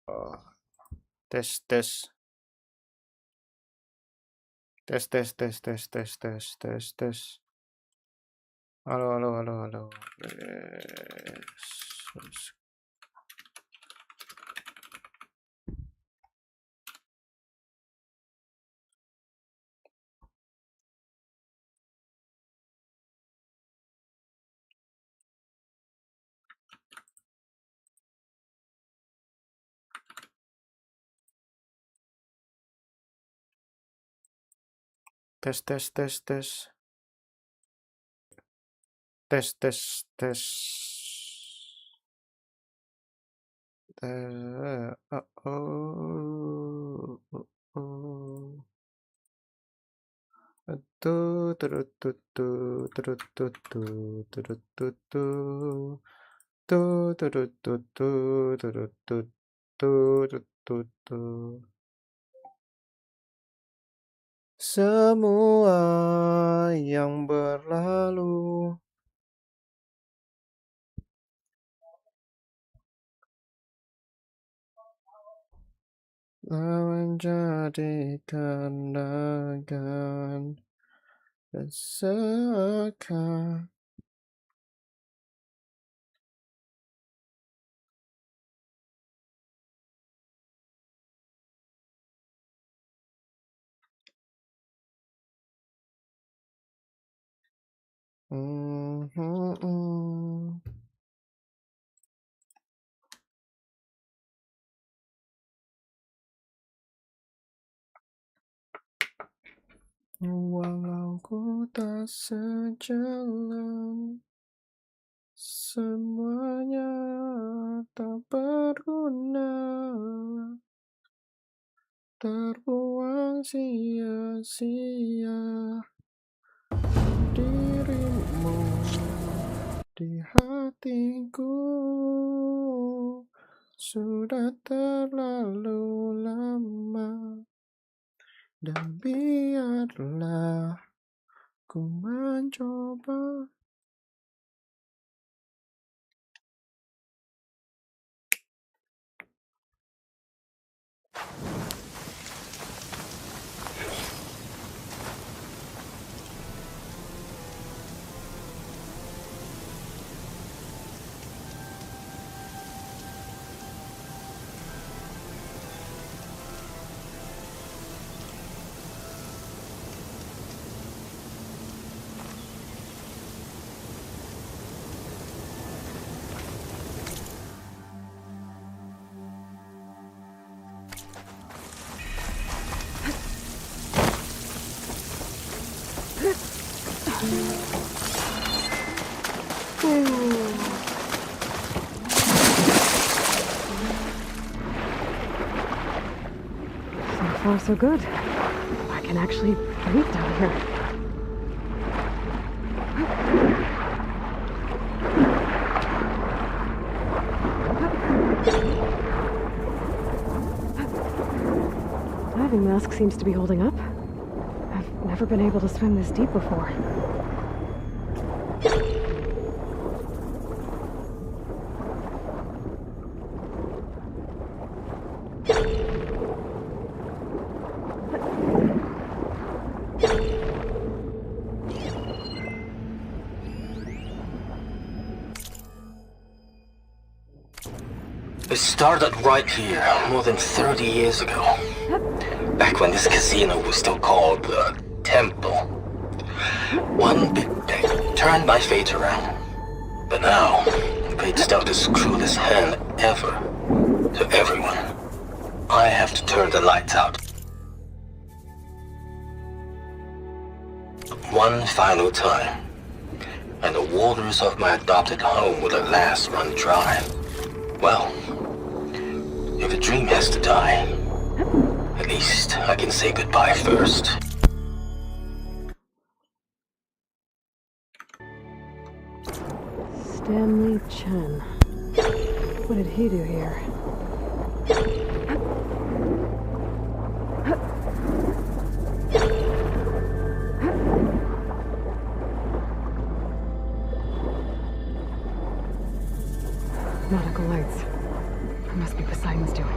Oh, tes tes tes tes tes tes tes tes tes tes. Halo halo halo halo. Tes tes tes tes tes tes tes. Semua yang berlalu menjadi kenangan dan seakan walau ku tak sejalan, semuanya tak berguna, terbuang sia-sia. Dirimu di hatiku sudah terlalu lama, dan biarlah ku mencoba. So far, so good. I can actually breathe down here. Diving mask seems to be holding up. I've never been able to swim this deep before. It started right here, more than 30 years ago. Back when this casino was still called the Temple. One big day turned my fate around. But now, fate's dealt this cruelest hand ever to everyone. I have to turn the lights out. One final time. And the waters of my adopted home will at last run dry. Well, if a dream has to die, at least I can say goodbye first. Stanley Chen. What did he do here? Nautical lights. It must be Poseidon's doing.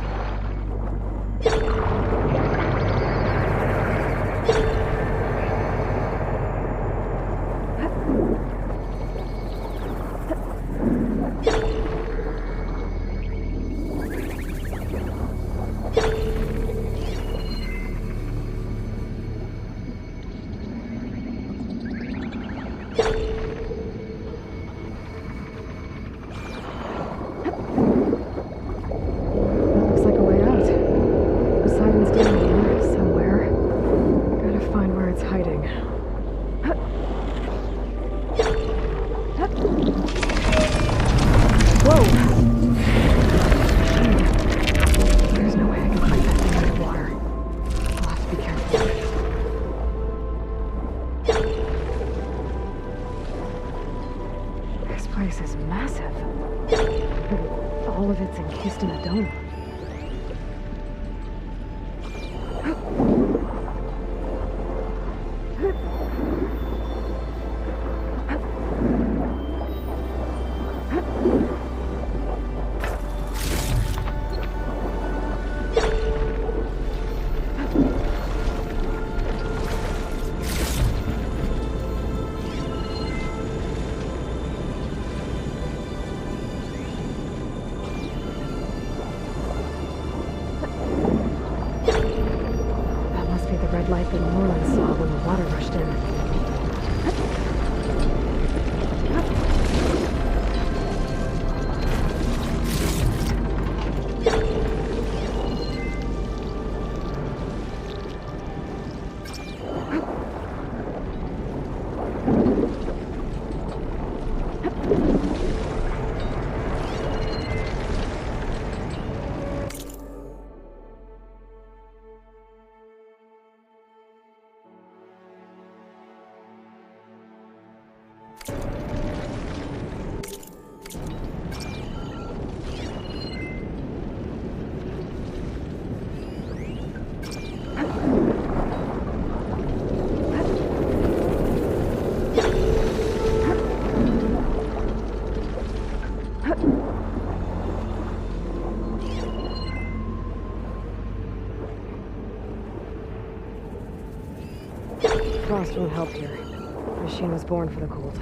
Frost won't help here. The machine was born for the cold.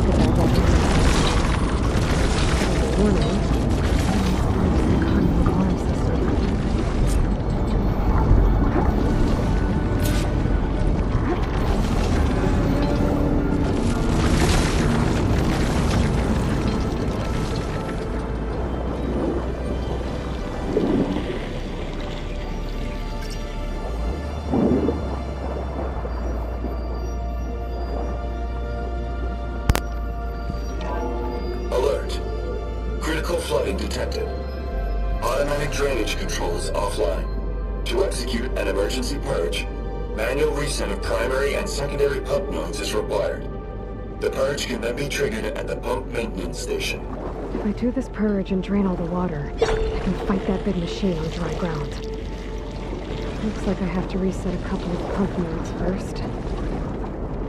at that weapon. Warning. Some kind of alarm system. Alert. Critical flooding detected. Automatic drainage controls offline. To execute an emergency purge, manual reset of primary and secondary pump nodes is required. The purge can then be triggered at the pump maintenance station. If I do this purge and drain all the water, I can fight that big machine on dry ground. Looks like I have to reset a couple of pump nodes first.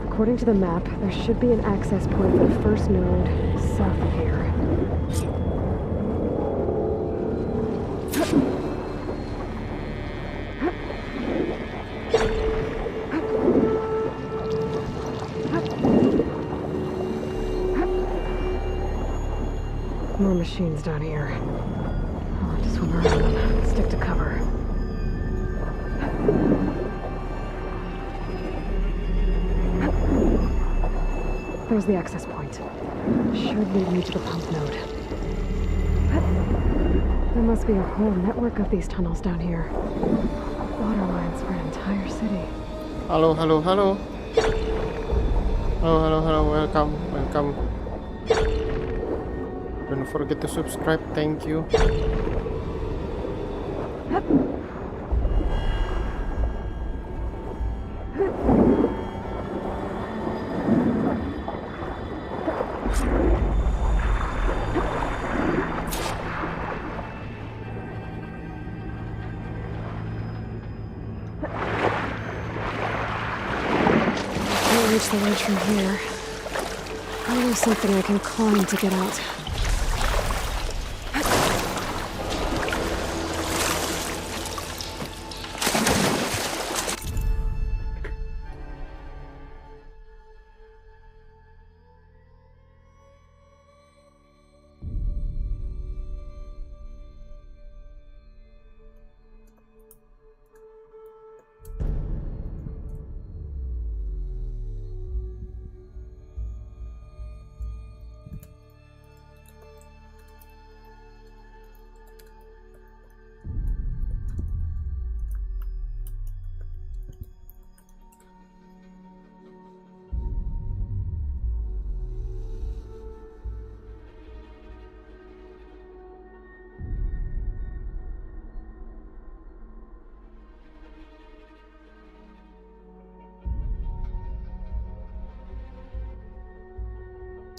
According to the map, there should be an access point for the first node south of here. More machines down here. I'll have to swim around them, stick to cover. There's the access point. Should lead me to the pump node. There must be a whole network of these tunnels down here. Water lines for an entire city. Halo, halo, halo. Halo, halo, halo. Welcome, welcome. Don't forget to subscribe. Thank you. Can't reach the ledge from here. I know something I can climb to get out.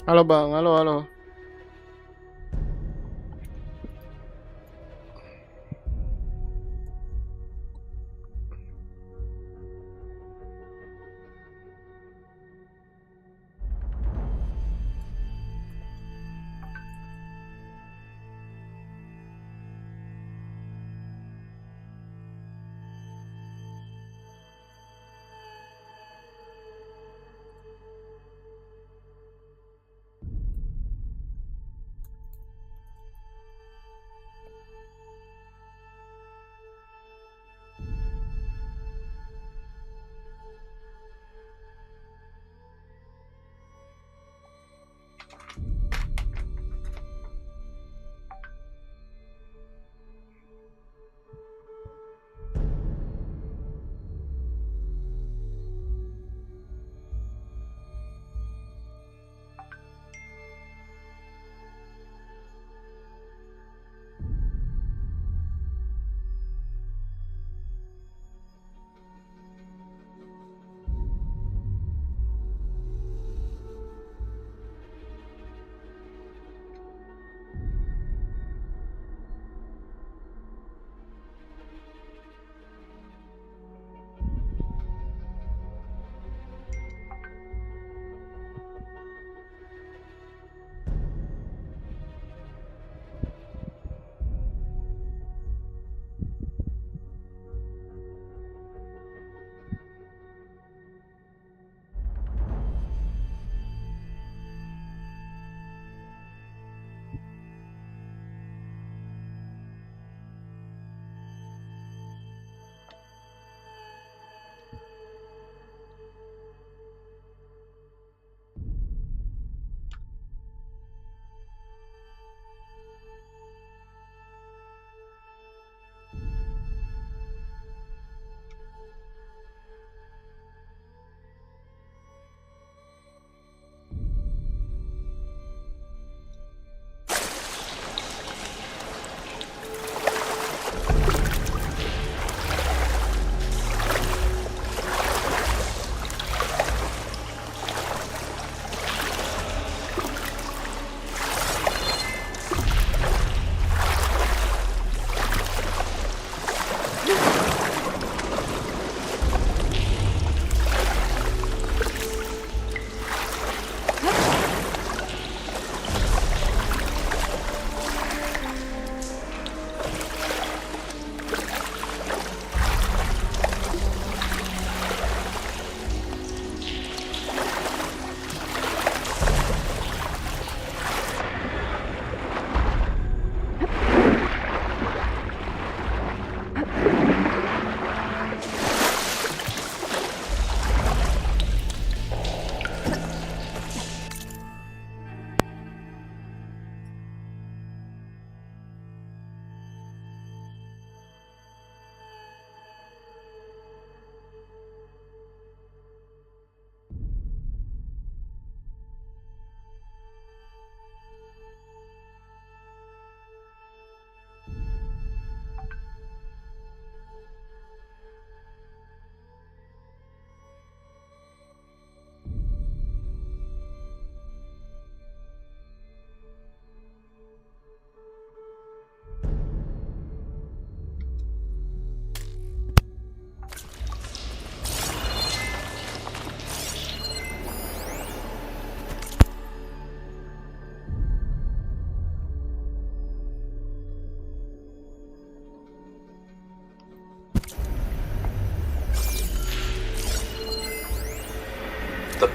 Halo bang, halo, halo.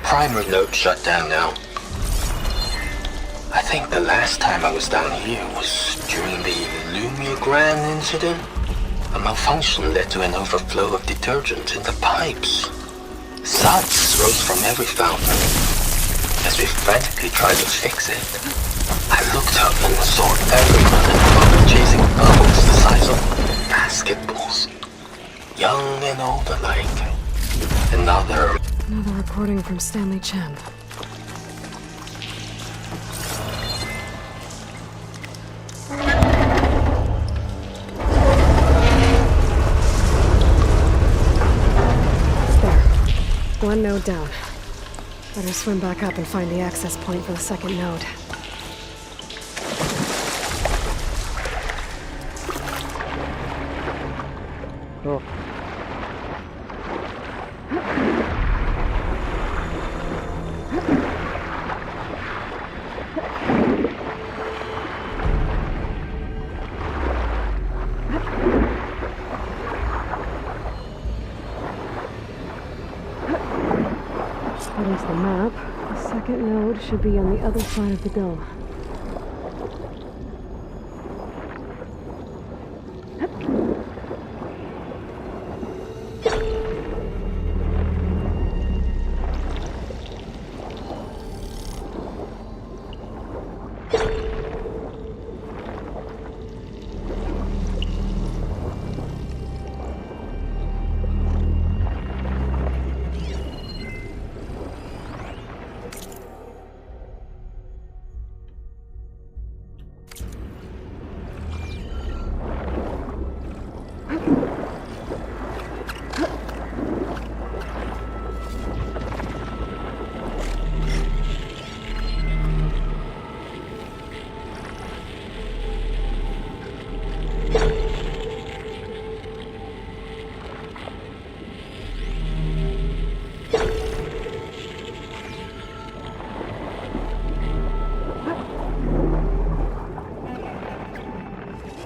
primary node shut down now. I think the last time I was down here was during the Lumia Grand incident. A malfunction led to an overflow of detergent in the pipes. Suds rose from every fountain. As we frantically tried to fix it, I looked up and saw everyone in the water chasing bubbles the size of basketballs. Young and old alike. Another recording from Stanley Chen. One node down. Better swim back up and find the access point for the second node. Oh. There's the map. The second node should be on the other side of the dome.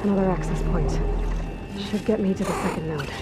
Another access point. Should get me to the second node.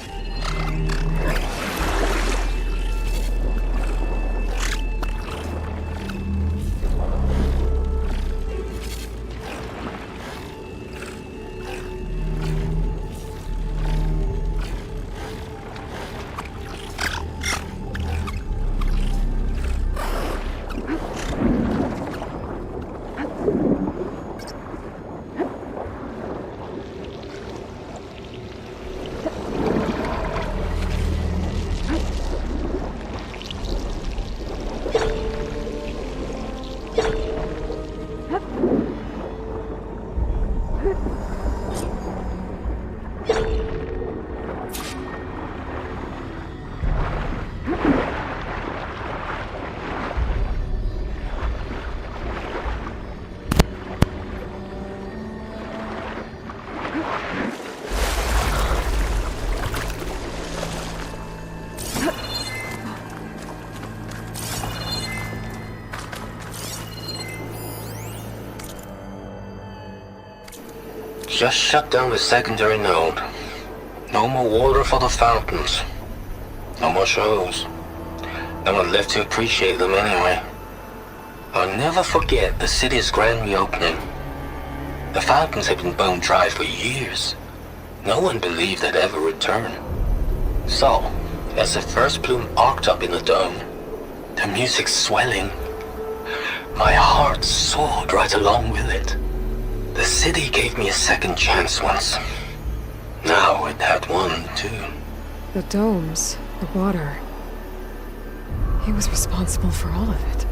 Just shut down the secondary node. No more water for the fountains. No more shows. No one left to appreciate them anyway. I'll never forget the city's grand reopening. The fountains had been bone dry for years. No one believed they'd ever return. So, as the first plume arced up in the dome, the music swelling, my heart soared right along with it. The city gave me a second chance once. Now it had one, too. The domes, the water. He was responsible for all of it.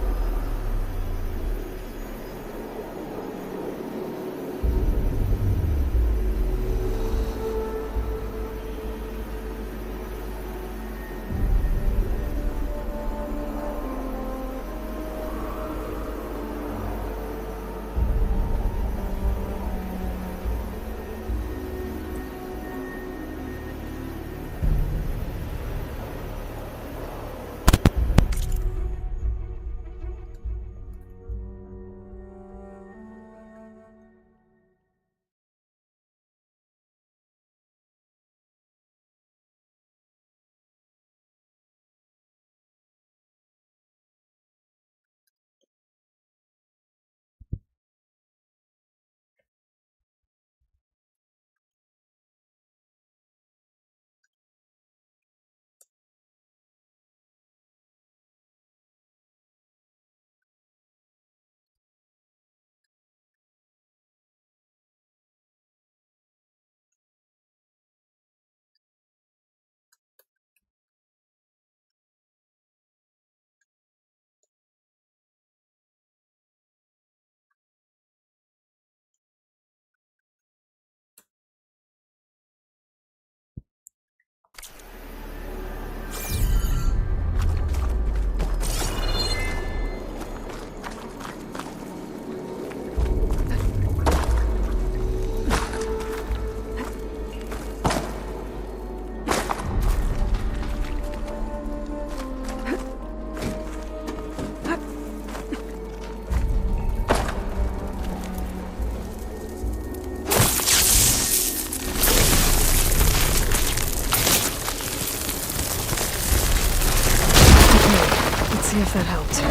guess that helped.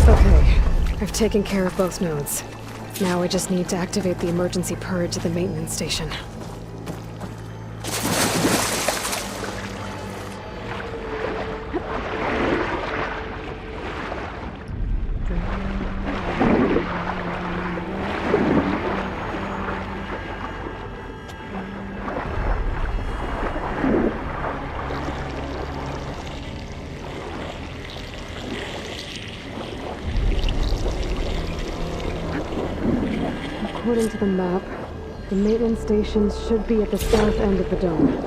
Okay, I've taken care of both nodes. Now I just need to activate the emergency purge at the maintenance station. According to the map, the maintenance stations should be at the south end of the dome.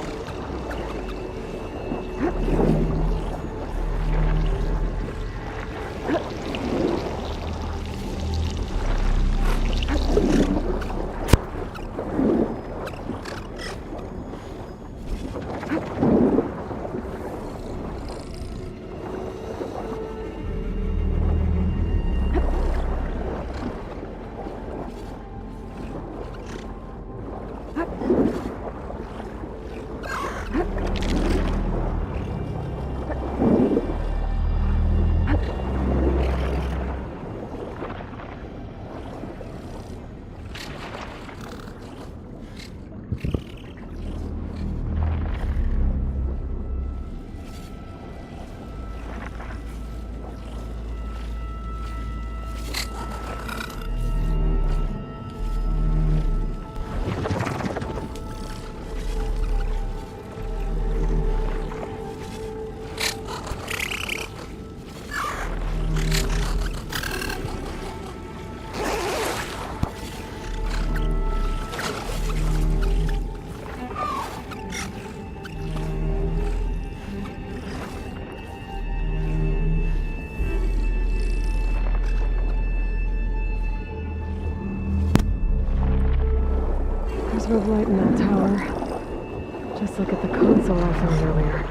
There's no light in that tower. Just look at the console I found earlier.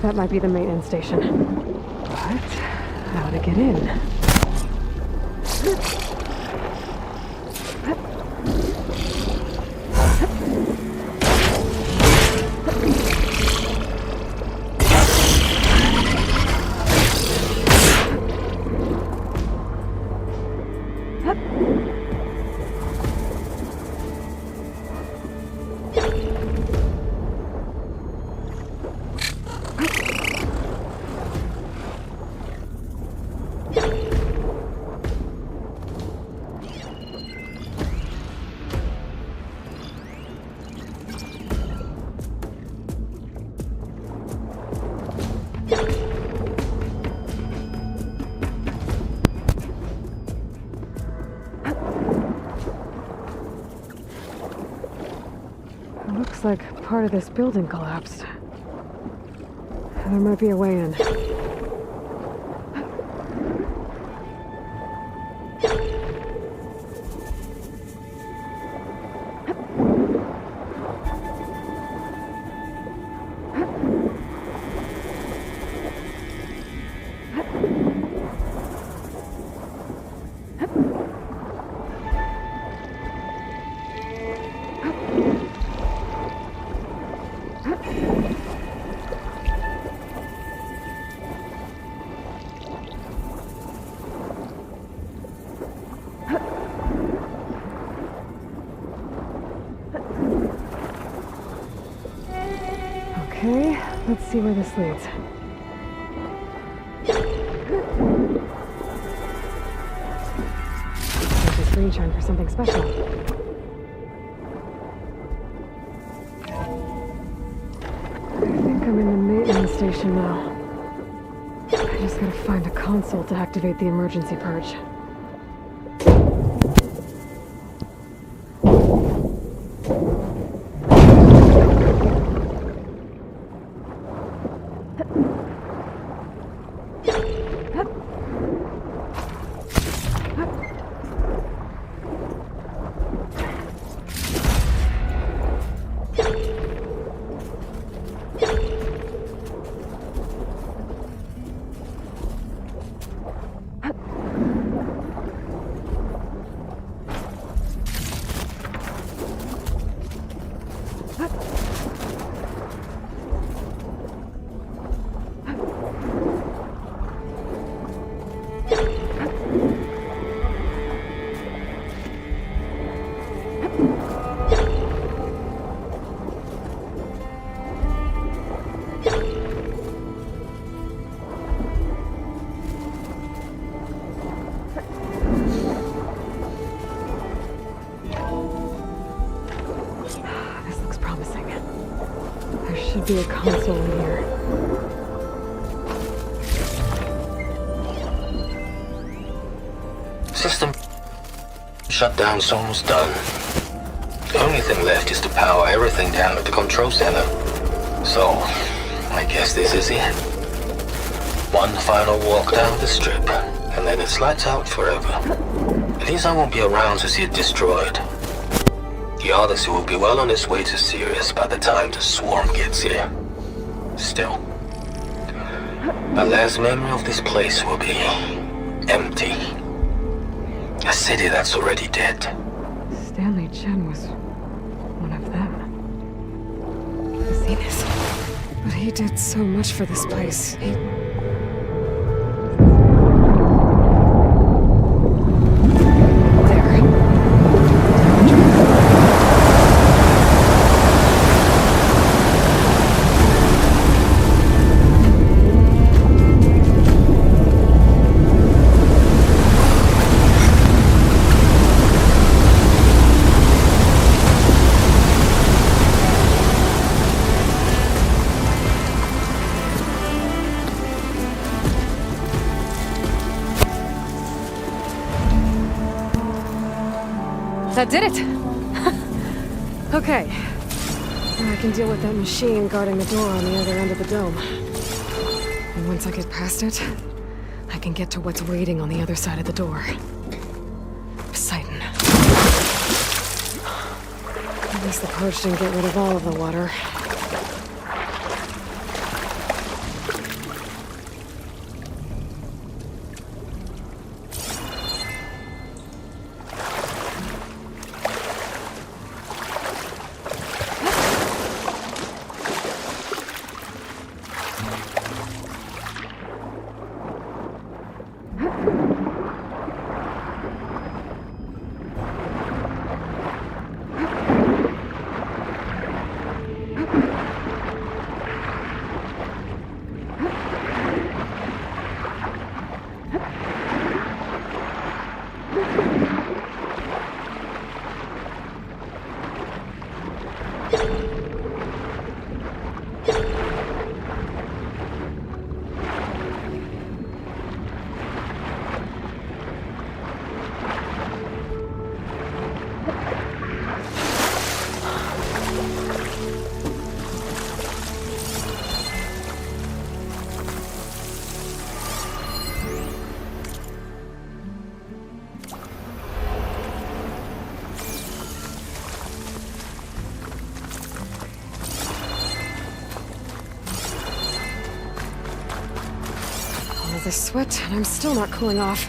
That might be the maintenance station. But how to get in? Looks like part of this building collapsed. There might be a way in. Okay, let's see where this leads. Use this green shine for something special. I think I'm in the maintenance station now. I just gotta find a console to activate the emergency purge. could be a console in here. System shutdown's almost done. The only thing left is to power everything down at the control center. So, I guess this is it. One final walk down the strip, and then it's lights out forever. At least I won't be around to see it destroyed. The Odyssey will be well on its way to Sirius by the time the swarm gets here. Still, my last memory of this place will be empty. A city that's already dead. Stanley Chen was one of them. I've seen this. But he did so much for this place. There. That did it! Okay. Now I can deal with that machine guarding the door on the other end of the dome. And once I get past it, I can get to what's waiting on the other side of the door. Poseidon. At least the purge didn't get rid of all of the water. The sweat, and I'm still not cooling off.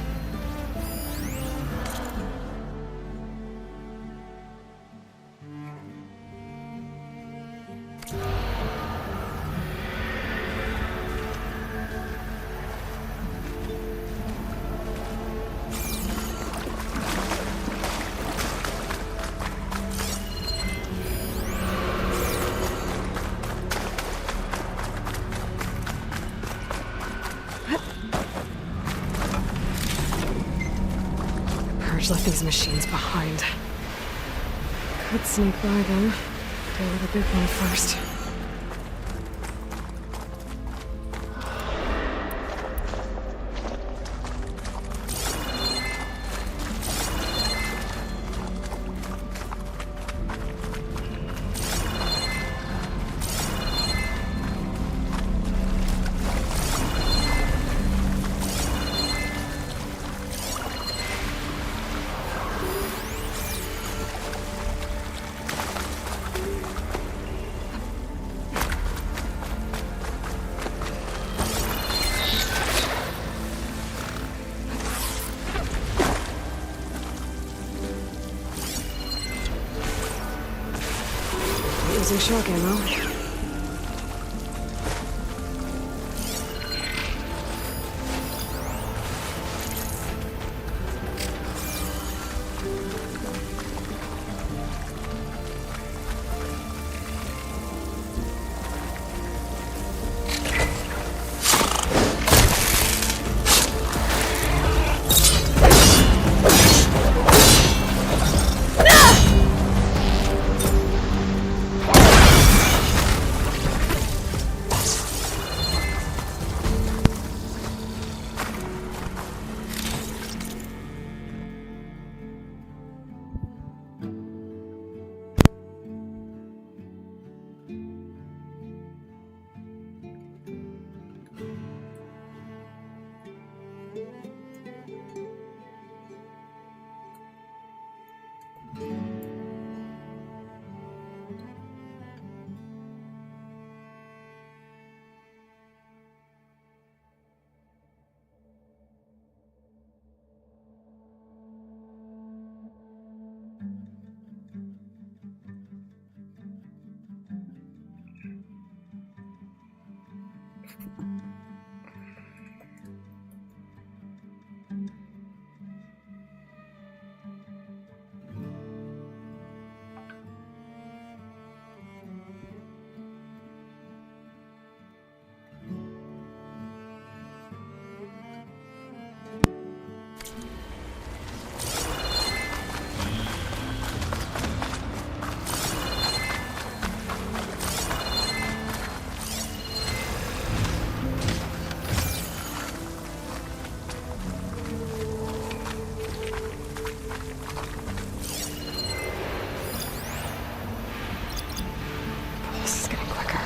Left these machines behind. Could sneak by them. Deal with the big one first. Using shock ammo. This is getting quicker.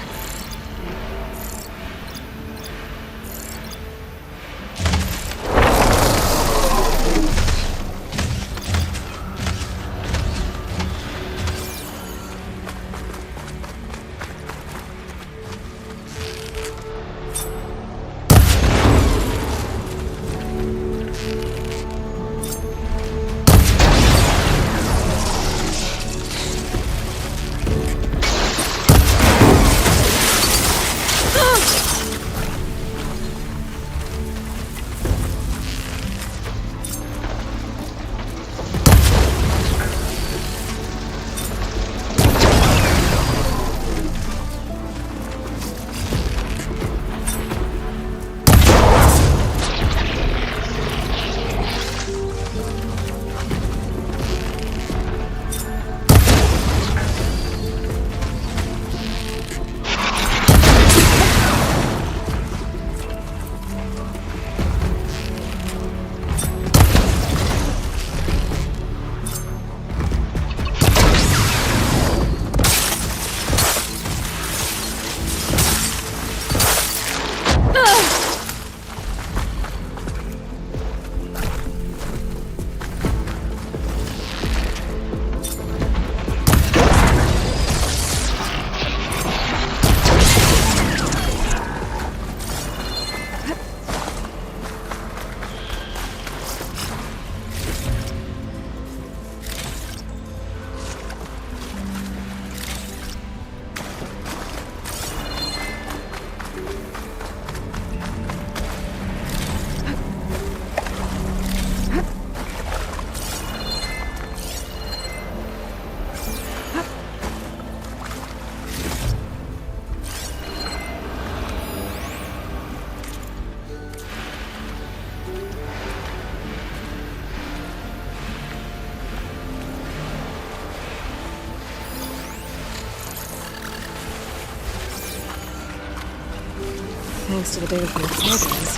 Thanks to the data from the tokens,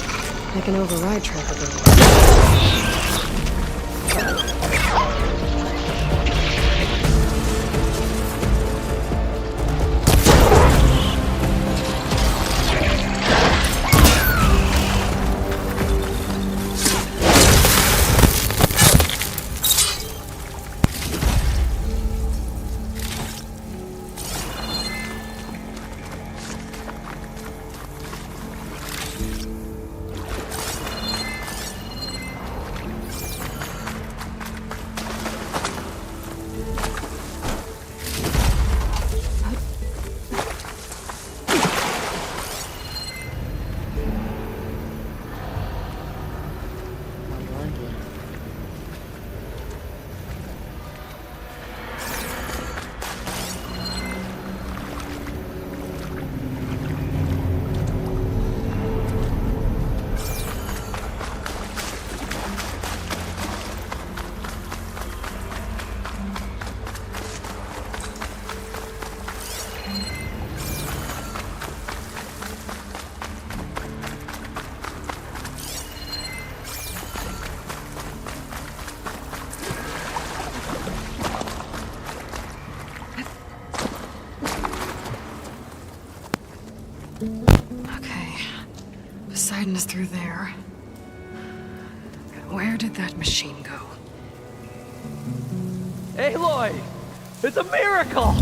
I can override trackability. Okay. Poseidon is through there. Where did that machine go? Aloy! It's a miracle!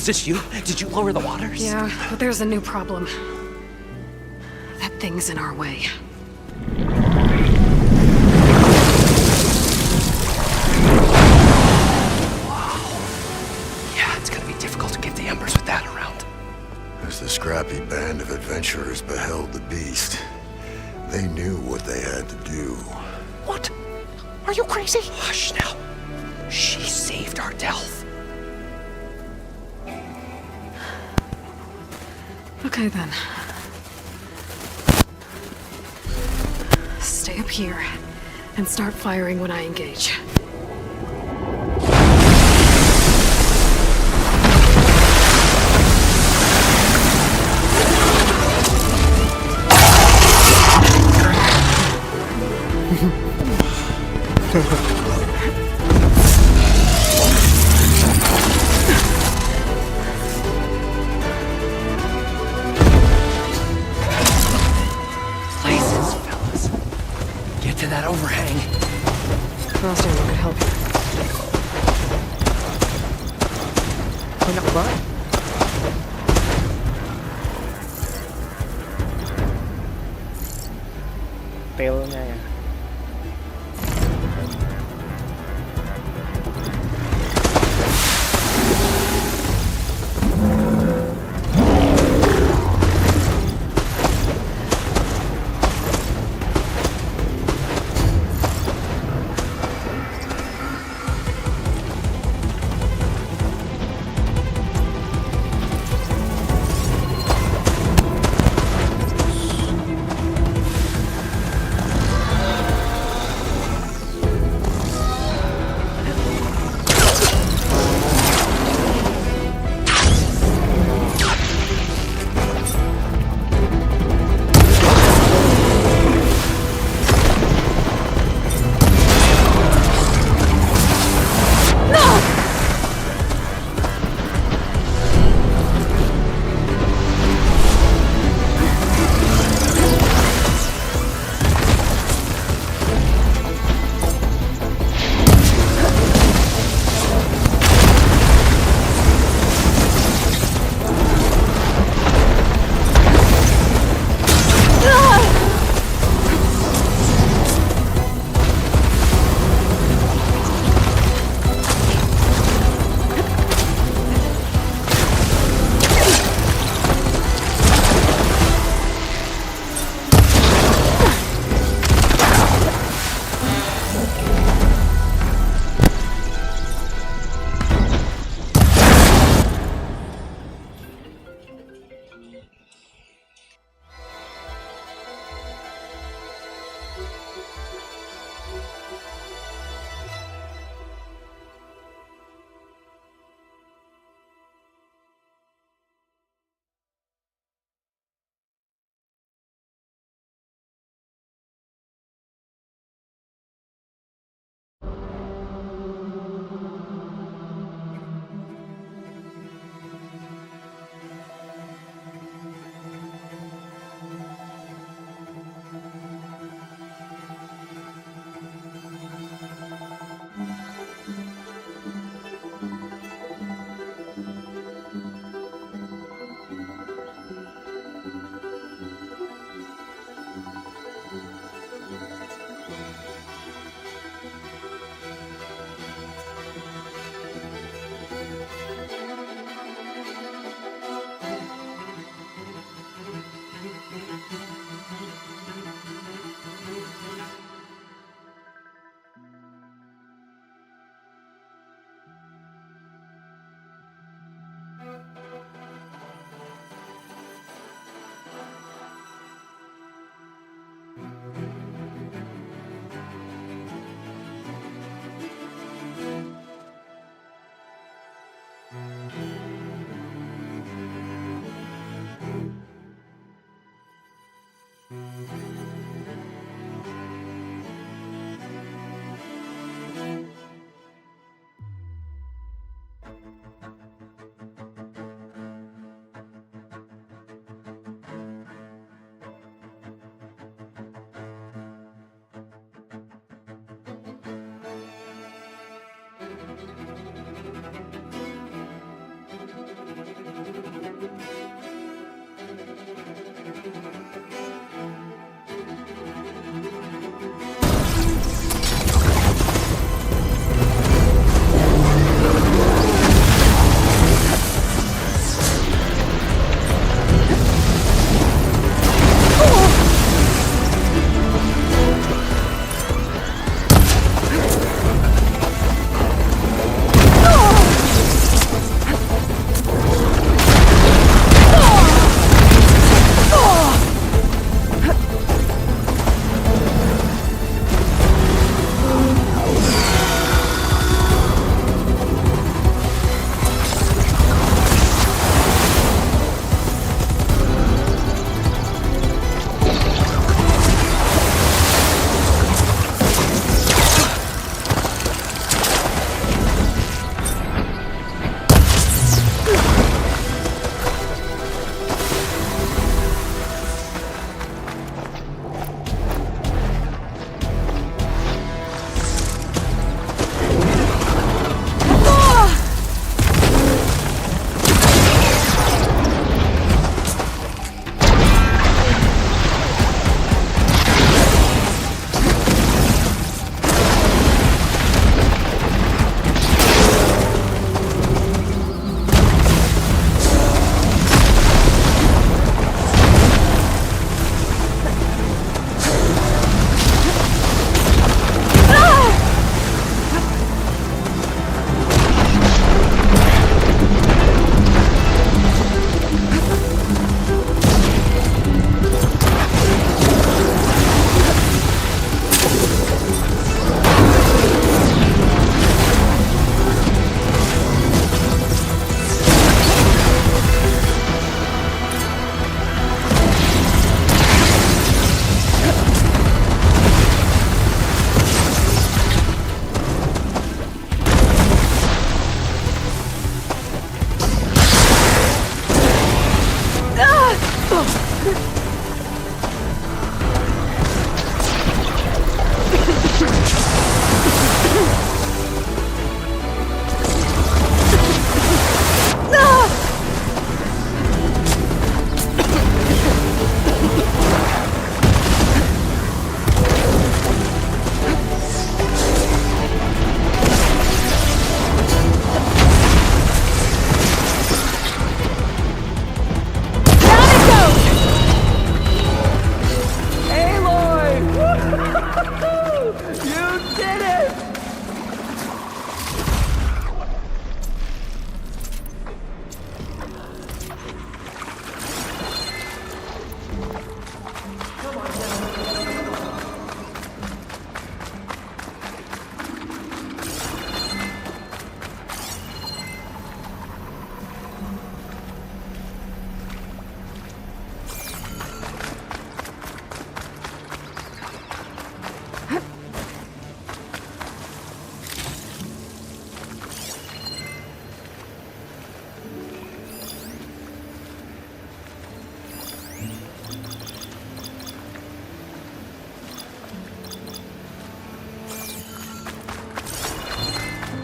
this you? Did you lower the waters? Yeah, but there's a new problem. That thing's in our way. Yeah, it's gonna be difficult to get the embers with that around. As the scrappy band of adventurers beheld the beast, they knew what they had to do. What? Are you crazy? Hush now. She saved our Delph. Okay then. Stay up here and start firing when I engage. Places, fellas. Get to that overhang. Crosshair could help you. Banyak banget. Tailnya ya.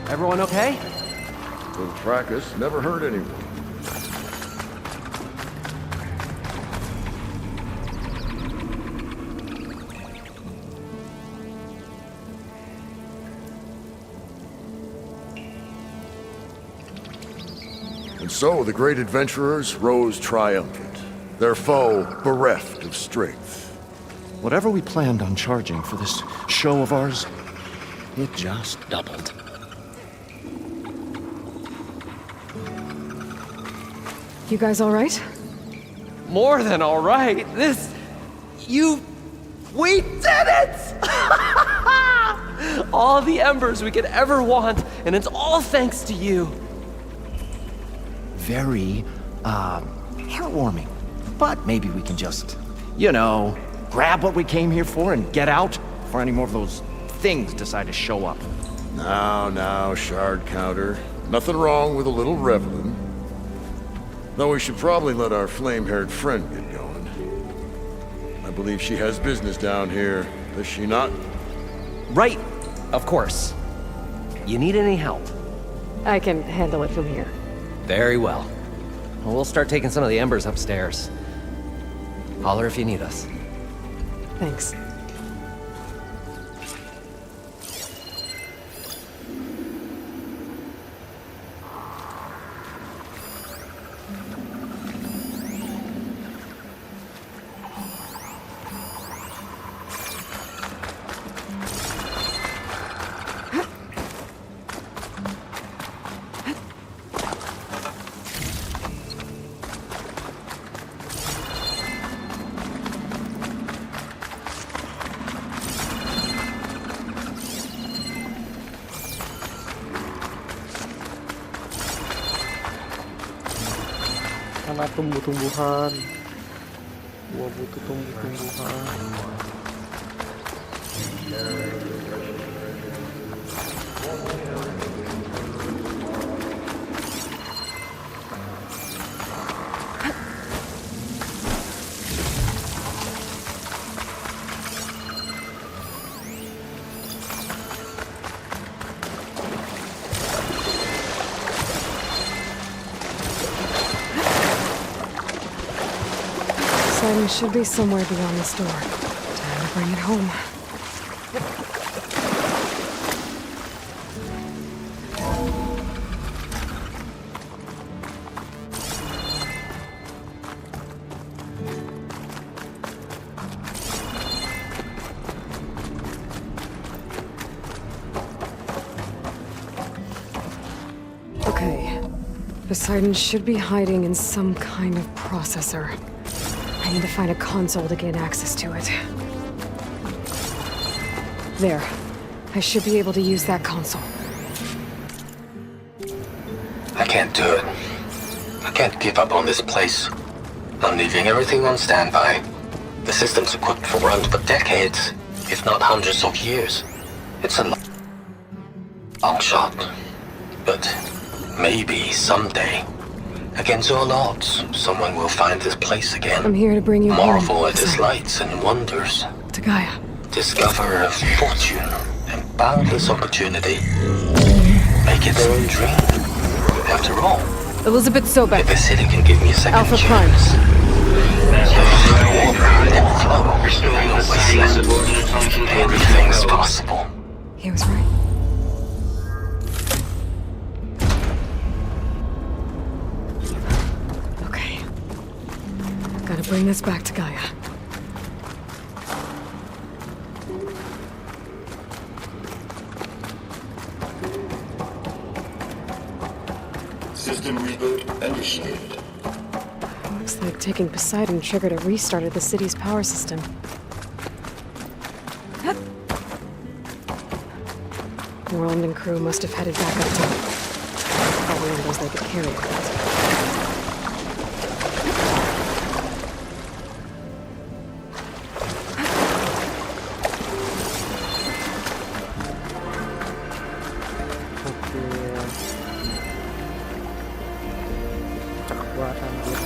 Everyone okay? The fracas never hurt anyone. And so the great adventurers rose triumphant, their foe bereft of strength. Whatever we planned on charging for this show of ours, it just doubled. You guys all right? More than all right. We did it! All the embers we could ever want, and it's all thanks to you. Very, heartwarming. But maybe we can just, grab what we came here for and get out before any more of those things decide to show up. Now, shard counter. Nothing wrong with a little reveling. Though we should probably let our flame-haired friend get going. I believe she has business down here, does she not? Right, of course. You need any help? I can handle it from here. Very well. We'll start taking some of the embers upstairs. Holler if you need us. Thanks. Anak tumbuh-tumbuhan. Gua butuh tumbuh-tumbuhan. Poseidon should be somewhere beyond this door. Time to bring it home. Okay. Poseidon should be hiding in some kind of processor. I need to find a console to gain access to it. There. I should be able to use that console. I can't do it. I can't give up on this place. I'm leaving everything on standby. The system's equipped for runs for decades, if not hundreds of years. It's a long shot. But maybe someday, against all odds, someone will find this place again. I'm here to bring you Marvel home. at its lights and wonders. To Gaia. Discover a fortune and boundless opportunity. Make it their own dream. After all, Elizabeth Sobek. if the city can give me a second Alpha Prime. chance. Everything's possible. He was right. Okay. Gotta bring this back to Gaia. System reboot initiated. Looks like taking Poseidon triggered a restart of the city's power system. Roland and crew must have headed back up top. Probably one of those they could carry it. Cakep banget anjir.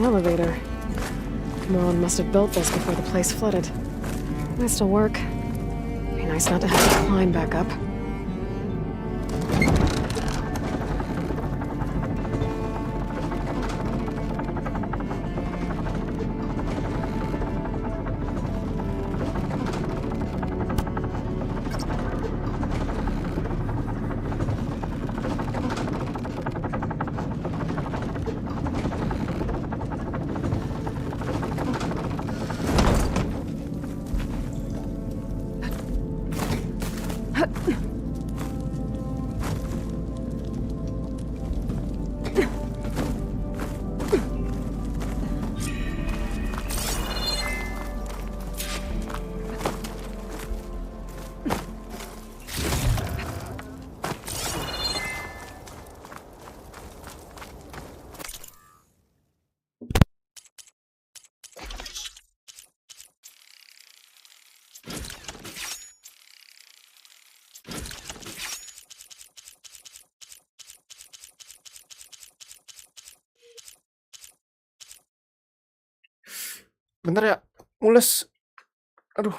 An elevator. Moron must have built this before the place flooded. Might still work. Be nice not to have to climb back up. Bentar ya, mules. Aduh.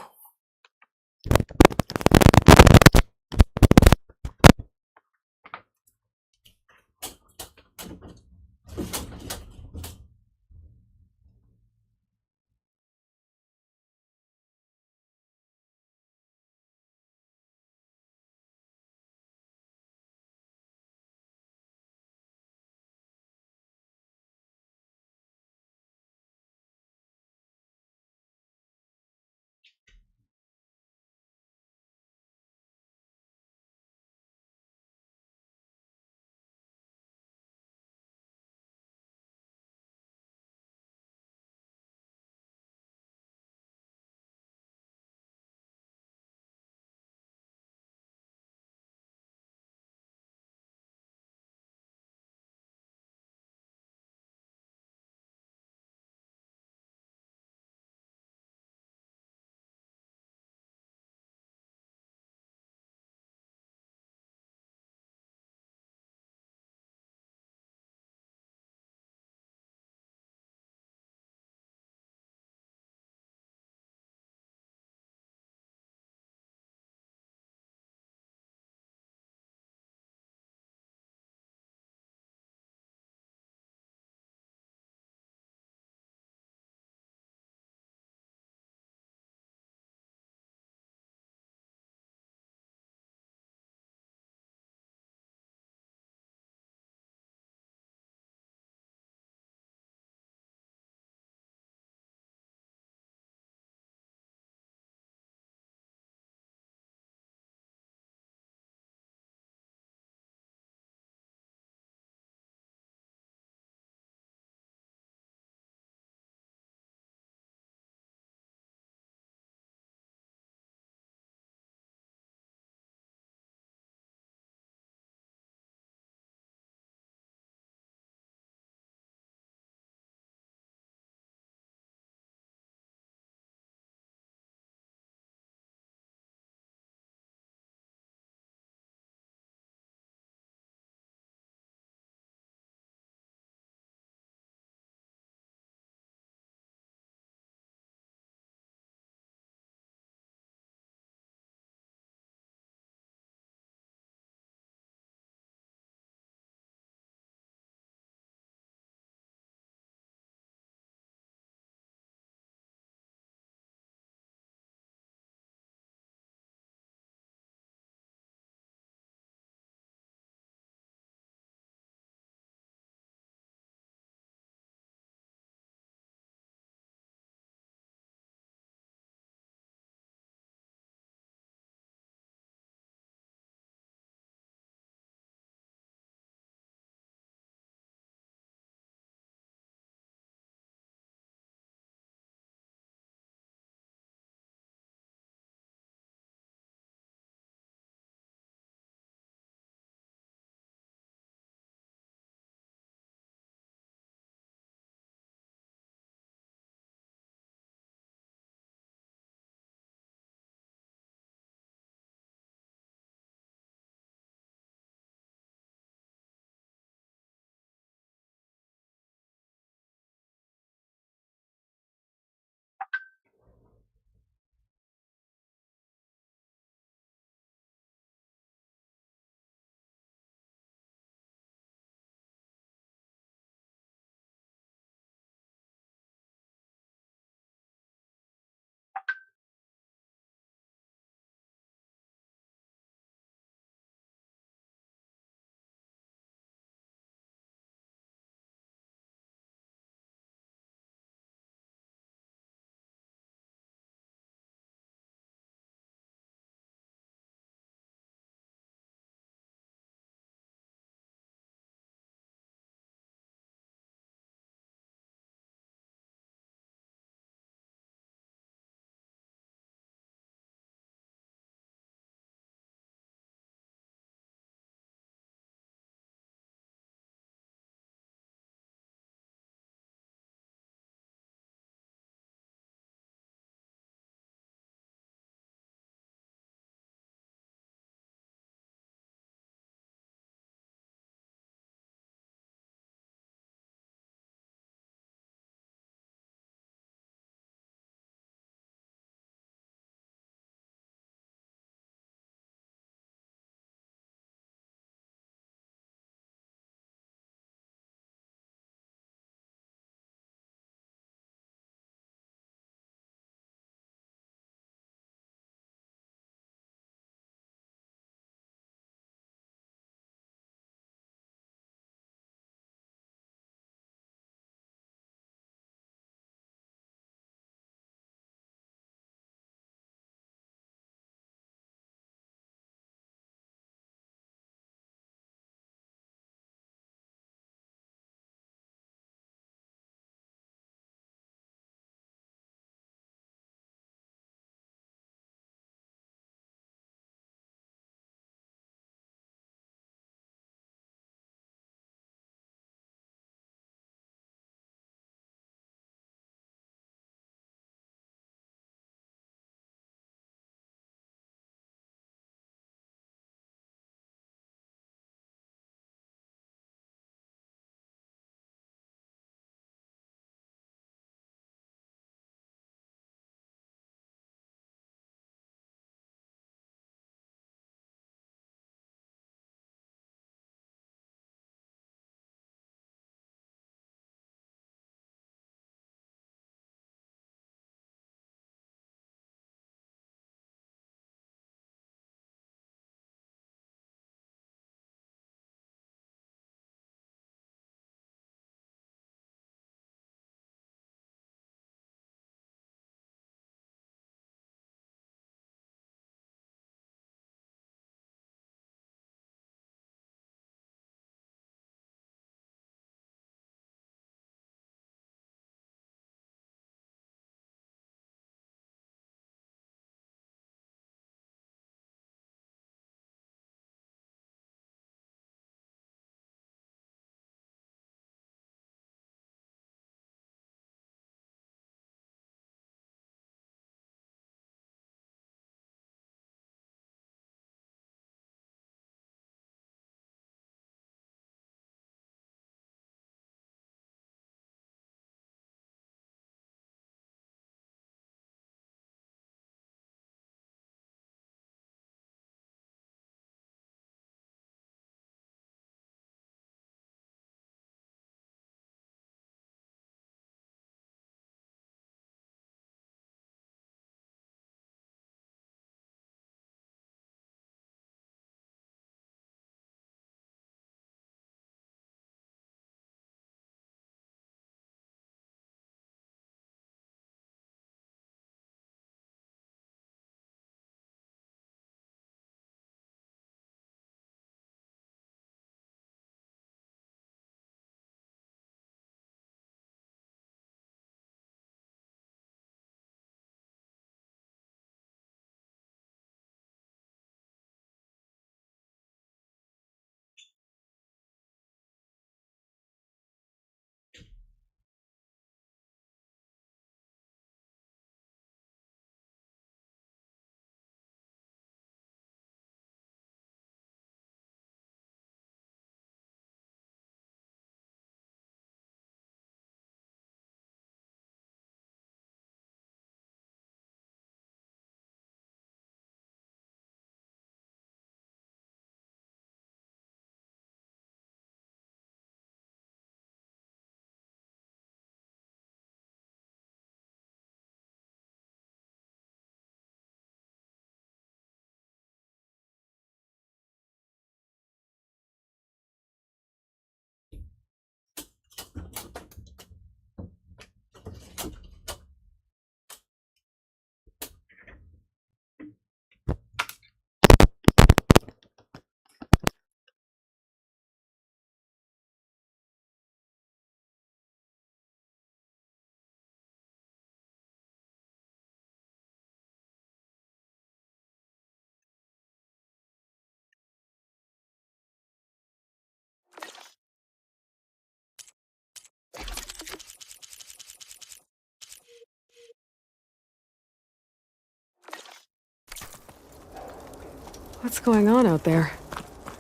What's going on out there?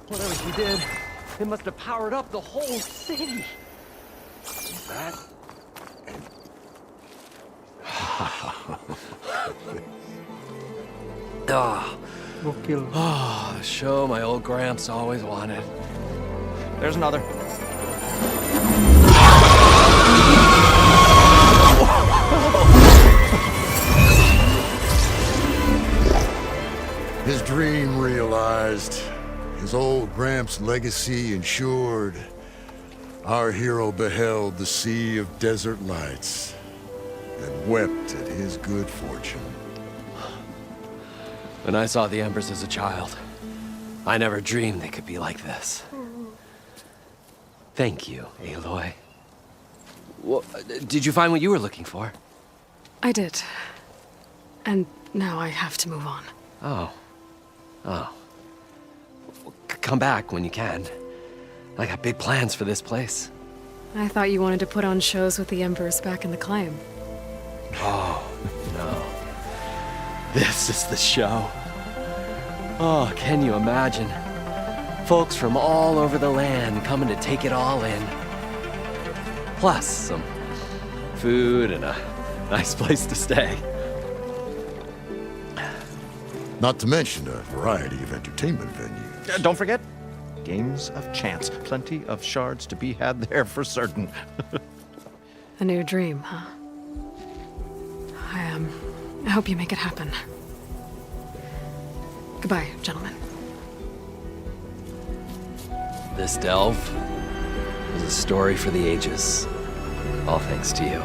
Whatever she did, it must have powered up the whole city. That Gokil. Oh, the show my old Gramps always wanted. There's another. His dream realized, his old Gramps' legacy ensured. Our hero beheld the sea of desert lights and wept at his good fortune. When I saw the Embers as a child, I never dreamed they could be like this. Thank you, Aloy. Well, did you find what you were looking for? I did. And now I have to move on. Oh. Oh. Well, come back when you can. I got big plans for this place. I thought you wanted to put on shows with the Embers back in the claim. Oh, no. This is the show. Oh, can you imagine? Folks from all over the land coming to take it all in. Plus some food and a nice place to stay. Not to mention a variety of entertainment venues. Don't forget, games of chance. Plenty of shards to be had there for certain. A new dream, huh? I hope you make it happen. Goodbye, gentlemen. This delve is a story for the ages. All thanks to you.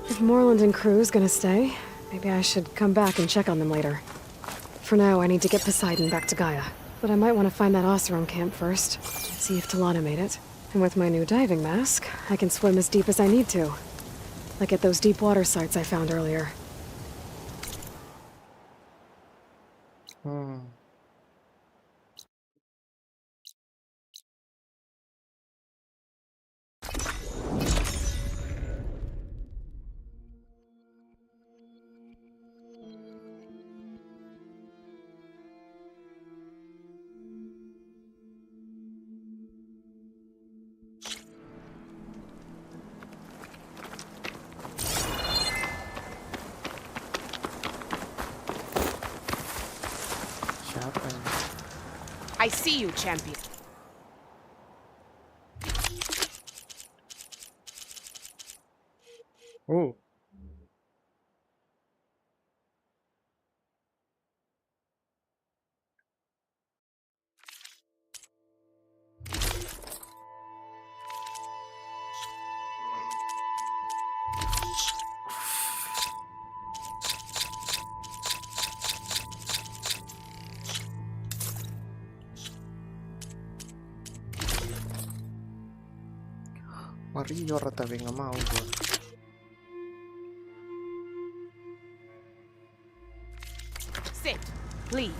If Moreland and crew's gonna stay, maybe I should come back and check on them later. For now, I need to get Poseidon back to Gaia. But I might want to find that Oseram camp first. See if Talana made it. And with my new diving mask, I can swim as deep as I need to. Like at those deep water sites I found earlier. Siapa ini? I see you, champion. Oh. Warrior tapi nggak mau gua. Sit, please.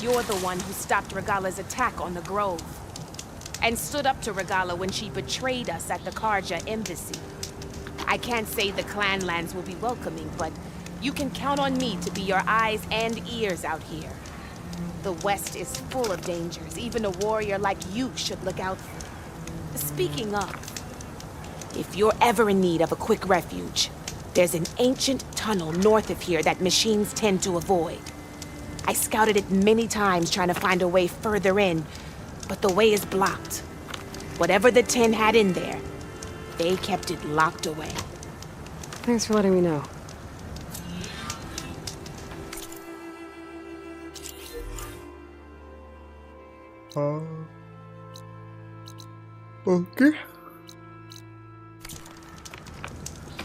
You're the one who stopped Regala's attack on the Grove. And stood up to Regala when she betrayed us at the Karja embassy. I can't say the clan lands will be welcoming, but you can count on me to be your eyes and ears out here. The West is full of dangers. Even a warrior like you should look out for. Speaking of, if you're ever in need of a quick refuge, there's an ancient tunnel north of here that machines tend to avoid. I scouted it many times trying to find a way further in, but the way is blocked. Whatever the Ten had in there, they kept it locked away. Thanks for letting me know. Oke. You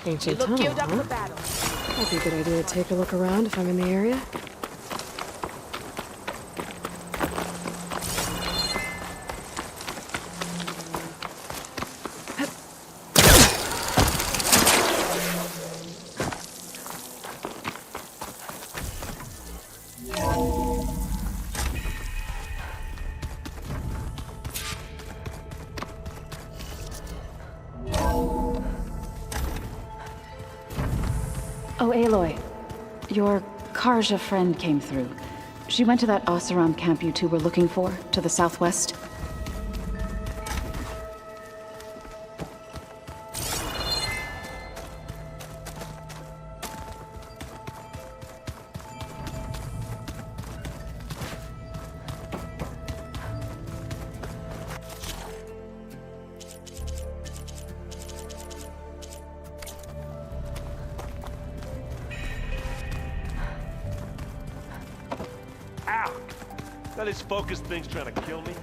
Ancient look tunnel, geared up huh? for battle. Might be a good idea to take a look around if I'm in the area. Oh, Aloy. Your Karja friend came through. She went to that Oseram camp you two were looking for, to the southwest. Ow! That this focus thing's trying to kill me.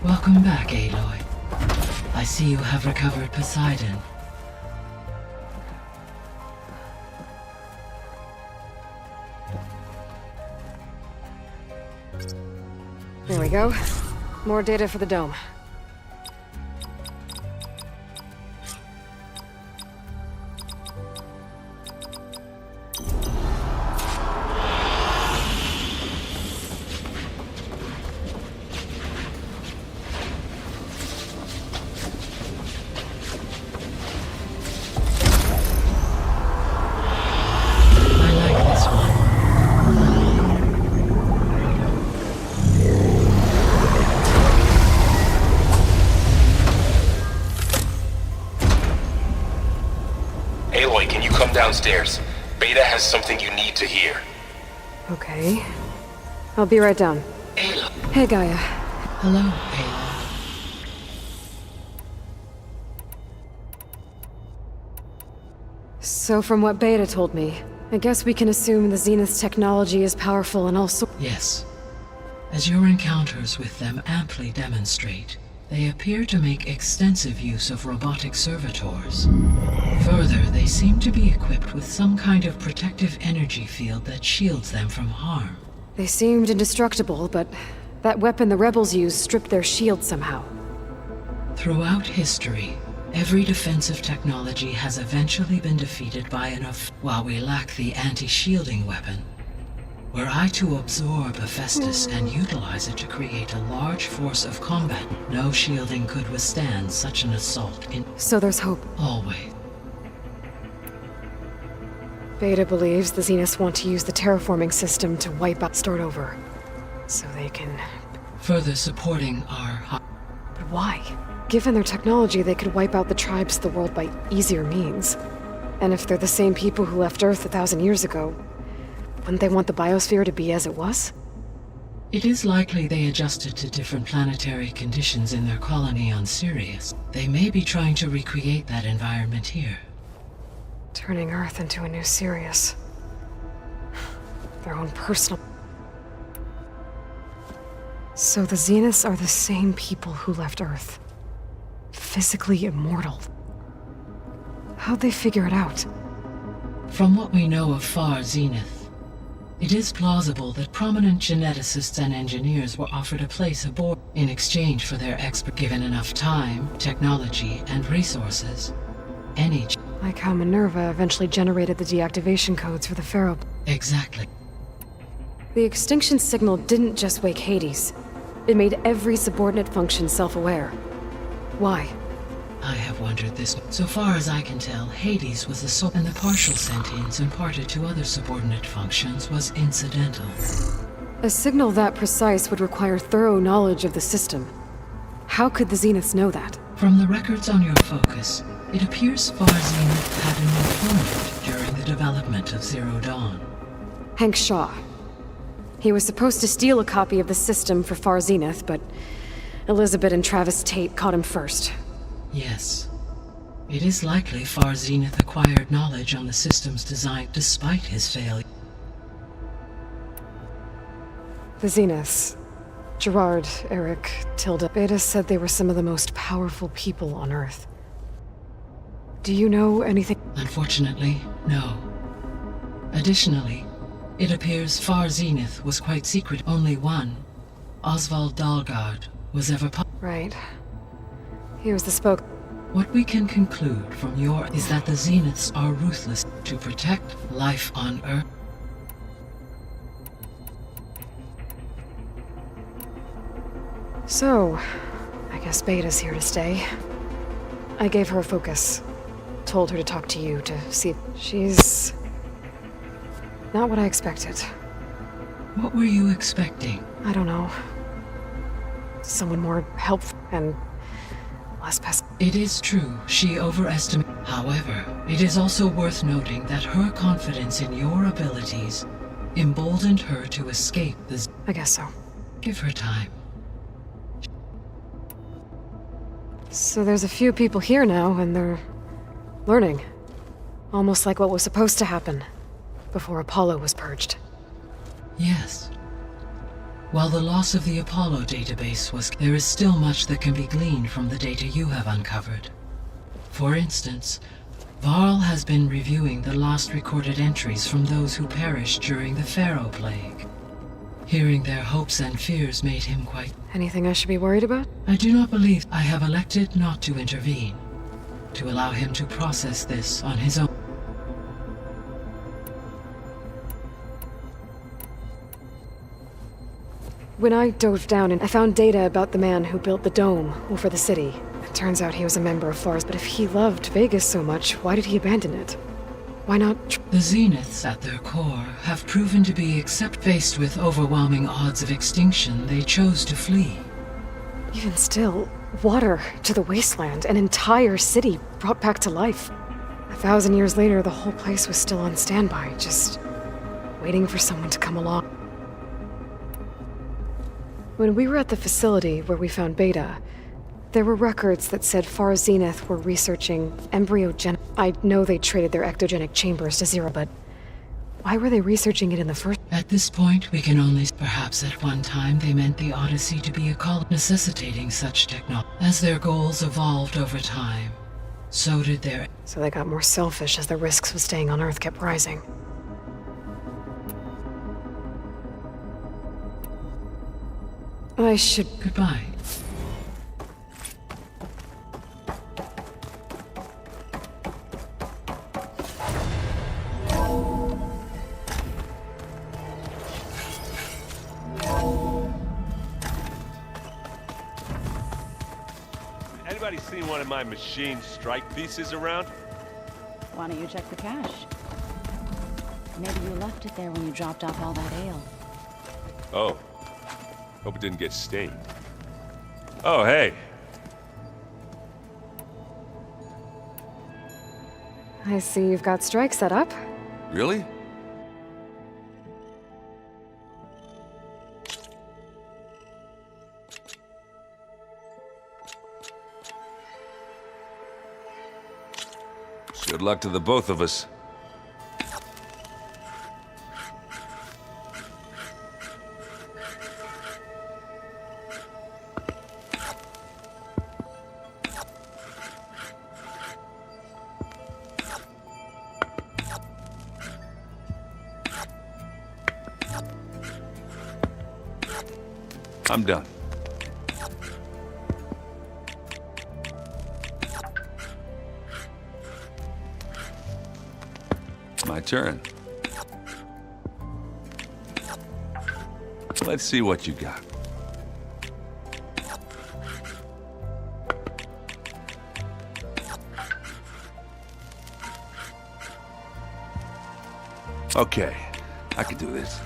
Welcome back, Aloy. I see you have recovered Poseidon. There we go. More data for the dome. I like this one. Aloy, can you come downstairs? Beta has something you need to hear. Okay. I'll be right down. Aloy. Hey, Gaia. Hello, Aloy. So from what Beta told me, I guess we can assume the Zenith's technology is powerful and also... Yes. As your encounters with them amply demonstrate, they appear to make extensive use of robotic servitors. Further, they seem to be equipped with some kind of protective energy field that shields them from harm. They seemed indestructible, but that weapon the rebels used stripped their shield somehow. Throughout history, every defensive technology has eventually been defeated by enough, while we lack the anti-shielding weapon. Were I to absorb Hephaestus and utilize it to create a large force of combat, no shielding could withstand such an assault in... So there's hope. Always. Beta believes the Zeniths want to use the terraforming system to wipe out, start over. So they can... Further supporting our... But why? Given their technology, they could wipe out the tribes of the world by easier means. And if they're the same people who left Earth 1,000 years ago, wouldn't they want the biosphere to be as it was? It is likely they adjusted to different planetary conditions in their colony on Sirius. They may be trying to recreate that environment here. Turning Earth into a new Sirius. Their own personal... So the Zeniths are the same people who left Earth. Physically immortal. How'd they figure it out? From what we know of Far Zenith, it is plausible that prominent geneticists and engineers were offered a place aboard in exchange for their expert. Given enough time, technology, and resources, any... Like how Minerva eventually generated the deactivation codes for the Pharaoh. Exactly. The extinction signal didn't just wake Hades. It made every subordinate function self-aware. Why? I have wondered this. So far as I can tell, Hades was the source, and the partial sentience imparted to other subordinate functions was incidental. A signal that precise would require thorough knowledge of the system. How could the Zeniths know that? From the records on your focus, it appears Far Zenith had an informant during the development of Zero Dawn. Hank Shaw. He was supposed to steal a copy of the system for Far Zenith, but Elizabeth and Travis Tate caught him first. Yes. It is likely Far Zenith acquired knowledge on the system's design despite his failure. The Zeniths. Gerard, Eric, Tilda. Beta said they were some of the most powerful people on Earth. Do you know anything? Unfortunately, no. Additionally, it appears Far Zenith was quite secret. Only one, Oswald Dalgard, was ever Right. He was the spoke. What we can conclude from your is that the Zeniths are ruthless to protect life on Earth. So, I guess Beta's here to stay. I gave her a focus. Told her to talk to you to see if she's... not what I expected. What were you expecting? I don't know. Someone more helpful and less It is true, she overestimated. However, it is also worth noting that her confidence in your abilities emboldened her to escape the... I guess so. Give her time. So there's a few people here now, and they're learning. Almost like what was supposed to happen before Apollo was purged. Yes. While the loss of the Apollo database was... there is still much that can be gleaned from the data you have uncovered. For instance, Varl has been reviewing the last recorded entries from those who perished during the Pharaoh Plague. Hearing their hopes and fears made him quite... Anything I should be worried about? I do not believe I have elected not to intervene, to allow him to process this on his own. When I dove down and I found data about the man who built the dome over the city. It turns out he was a member of FARS, but if he loved Vegas so much, why did he abandon it? Why not... The Zeniths at their core have proven to be, except faced with overwhelming odds of extinction, they chose to flee. Even still, water to the wasteland, an entire city brought back to life. 1,000 years later, the whole place was still on standby, just waiting for someone to come along. When we were at the facility where we found Beta, there were records that said Far Zenith were researching embryogenic... I know they traded their ectogenic chambers to zero, but why were they researching it in the first... At this point, we can only... Perhaps at one time they meant the Odyssey to be a call necessitating such technology. As their goals evolved over time, so did their... So they got more selfish as the risks of staying on Earth kept rising. I should... Goodbye. Anybody seen one of my machine strike pieces around? Why don't you check the cache? Maybe you left it there when you dropped off all that ale. Oh. Hope it didn't get stained. Oh, hey. I see you've got strike set up. Really? Good luck to the both of us. I'm done. My turn. Let's see what you got. Okay, I can do this.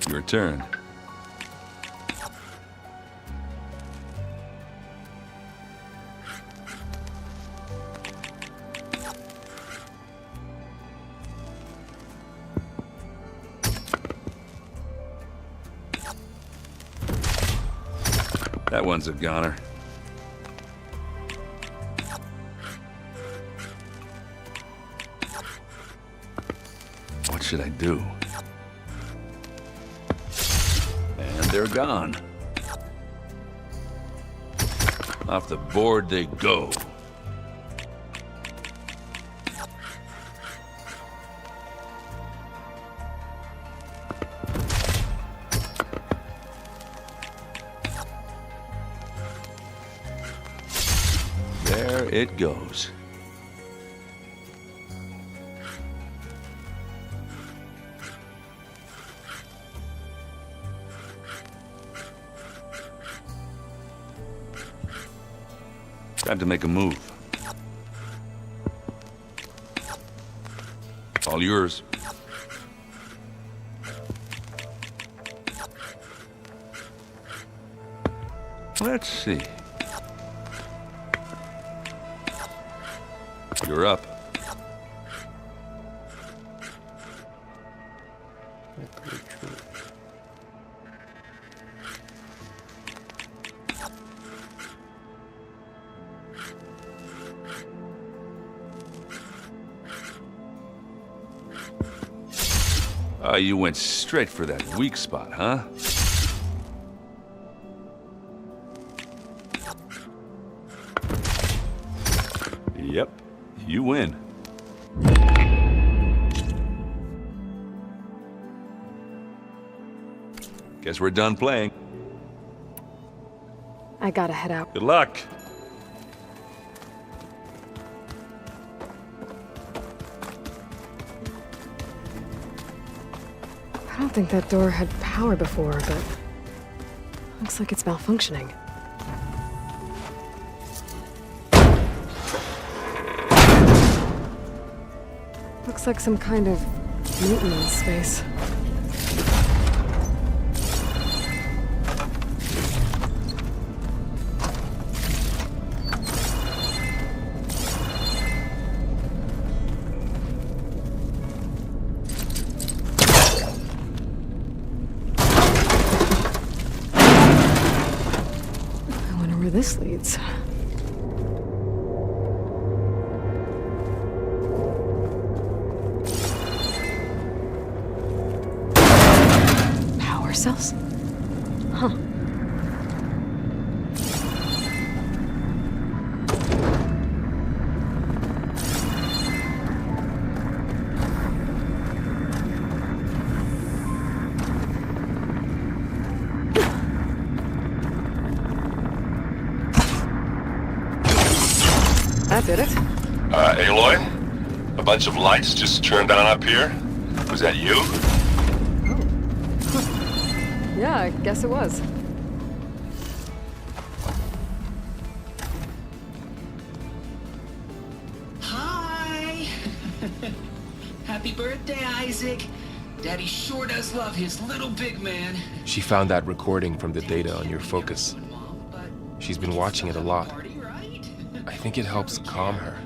Your turn. That one's a goner. What should I do? And they're gone. Off the board they go. There it goes. Time to make a move. All yours. Let's see. You're up. You went straight for that weak spot, huh? Yep, you win. Guess we're done playing. I gotta head out. Good luck. I don't think that door had power before, but looks like it's malfunctioning. Looks like some kind of maintenance space. This leads. Power cells? Huh. That did it. Aloy? A bunch of lights just turned on up here? Was that you? Oh. Yeah, I guess it was. Hi! Happy birthday, Isaac. Daddy sure does love his little big man. She found that recording from the data on your focus. She's been watching it a lot. I think it helps calm her.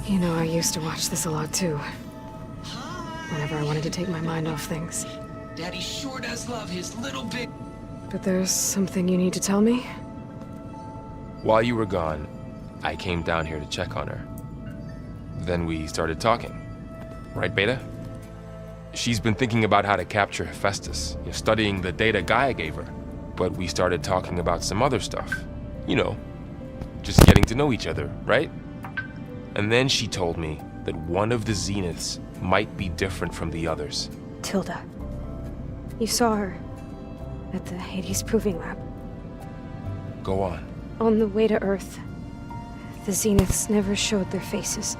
You know, I used to watch this a lot too. Whenever I wanted to take my mind off things. Daddy sure does love his little big... But there's something you need to tell me? While you were gone, I came down here to check on her. Then we started talking. Right, Beta? She's been thinking about how to capture Hephaestus, studying the data Gaia gave her. But we started talking about some other stuff. You know, just getting to know each other, right? And then she told me that one of the Zeniths might be different from the others. Tilda. You saw her at the Hades Proving Lab. Go on. On the way to Earth, the Zeniths never showed their faces.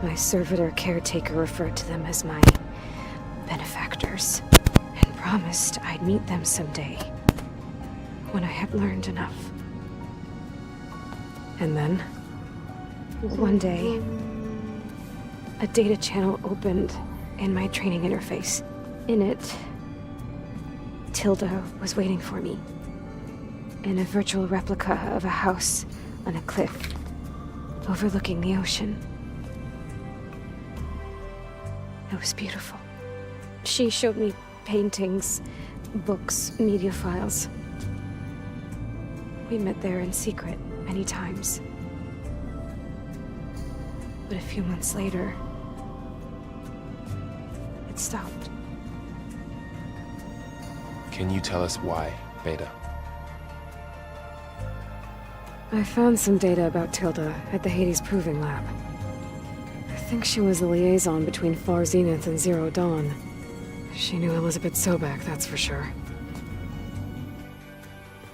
My servitor caretaker referred to them as my benefactors, and promised I'd meet them someday, when I had learned enough. And then? One day, a data channel opened in my training interface. In it, Tilda was waiting for me, in a virtual replica of a house on a cliff, overlooking the ocean. It was beautiful. She showed me paintings, books, media files. We met there in secret many times. But a few months later, it stopped. Can you tell us why, Beta? I found some data about Tilda at the Hades Proving Lab. I think she was the liaison between Far Zenith and Zero Dawn. She knew Elizabeth Sobek, that's for sure.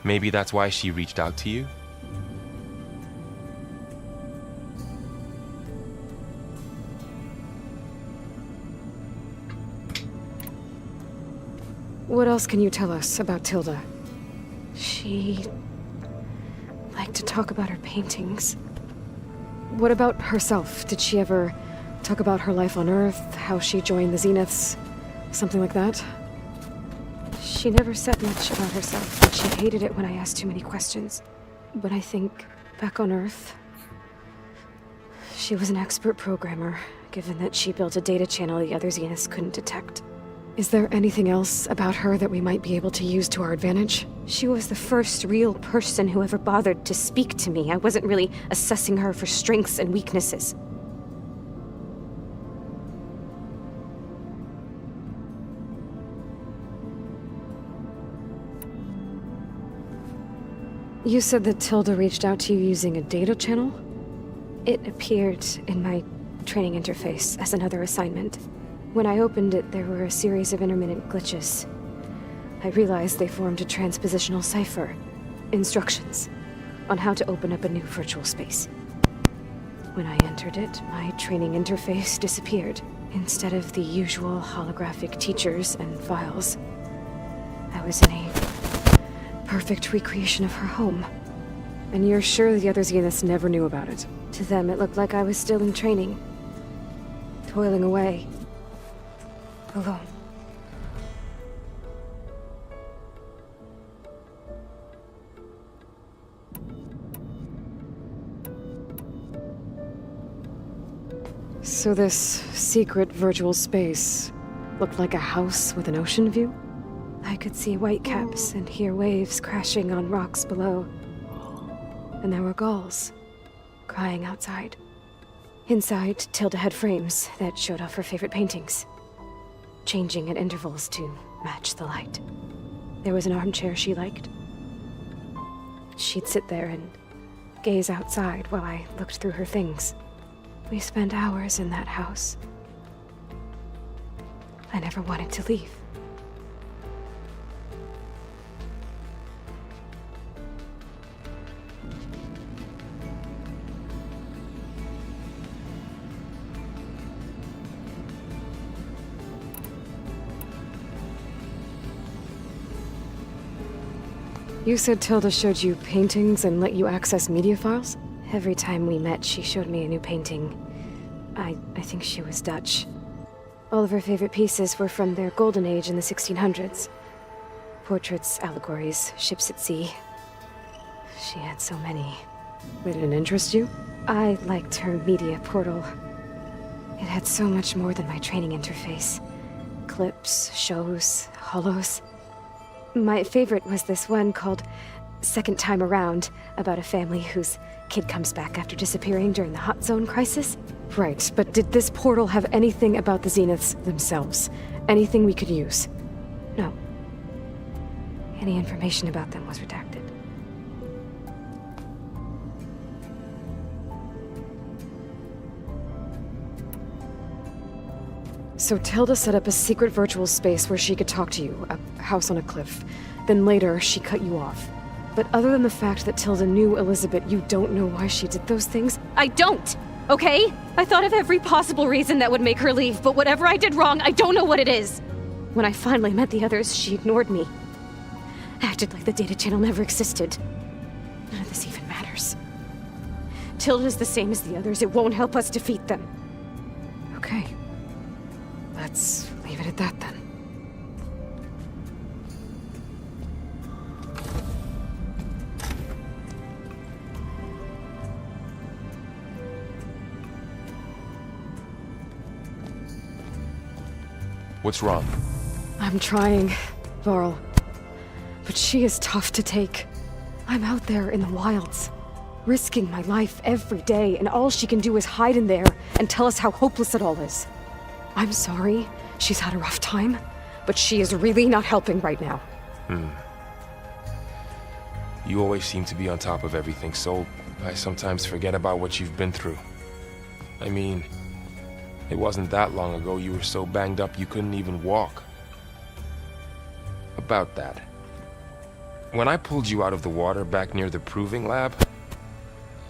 Maybe that's why she reached out to you? What else can you tell us about Tilda? She liked to talk about her paintings. What about herself? Did she ever talk about her life on Earth, how she joined the Zeniths, something like that? She never said much about herself, but she hated it when I asked too many questions. But I think, back on Earth, she was an expert programmer, given that she built a data channel the other Zeniths couldn't detect. Is there anything else about her that we might be able to use to our advantage? She was the first real person who ever bothered to speak to me. I wasn't really assessing her for strengths and weaknesses. You said that Tilda reached out to you using a data channel? It appeared in my training interface as another assignment. When I opened it, there were a series of intermittent glitches. I realized they formed a transpositional cipher. Instructions on how to open up a new virtual space. When I entered it, my training interface disappeared. Instead of the usual holographic teachers and files, I was in a perfect recreation of her home. And you're sure the other Zeniths never knew about it? To them, it looked like I was still in training. Toiling away. Alone. So this secret virtual space looked like a house with an ocean view? I could see whitecaps and hear waves crashing on rocks below. And there were gulls crying outside. Inside, Tilda had frames that showed off her favorite paintings, changing at intervals to match the light. There was an armchair she liked. She'd sit there and gaze outside while I looked through her things. We spent hours in that house. I never wanted to leave. You said Tilda showed you paintings and let you access media files? Every time we met, she showed me a new painting. I think she was Dutch. All of her favorite pieces were from their golden age in the 1600s. Portraits, allegories, ships at sea. She had so many. Did it interest you? I liked her media portal. It had so much more than my training interface. Clips, shows, holos. My favorite was this one called Second Time Around, about a family whose kid comes back after disappearing during the Hot Zone crisis. Right, but did this portal have anything about the Zeniths themselves? Anything we could use? No. Any information about them was redacted. So Tilda set up a secret virtual space where she could talk to you, a house on a cliff. Then later, she cut you off. But other than the fact that Tilda knew Elizabeth, you don't know why she did those things? I don't! Okay? I thought of every possible reason that would make her leave, but whatever I did wrong, I don't know what it is! When I finally met the others, she ignored me. Acted like the data channel never existed. None of this even matters. Tilda's the same as the others. It won't help us defeat them. Okay. Let's leave it at that then. What's wrong? I'm trying, Varl. But she is tough to take. I'm out there in the wilds, risking my life every day, and all she can do is hide in there and tell us how hopeless it all is. I'm sorry, she's had a rough time, but she is really not helping right now. You always seem to be on top of everything, so I sometimes forget about what you've been through. I mean, it wasn't that long ago you were so banged up you couldn't even walk. About that. When I pulled you out of the water back near the proving lab,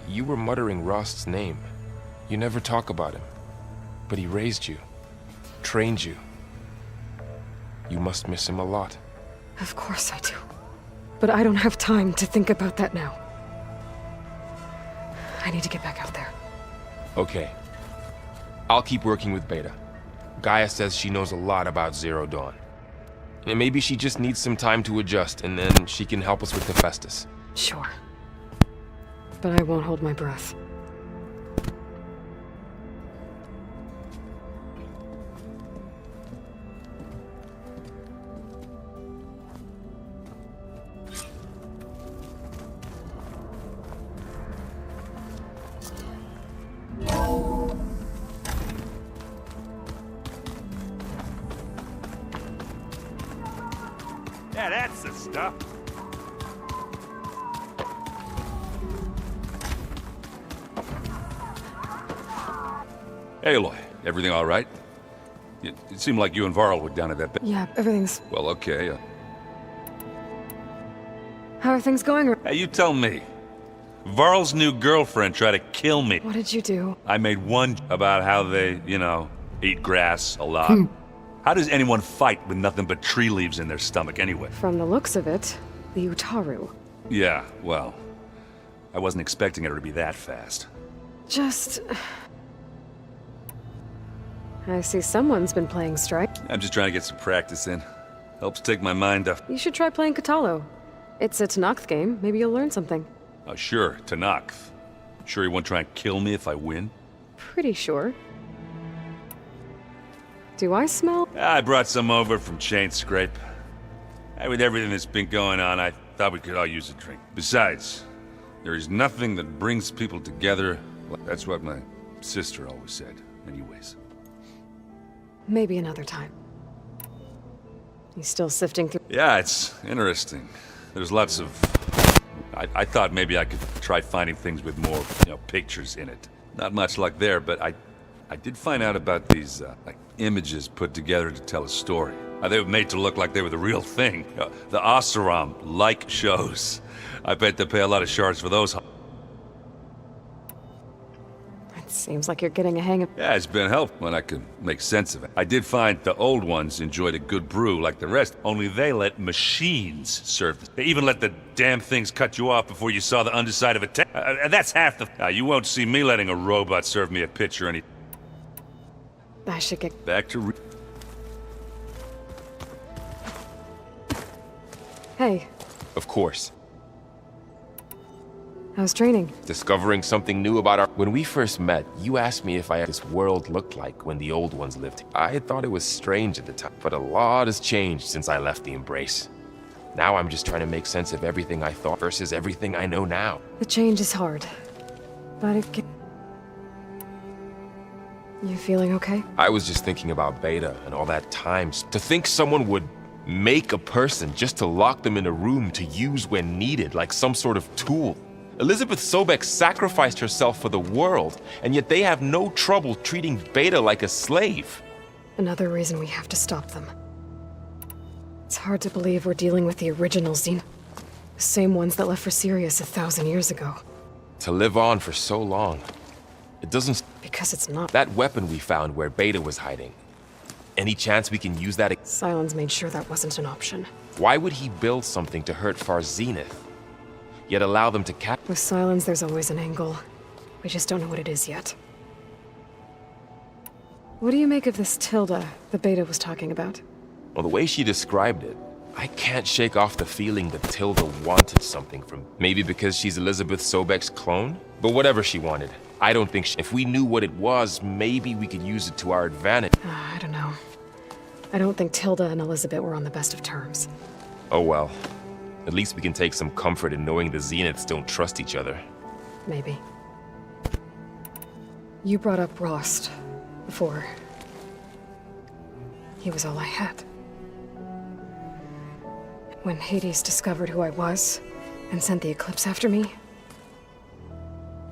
you were muttering Rost's name. You never talk about him, but he raised you. Trained you. You must miss him a lot. Of course I do. But I don't have time to think about that now. I need to get back out there. Okay. I'll keep working with Beta. Gaia says she knows a lot about Zero Dawn. And maybe she just needs some time to adjust, and then she can help us with Hephaestus. Sure. But I won't hold my breath. Yeah, that's the stuff. Hey, Aloy. Everything all right? It seemed like you and Varl were down at that... Yeah, everything's... Well, okay. How are things going? Hey, you tell me. Varl's new girlfriend tried to kill me. What did you do? I made one about how they, eat grass a lot. How does anyone fight with nothing but tree leaves in their stomach anyway? From the looks of it, the Utaru. Yeah, well, I wasn't expecting her to be that fast. Just... I see someone's been playing Strike. I'm just trying to get some practice in. Helps take my mind off. You should try playing Katalo. It's a Tanakh game. Maybe you'll learn something. Oh, sure, Tanakh. Sure he won't try and kill me if I win? Pretty sure. Do I smell? I brought some over from Chain Scrape. Hey, with everything that's been going on, I thought we could all use a drink. Besides, there is nothing that brings people together. That's what my sister always said, anyways. Maybe another time. You still sifting through? Yeah, it's interesting. There's lots of... I thought maybe I could try finding things with more, pictures in it. Not much luck there, but I did find out about these, images put together to tell a story. They were made to look like they were the real thing. The Oseram-like shows. I bet they pay a lot of shards for those. It seems like you're getting a hang of... Yeah, it's been helpful when I could make sense of it. I did find the old ones enjoyed a good brew like the rest, only they let machines serve them. They even let the damn things cut you off before you saw the underside of a tank. That's half the... you won't see me letting a robot serve me a pitch or anything. I should get... Back to... Hey. Of course. How's training? Discovering something new about our... When we first met, you asked me if this world looked like when the old ones lived. I thought it was strange at the time, but a lot has changed since I left the Embrace. Now I'm just trying to make sense of everything I thought versus everything I know now. The change is hard, but it can... You feeling okay? I was just thinking about Beta and all that time. To think someone would make a person just to lock them in a room to use when needed, like some sort of tool. Elizabeth Sobek sacrificed herself for the world, and yet they have no trouble treating Beta like a slave. Another reason we have to stop them. It's hard to believe we're dealing with the original Xen. The same ones that left for Sirius 1,000 years ago. To live on for so long. It doesn't... Because it's not... That weapon we found where Beta was hiding. Any chance we can use that... Sylens made sure that wasn't an option. Why would he build something to hurt Far Zenith, yet allow them to cap... With Sylens, there's always an angle. We just don't know what it is yet. What do you make of this Tilda the Beta was talking about? Well, the way she described it, I can't shake off the feeling that Tilda wanted something from... Maybe because she's Elizabeth Sobek's clone? But whatever she wanted, I don't think if we knew what it was, maybe we could use it to our advantage. I don't know. I don't think Tilda and Elizabeth were on the best of terms. Oh well. At least we can take some comfort in knowing the Zeniths don't trust each other. Maybe. You brought up Rost before. He was all I had. When Hades discovered who I was and sent the Eclipse after me,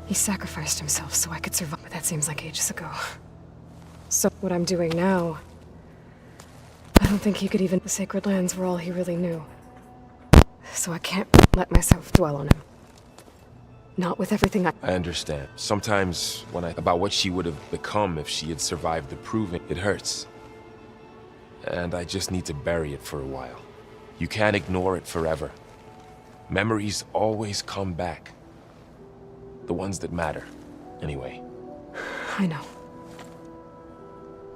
he sacrificed himself so I could survive, but that seems like ages ago. So what I'm doing now, I don't think he could even... The Sacred Lands were all he really knew. So I can't let myself dwell on him. Not with everything I understand. Sometimes about what she would have become if she had survived the Proving, it hurts. And I just need to bury it for a while. You can't ignore it forever. Memories always come back. The ones that matter, anyway. I know.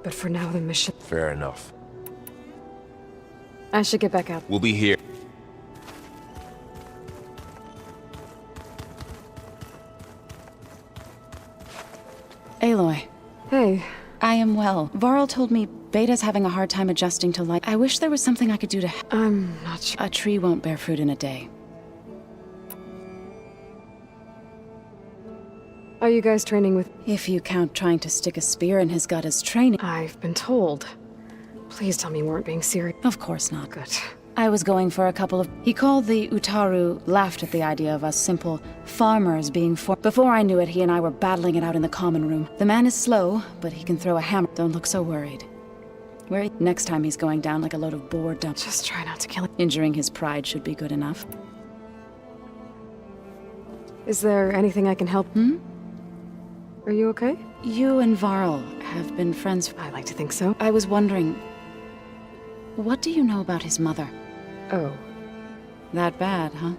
But for now, the mission... Fair enough. I should get back out. We'll be here. Aloy. Hey. I am well. Varl told me Beta's having a hard time adjusting to life. I wish there was something I could do to... I'm not sure. A tree won't bear fruit in a day. Are you guys training with... If you count trying to stick a spear in his gut as training... I've been told. Please tell me you weren't being serious. Of course not. Good. I was going for a couple of... He called the Utaru, laughed at the idea of us simple farmers being Before I knew it, he and I were battling it out in the common room. The man is slow, but he can throw a hammer. Don't look so worried. Next time he's going down like a load of boar dump. Just try not to kill him. Injuring his pride should be good enough. Is there anything I can help? Are you okay? You and Varl have been friends. I like to think so. I was wondering... What do you know about his mother? Oh. That bad, huh?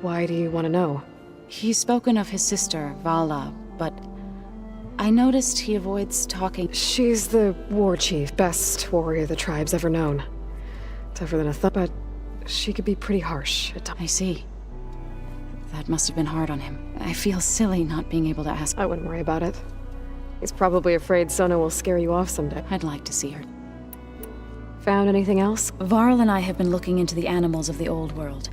Why do you want to know? He's spoken of his sister, Vala, but... I noticed he avoids talking. She's the war chief, best warrior the tribe's ever known. Tougher than a but she could be pretty harsh at times. I see. That must have been hard on him. I feel silly not being able to ask. I wouldn't worry about it. He's probably afraid Sona will scare you off someday. I'd like to see her. Found anything else? Varl and I have been looking into the animals of the old world.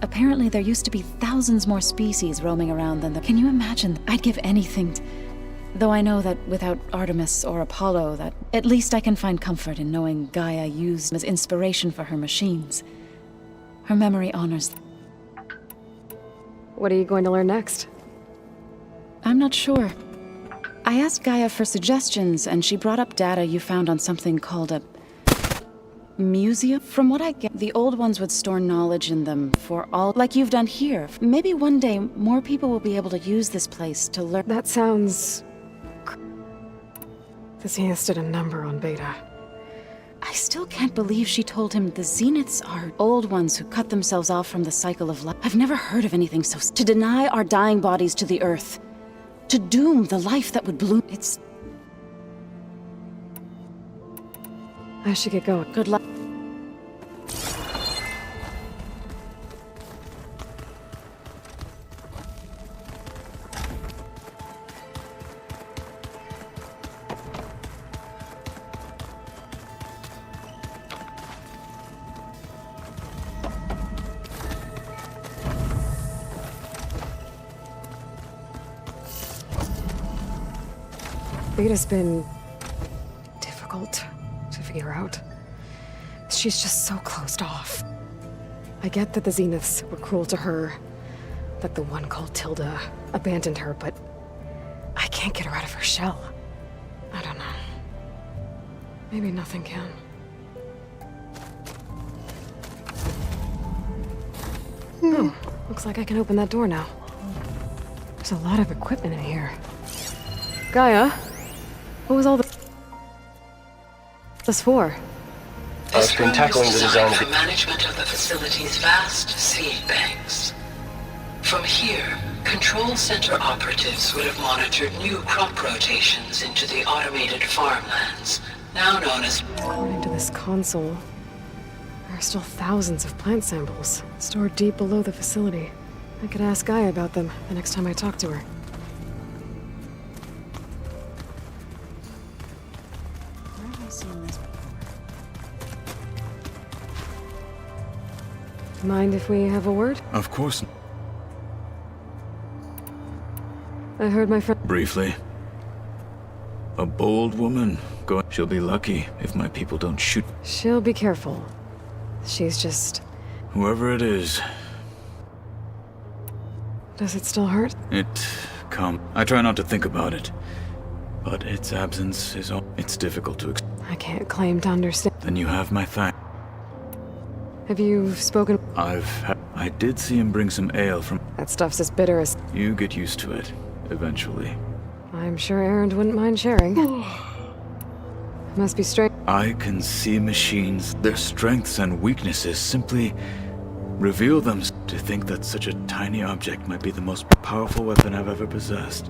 Apparently there used to be thousands more species roaming around than the... Can you imagine? I'd give anything Though I know that without Artemis or Apollo, that at least I can find comfort in knowing Gaia used as inspiration for her machines. Her memory honors them. What are you going to learn next? I'm not sure. I asked Gaia for suggestions, and she brought up data you found on something called a... museum? From what I get, the old ones would store knowledge in them for all... like you've done here. Maybe one day, more people will be able to use this place to learn... That sounds... The Zeniths did a number on Beta. I still can't believe she told him the Zeniths are old ones who cut themselves off from the cycle of life. I've never heard of anything so... To deny our dying bodies to the Earth. To doom the life that would bloom... It's... I should get going. Good luck. Beta's been... difficult to figure out. She's just so closed off. I get that the Zeniths were cruel to her, that the one called Tilda abandoned her, but I can't get her out of her shell. I don't know. Maybe nothing can. Oh, looks like I can open that door now. There's a lot of equipment in here. Gaia? What was all this for? I've been tackling the design for management of the facility's vast seed banks. From here, Control Center operatives would have monitored new crop rotations into the automated farmlands, now known as... According to this console, there are still thousands of plant samples stored deep below the facility. I could ask Gaia about them the next time I talk to her. Mind if we have a word? Of course. I heard my friend... Briefly. A bold woman. She'll be lucky if my people don't shoot. She'll be careful. She's just... Whoever it is. Does it still hurt? I try not to think about it. But its absence is all... It's difficult to... I can't claim to understand. Then you have my thanks. Have you spoken... I did see him bring some ale from... That stuff's as bitter as... You get used to it, eventually. I'm sure Erend wouldn't mind sharing. Must be strange. I can see machines, their strengths and weaknesses simply reveal them. To think that such a tiny object might be the most powerful weapon I've ever possessed.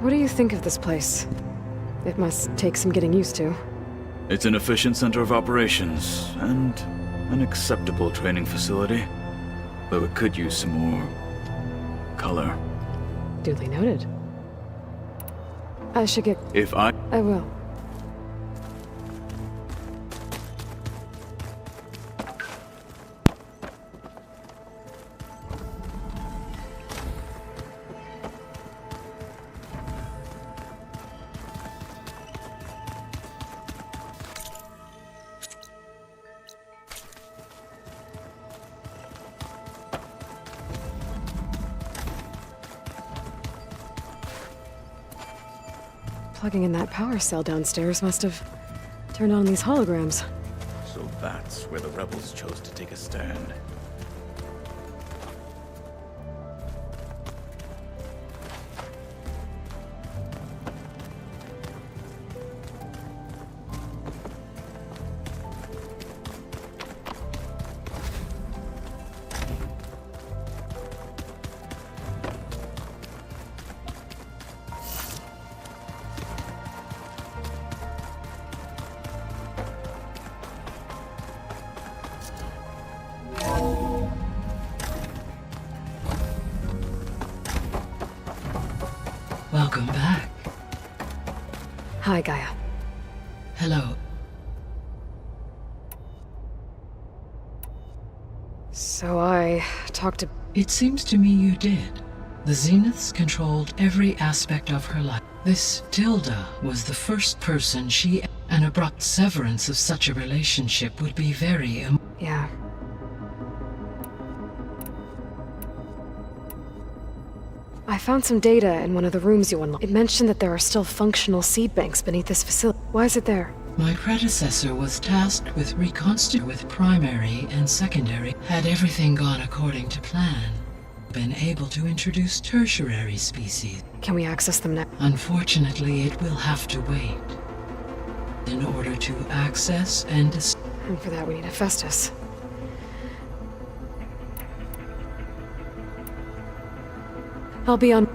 What do you think of this place? It must take some getting used to. It's an efficient center of operations, and an acceptable training facility. Though it could use some more color. Duly noted. I should get... I will. Plugging in that power cell downstairs must have turned on these holograms. So that's where the rebels chose to take a stand. Welcome back. Hi, Gaia. Hello. So I talked to... It seems to me you did. The Zeniths controlled every aspect of her life. This Tilda was the first person she... An abrupt severance of such a relationship would be very... Yeah. I found some data in one of the rooms you unlocked. It mentioned that there are still functional seed banks beneath this facility. Why is it there? My predecessor was tasked with with primary and secondary. Had everything gone according to plan, been able to introduce tertiary species. Can we access them now? Unfortunately, it will have to wait. In order to access and... And for that we need a Festus. I'll be on...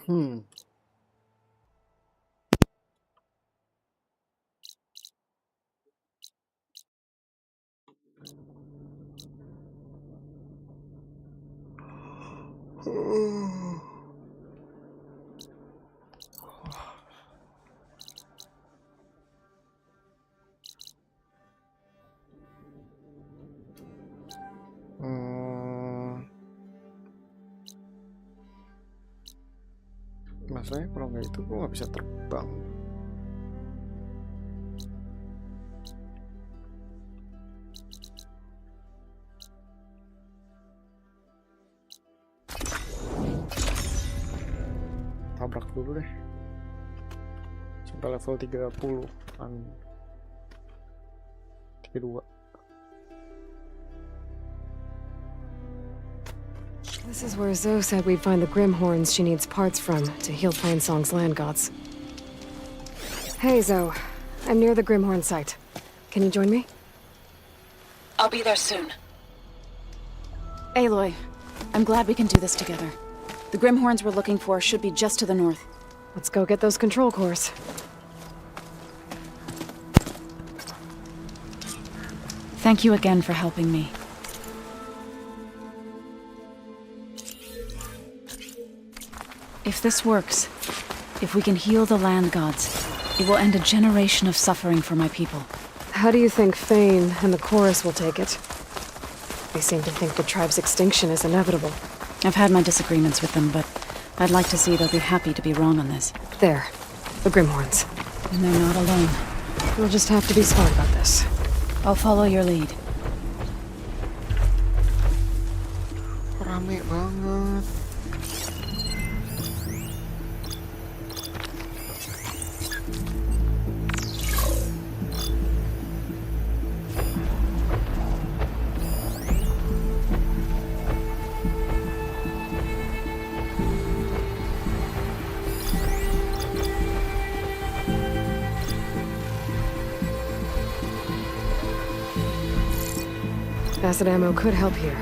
Hmm. Masalahnya kalau nggak itu gue nggak bisa terbang. Tabrak dulu deh sampai level 30 an 32. This is where Zoe said we'd find the Grimhorns she needs parts from to heal Plainsong's land gods. Hey, Zoe. I'm near the Grimhorn site. Can you join me? I'll be there soon. Aloy, I'm glad we can do this together. The Grimhorns we're looking for should be just to the north. Let's go get those control cores. Thank you again for helping me. If this works, if we can heal the land gods, it will end a generation of suffering for my people. How do you think Fane and the chorus will take it? They seem to think the tribe's extinction is inevitable. I've had my disagreements with them, but I'd like to see they'll be happy to be wrong on this. There. The Grimhorns. And they're not alone. We'll just have to be smart about this. I'll follow your lead. Rame banget. Acid ammo could help here.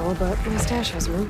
all, but my stash has room.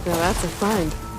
Now that's a find.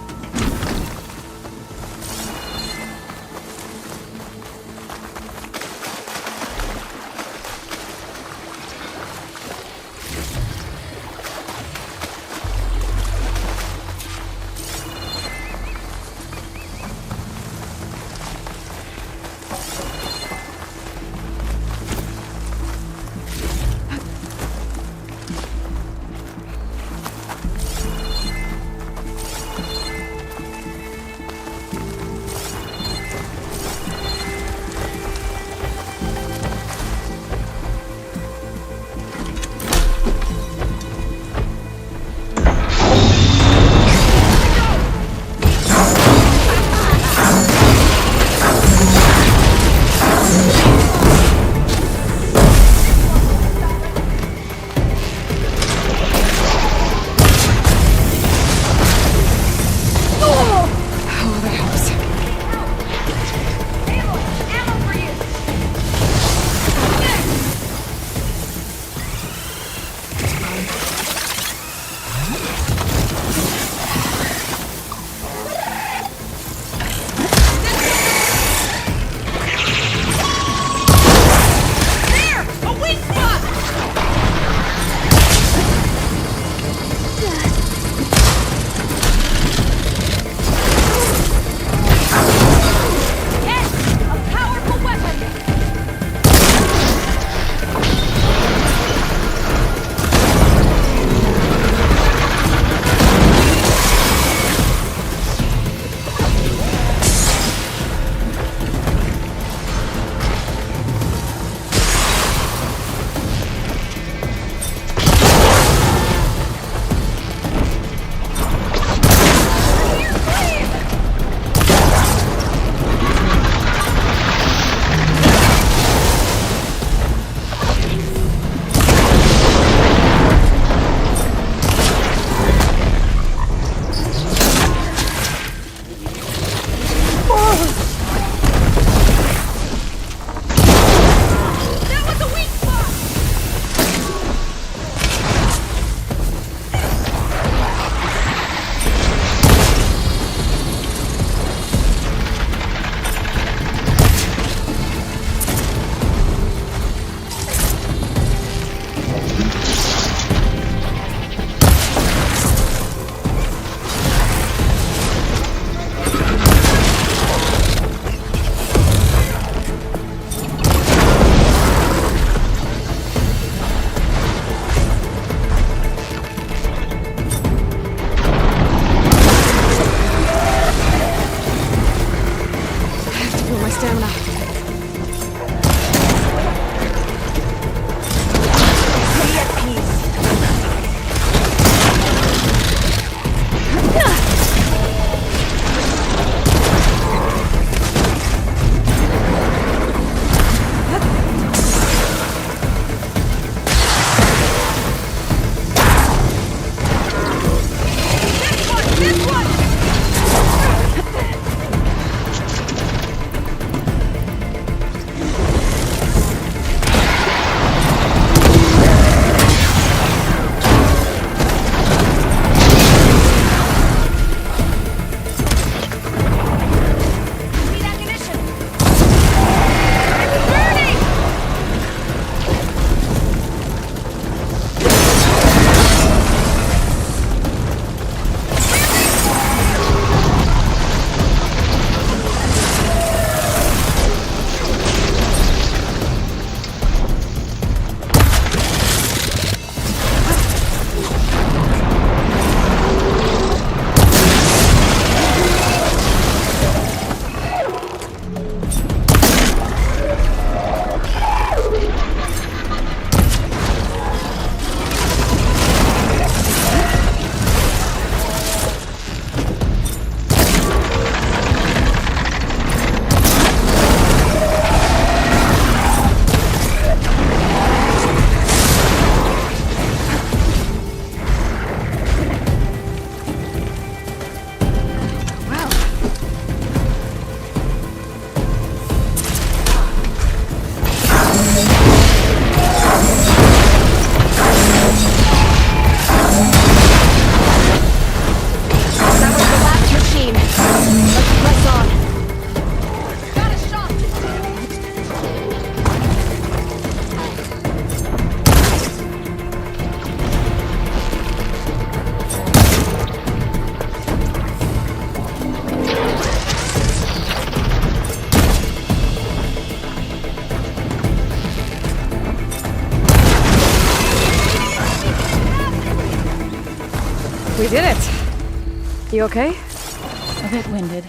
You okay? A bit winded,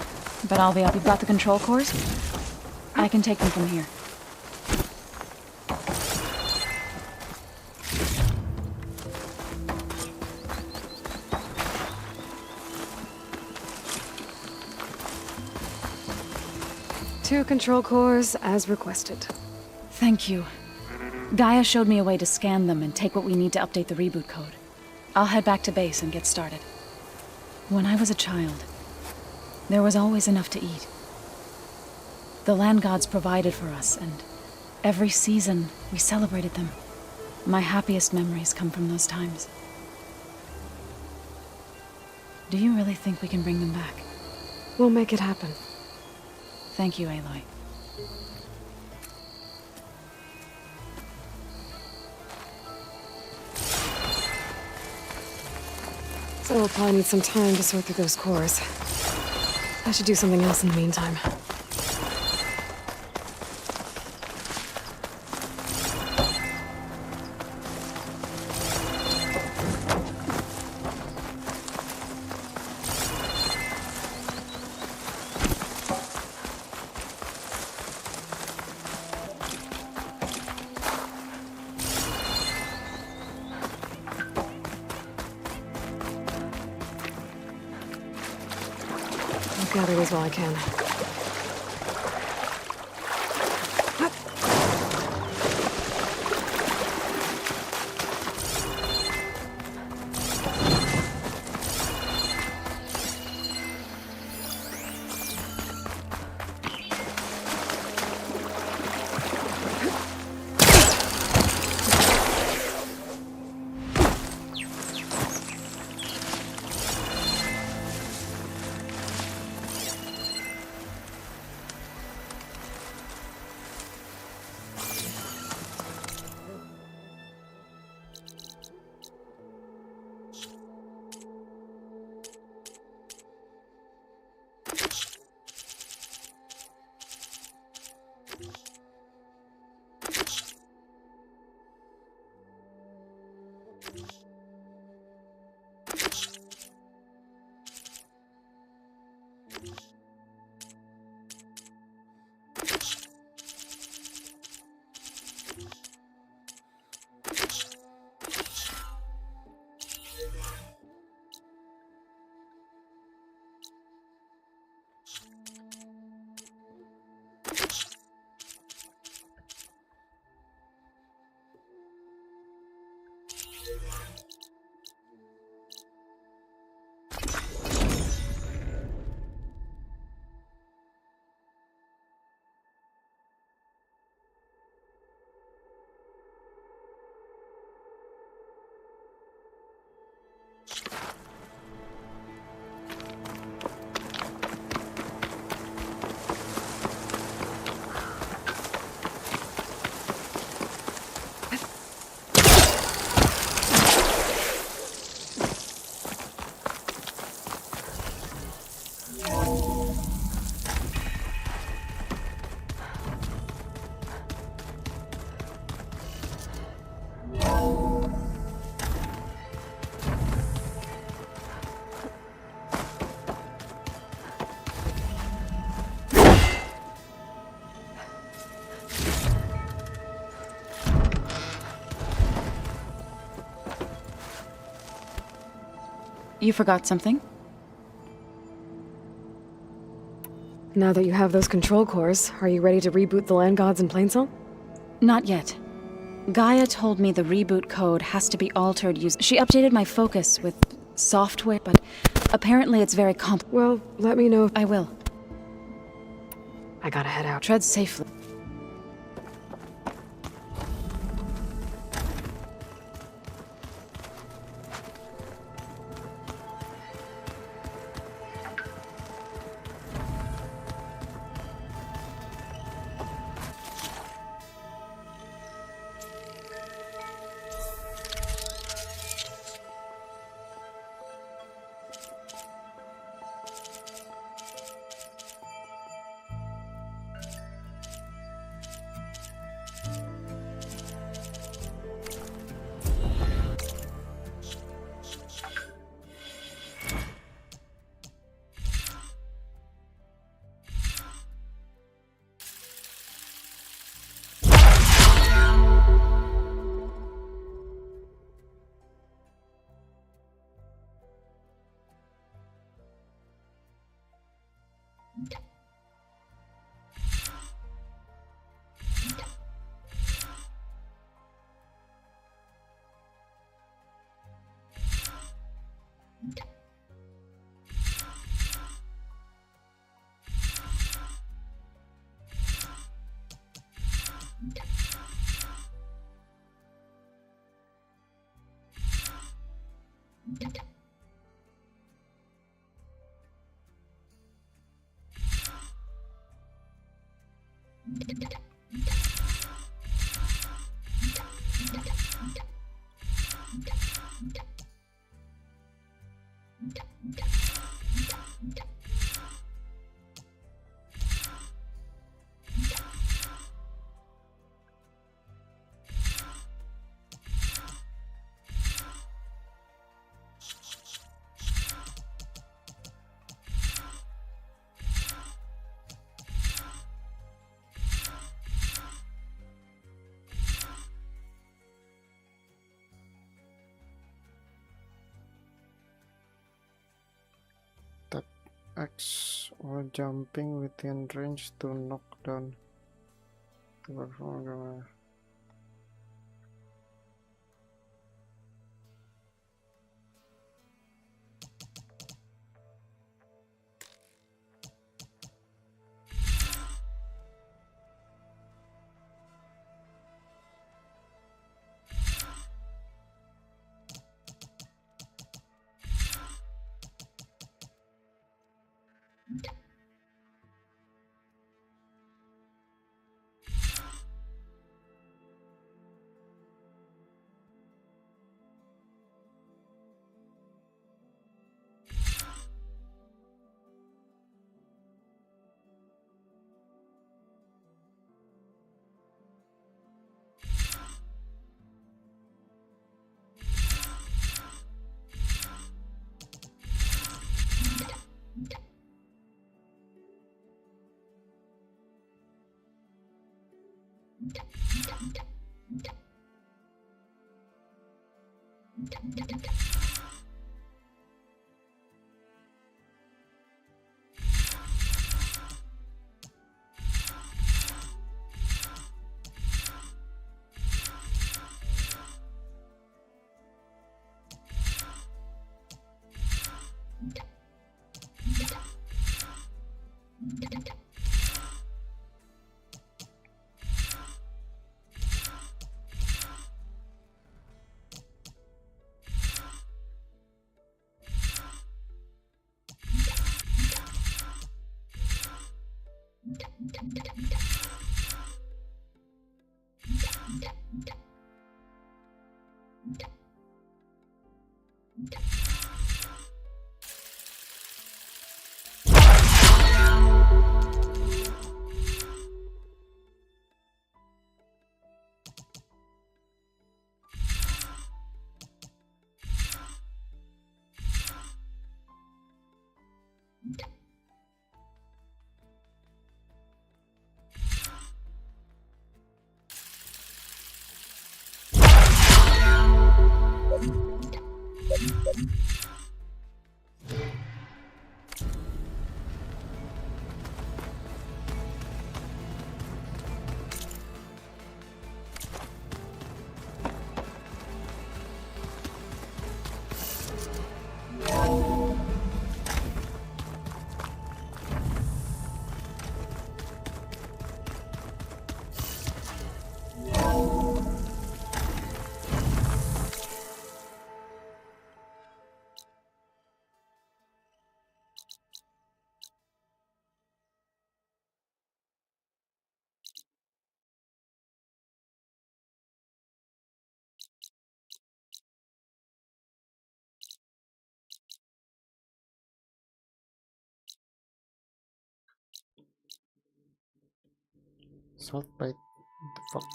but I'll be up. You've got the control cores? I can take them from here. Two control cores, as requested. Thank you. Gaia showed me a way to scan them and take what we need to update the reboot code. I'll head back to base and get started. When I was a child, there was always enough to eat. The land gods provided for us, and every season we celebrated them. My happiest memories come from those times. Do you really think we can bring them back? We'll make it happen. Thank you, Aloy. So we'll probably need some time to sort through those cores. I should do something else in the meantime. I'll gather these while I can. You forgot something? Now that you have those control cores, are you ready to reboot the land gods in Plainsong? Not yet. Gaia told me the reboot code has to be altered She updated my focus with software, but apparently it's very Well, let me know. I will. I gotta head out. Tread safely. Tap X or jumping within range to knock down to perform. Salt bite. What the fuck?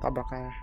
Tabrak kayaknya.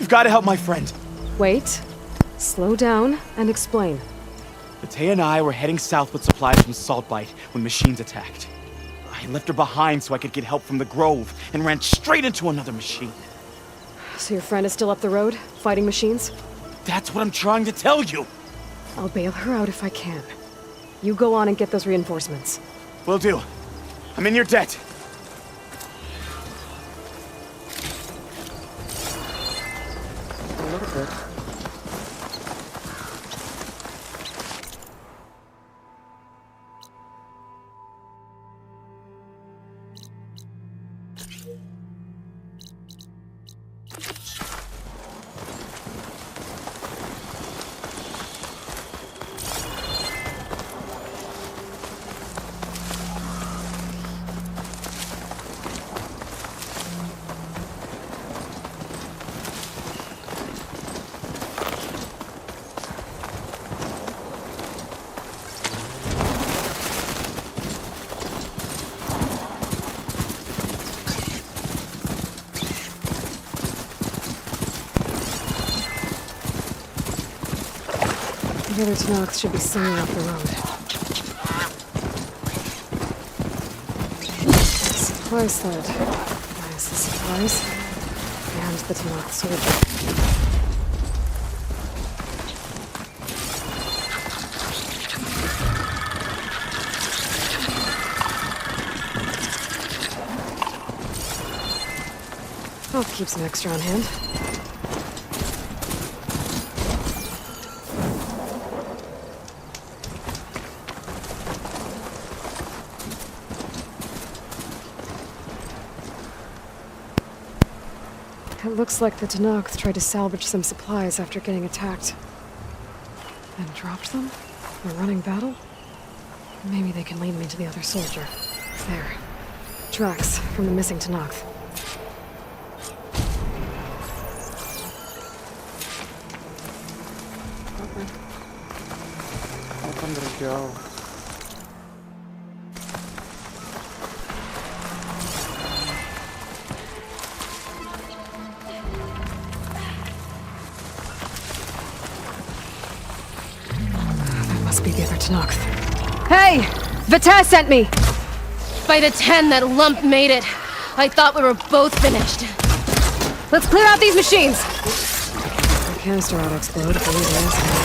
You've got to help my friend. Wait. Slow down and explain. Batea and I were heading south with supplies from Saltbite when machines attacked. I left her behind so I could get help from the Grove and ran straight into another machine. So your friend is still up the road, fighting machines? That's what I'm trying to tell you. I'll bail her out if I can. You go on and get those reinforcements. Will do. I'm in your debt. A little bit. The other Tanakh should be somewhere up the road. Supply sled. Minus the supplies. And the Tanakh soldier. I'll keep some extra on hand. It looks like the Tanakh tried to salvage some supplies after getting attacked. And dropped them? In a running battle? Maybe they can lead me to the other soldier. There. Tracks from the missing Tanakh. How did it go? That must be the other Tanakh. Hey! Vita sent me! By the 10, that lump made it. I thought we were both finished. Let's clear out these machines! The canister ought to explode if it is.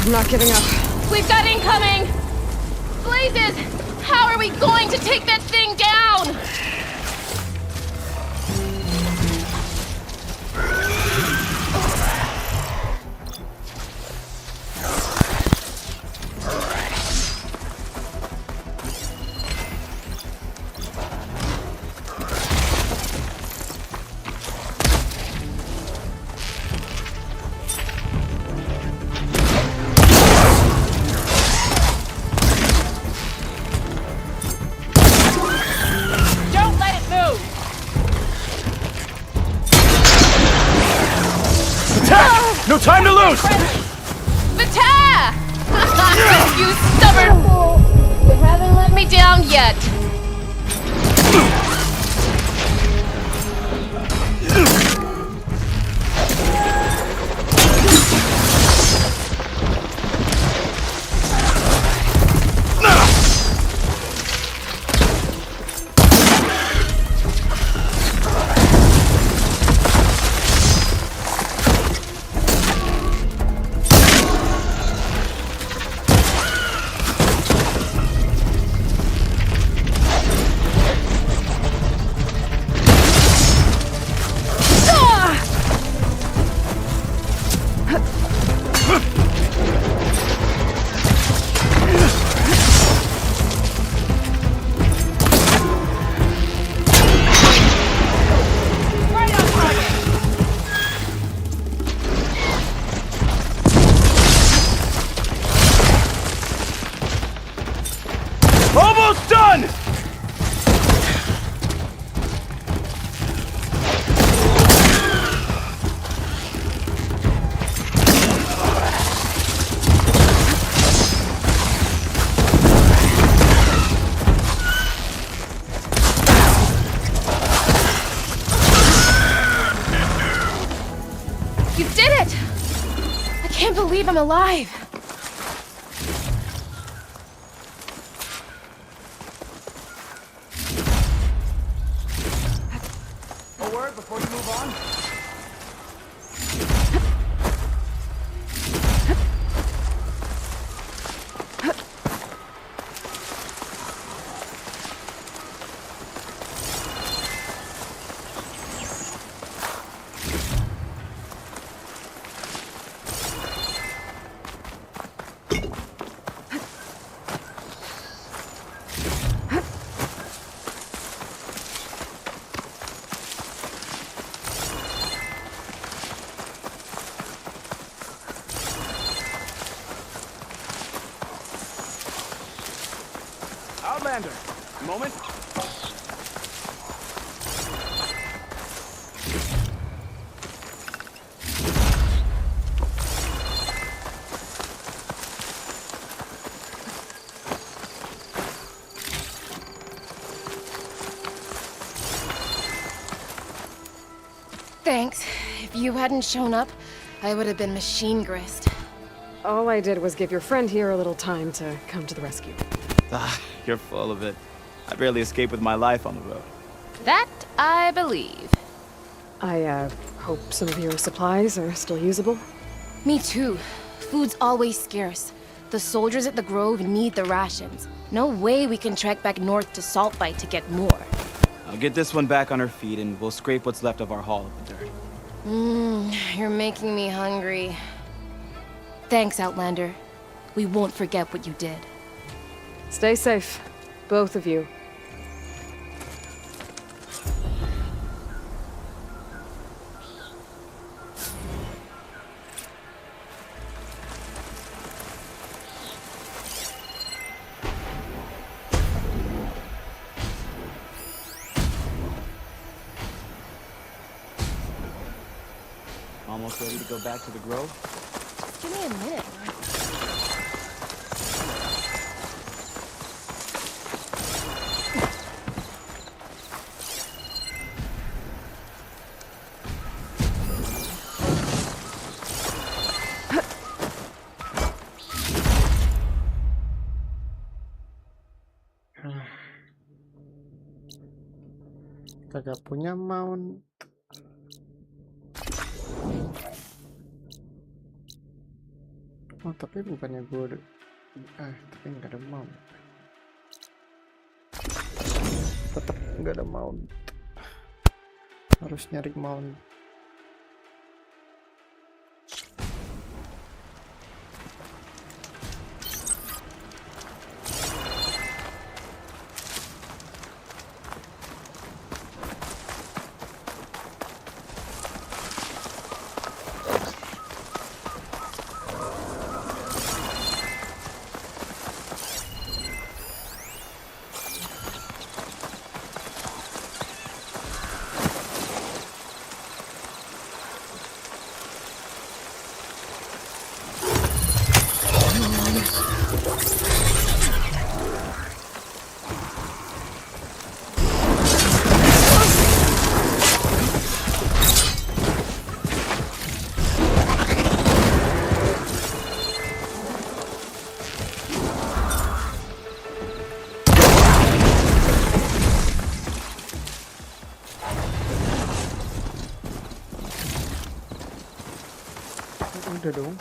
I'm not giving up. We've got incoming! Blazes! How are we going to take that thing down? No time to lose! Vita! You stubborn fool! You haven't let me down yet. Almost done! You did it! I can't believe I'm alive. A word before you move on? Outlander, a moment. Thanks. If you hadn't shown up, I would have been machine grist. All I did was give your friend here a little time to come to the rescue. Ah, you're full of it. I barely escape with my life on the road. That I believe. I hope some of your supplies are still usable. Me too. Food's always scarce. The soldiers at the Grove need the rations. No way we can trek back north to Saltbite to get more. I'll get this one back on her feet and we'll scrape what's left of our haul of the dirt. You're making me hungry. Thanks, Outlander. We won't forget what you did. Stay safe, both of you. Almost ready to go back to the Grove? Give me a minute. Kagak punya mount. Oh, tapi bukannya gue tapi nggak ada mount. Tetap nggak ada mount. Harus nyari mount. Udah dong.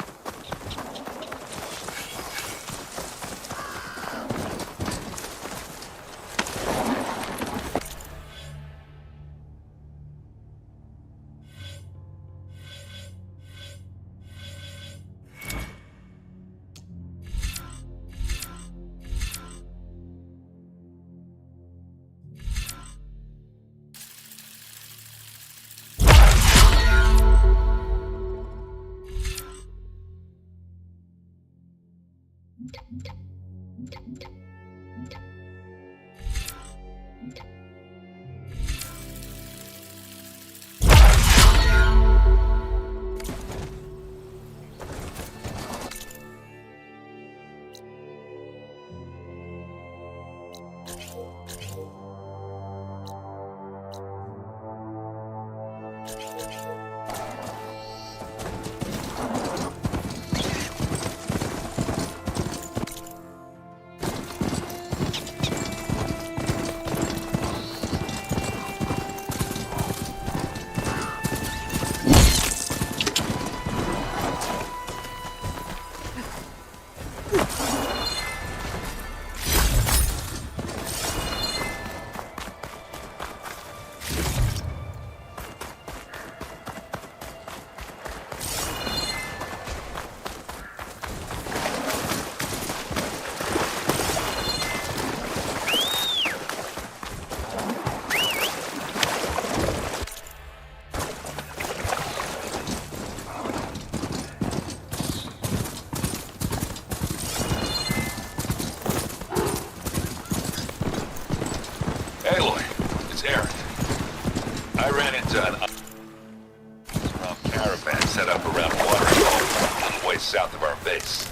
South of our base.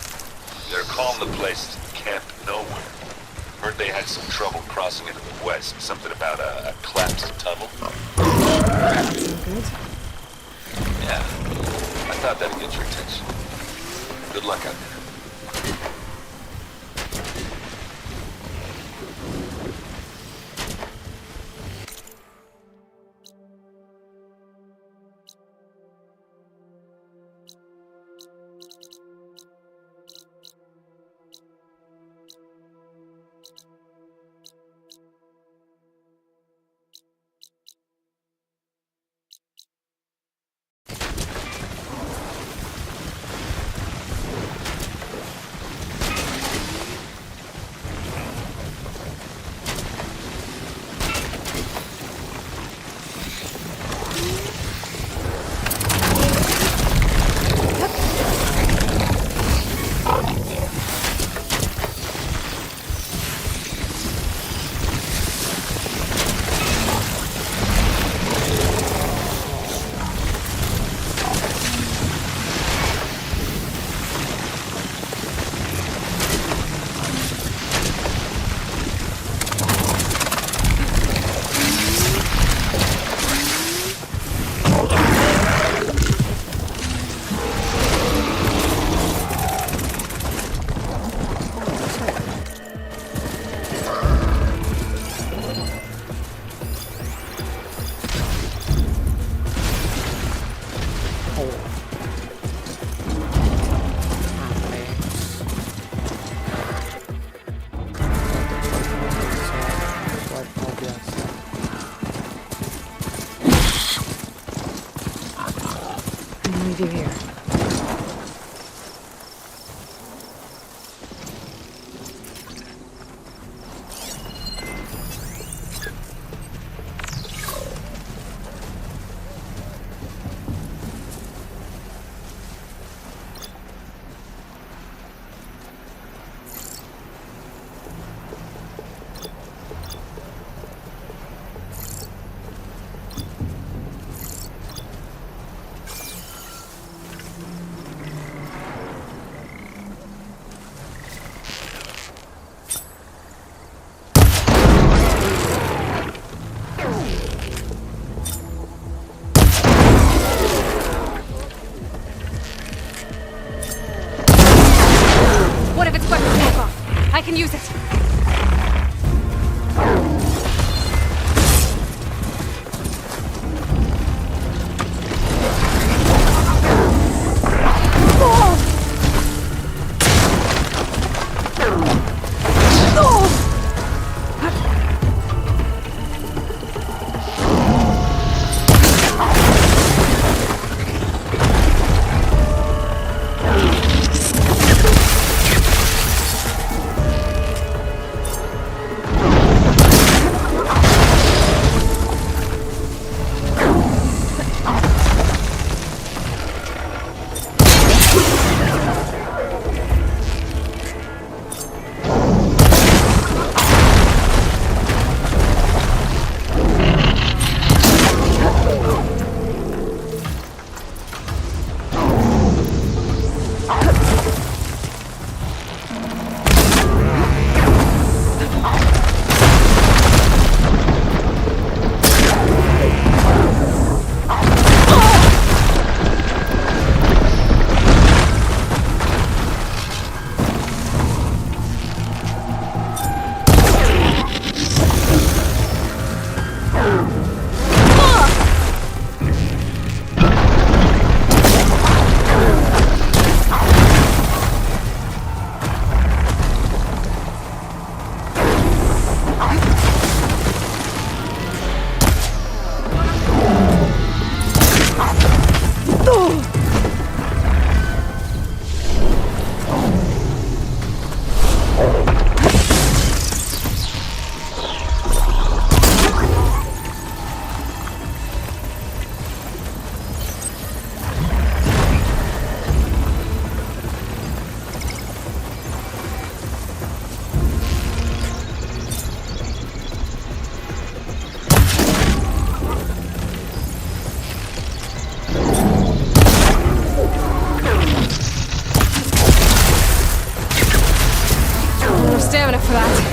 They're calling the place Camp Nowhere. Heard they had some trouble crossing into the west. Something about a collapsed tunnel. Yeah, I thought that'd get your attention. Good luck out there. leave you here. What if its weapon goes off? I can use it. Stamina for that.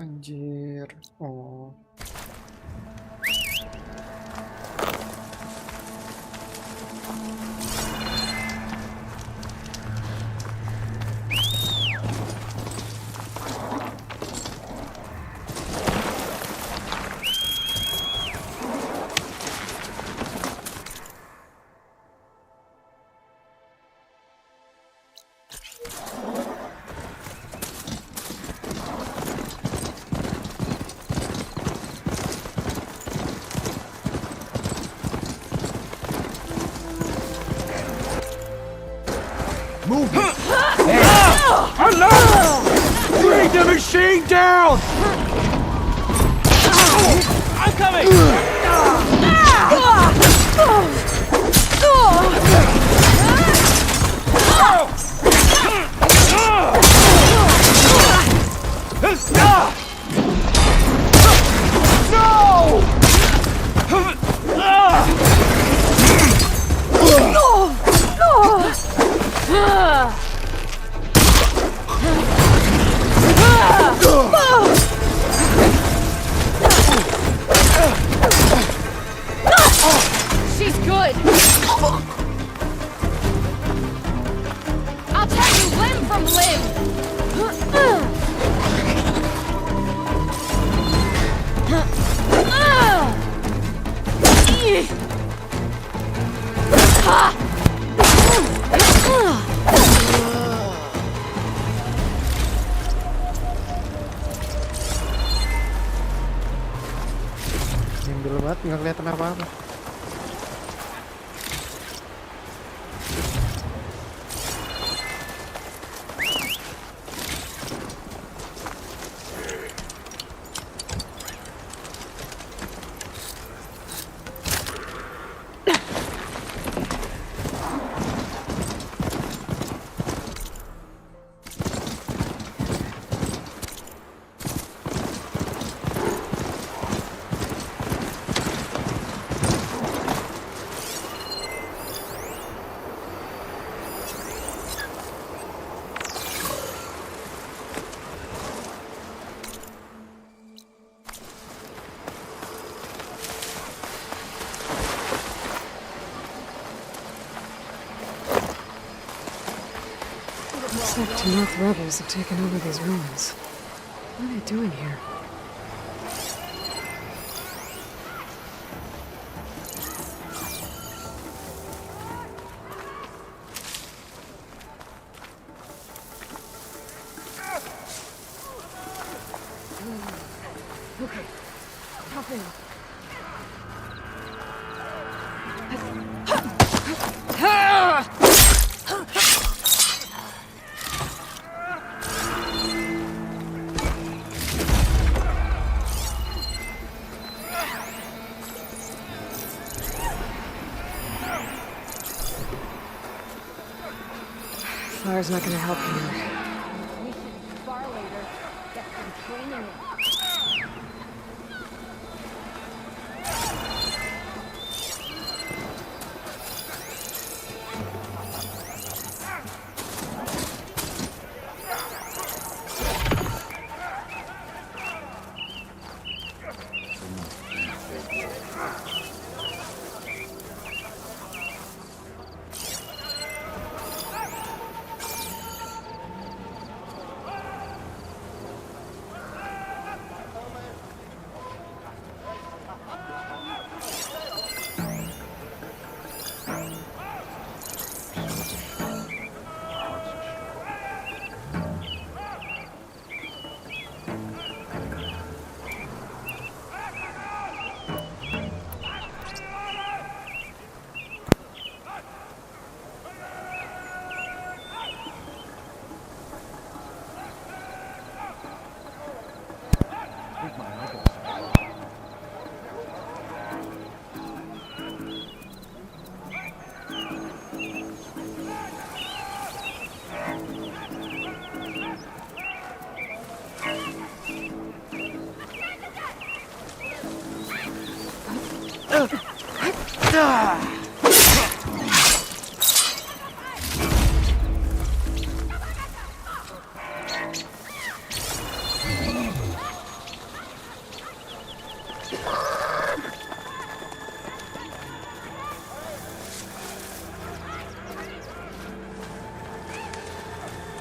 Anjir. Oh. Move it! Hey! Hello! Bring the machine down! I'm coming! Sambil banget nggak kelihatan apa-apa. Looks like the North rebels have taken over these ruins. What are they doing here? Okay, hop in. Fire's not gonna help here. We should spar later. Get some training in.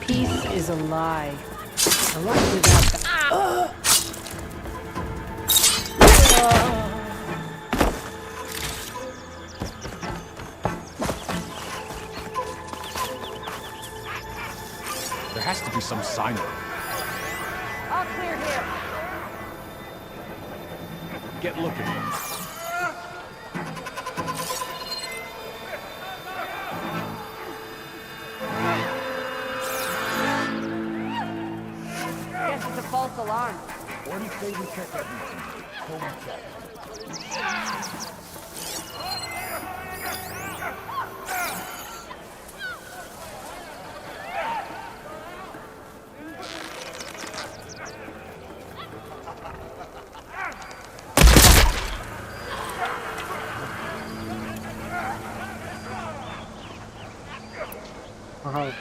Peace is a lie. A life without There has to be some sign of it. All clear here. Get looking. Guess it's a false alarm. What do you say we check everything? Go and check. Mahal.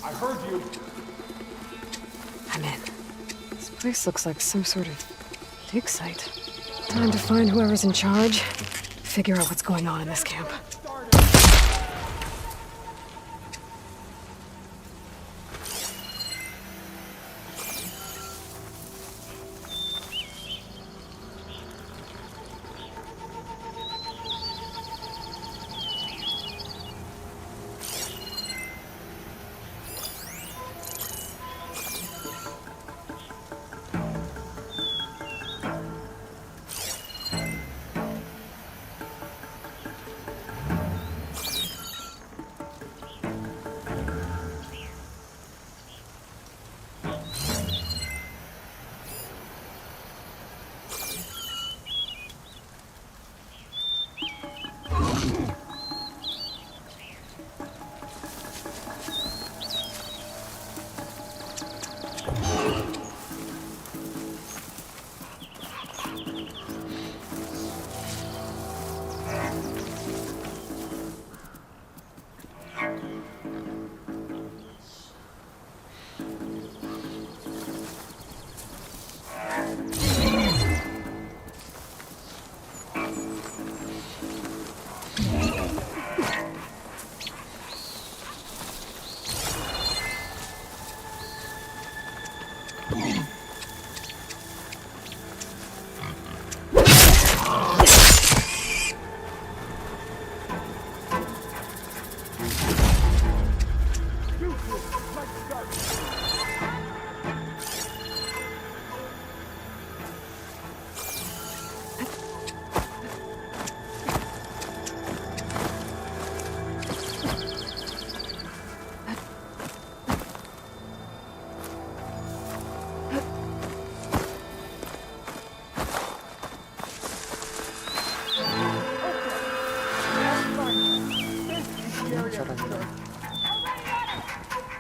I heard you. I'm in. This place looks like some sort of dig site. Time to find whoever's in charge. Figure out what's going on in this camp.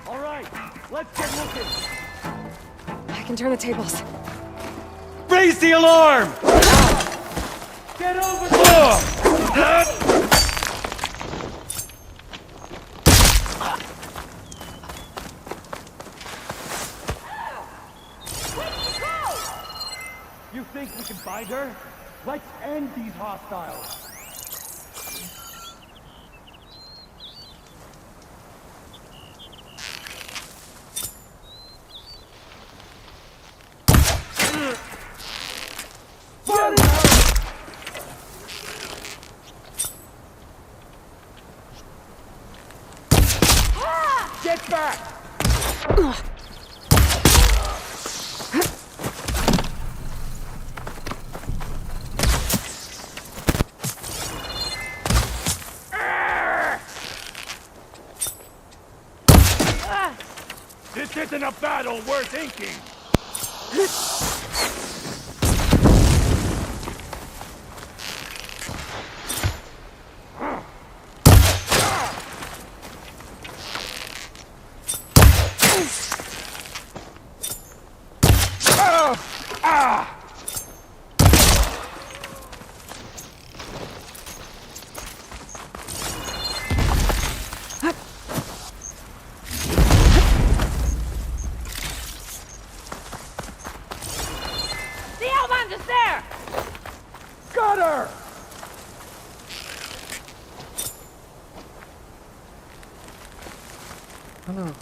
All right, let's get looking. I can turn the tables. Raise the alarm! Get over there! You think we can find her? Let's end these hostiles. Get back! This isn't a battle worth inking! Got her! Ano?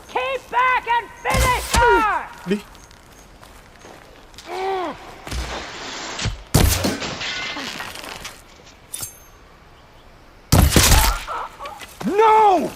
Keep back and finish her! Di. No!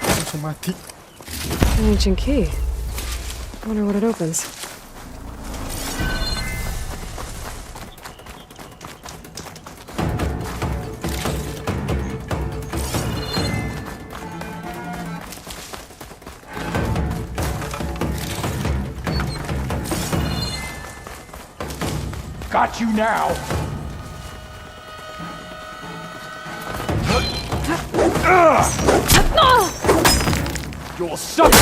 Langsung mati. An ancient key. Wonder what it opens. Got you now! You'll suffer!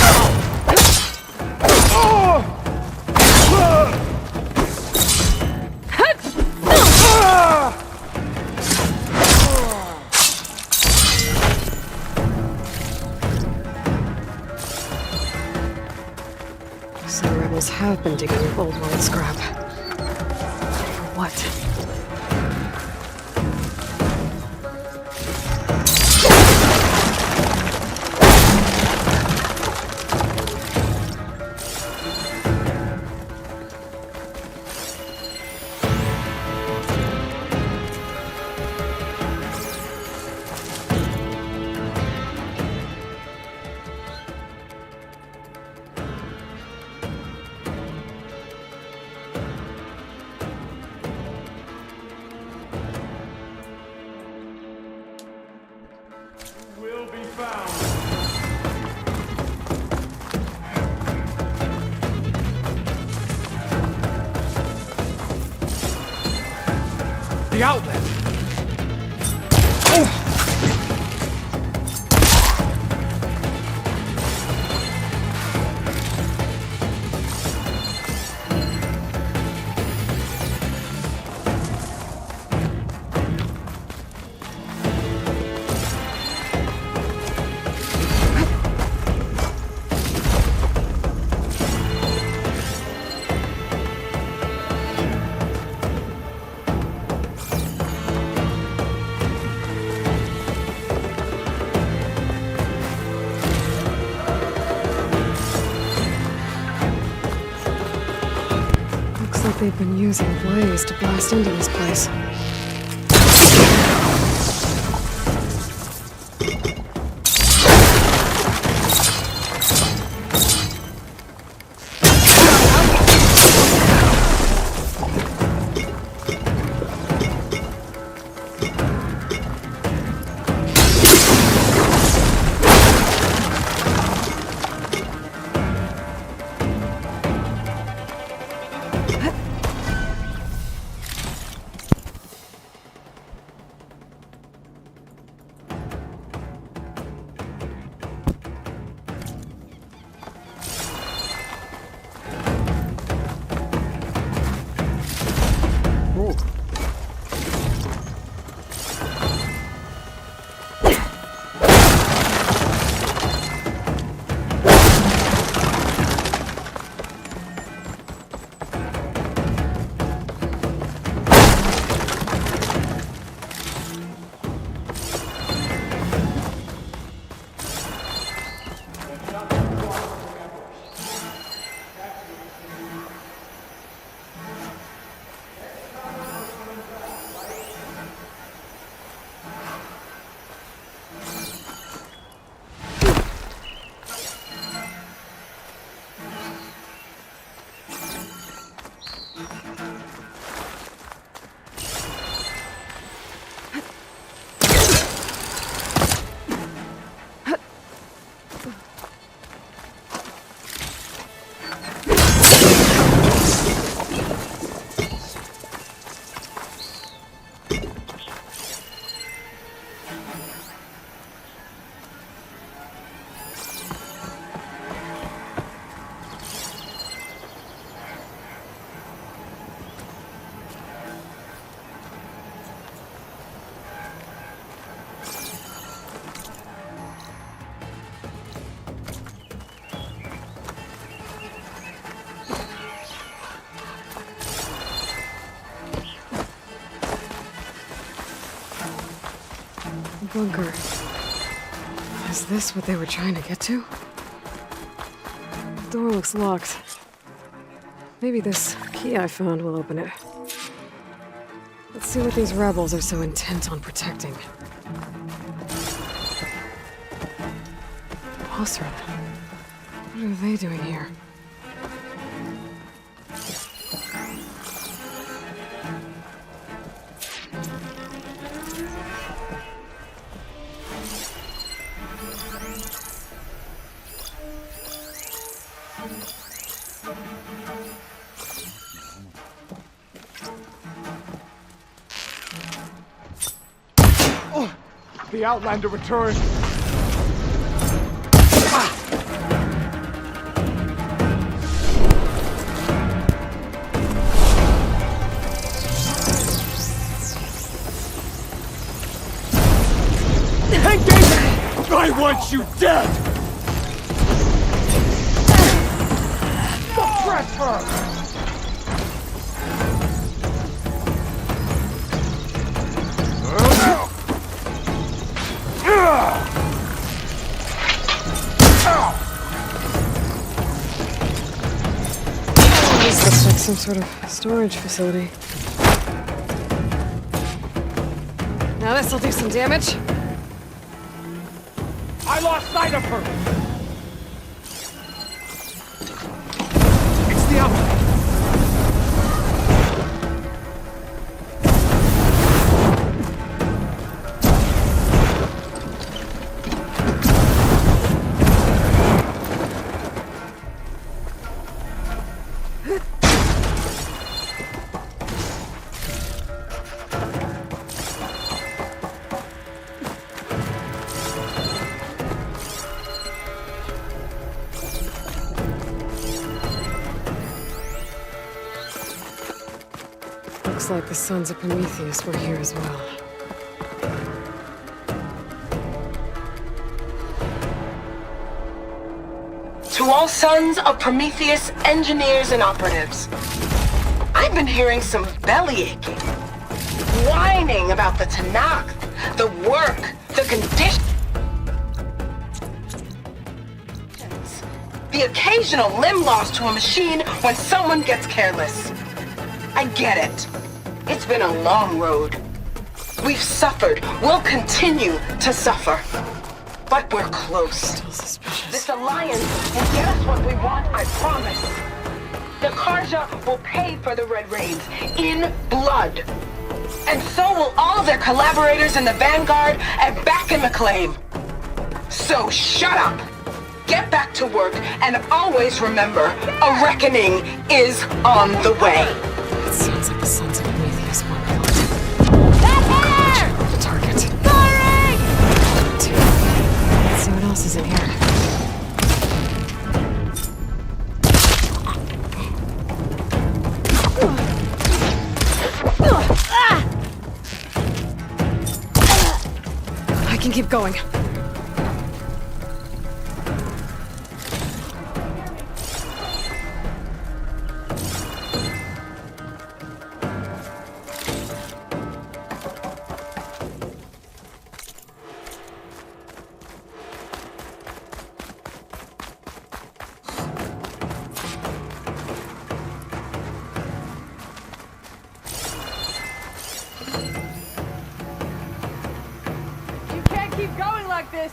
So the rebels have been digging up old world scrap. For what? The outlet! They've been using blaze to blast into this place. Bunker. Is this what they were trying to get to? The door looks locked. Maybe this key I found will open it. Let's see what these rebels are so intent on protecting. Osra. What are they doing here? The Outlander returned! I want you dead! Suppress her! This looks like some sort of storage facility. Now this'll do some damage. I lost sight of her! It's the outlet! Looks like the Sons of Prometheus were here as well. To all Sons of Prometheus engineers and operatives, I've been hearing some belly aching, whining about the Tanakh, the work, the conditions, the occasional limb loss to a machine when someone gets careless. I get it. It's been a long road. We've suffered. We'll continue to suffer. But we're close. This alliance will get us what we want, I promise. The Karja will pay for the Red Raids in blood. And so will all their collaborators in the Vanguard and back in the claim. So shut up, get back to work, and always remember, a reckoning is on the way. It sounds like the Sons of Prometheus want blood. The target. Firing! Let's see what else is in here. I can keep going.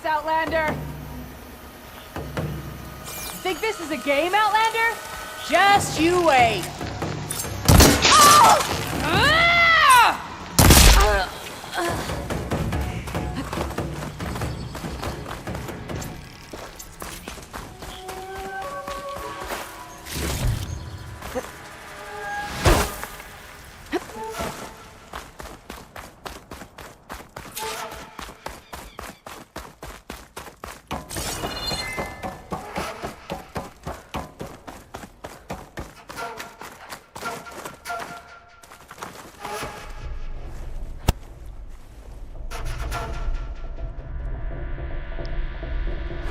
Outlander! Think this is a game, Outlander? Just you wait!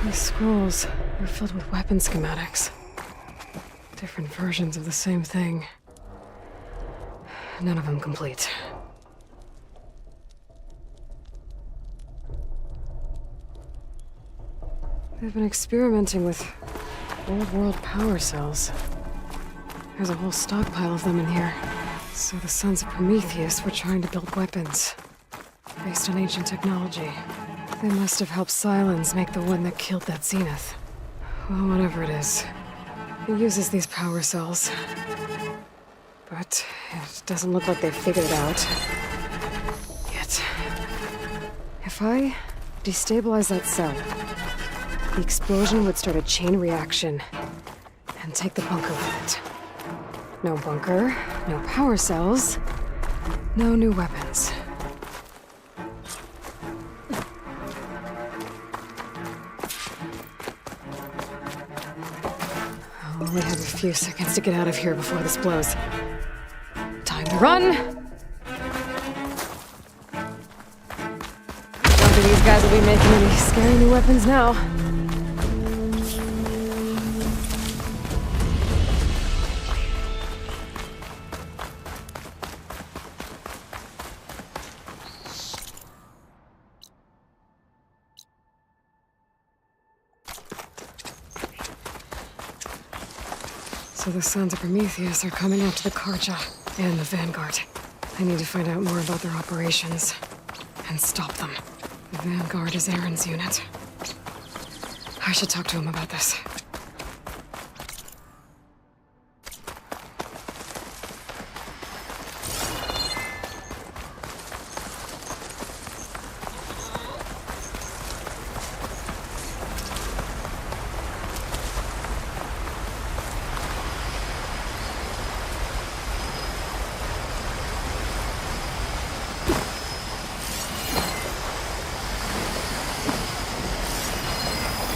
These scrolls are filled with weapon schematics. Different versions of the same thing. None of them complete. They've been experimenting with old-world power cells. There's a whole stockpile of them in here. So the Sons of Prometheus were trying to build weapons based on ancient technology. They must have helped Silence make the one that killed that Zenith. Well, whatever it is. It uses these power cells. But it doesn't look like they've figured it out yet. If I destabilize that cell, the explosion would start a chain reaction and take the bunker with it. No bunker, no power cells, no new weapons. I'll only have a few seconds to get out of here before this blows. Time to run! Don't think these guys will be making any scary new weapons now. So the Sons of Prometheus are coming after the Karja and the Vanguard. I need to find out more about their operations and stop them. The Vanguard is Aaron's unit. I should talk to him about this.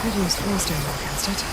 I'd use frost ammo against it.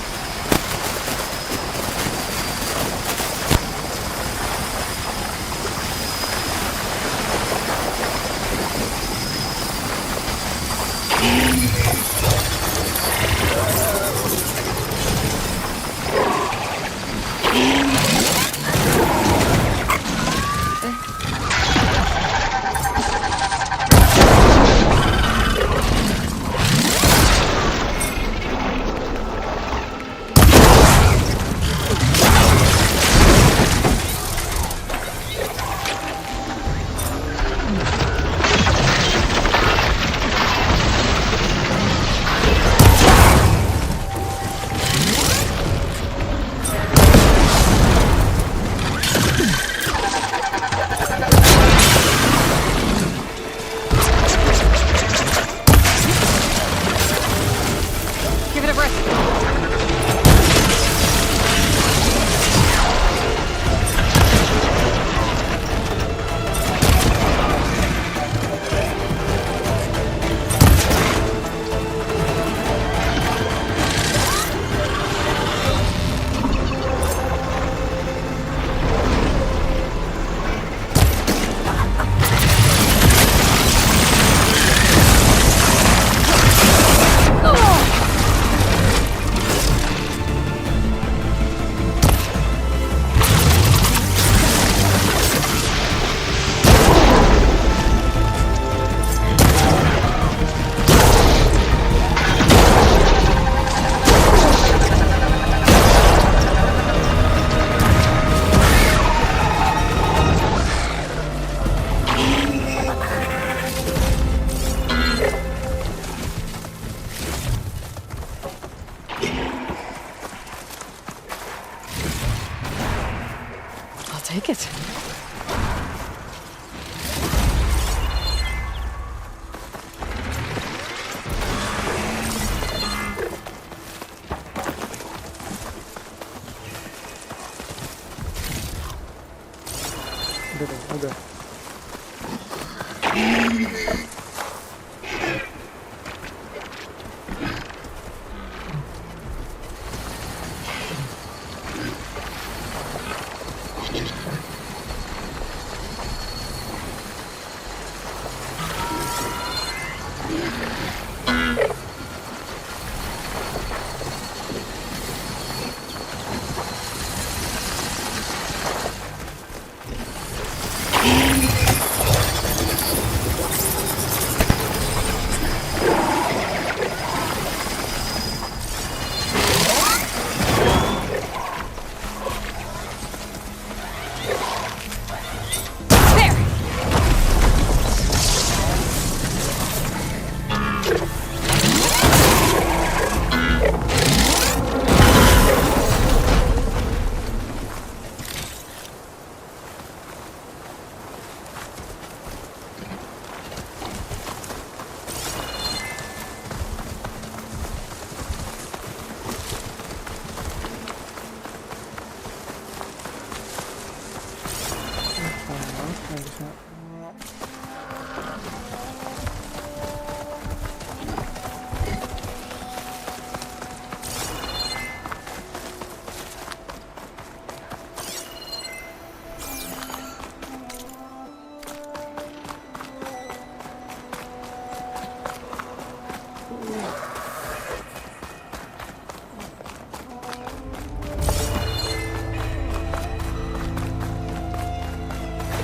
Udah deh, udah.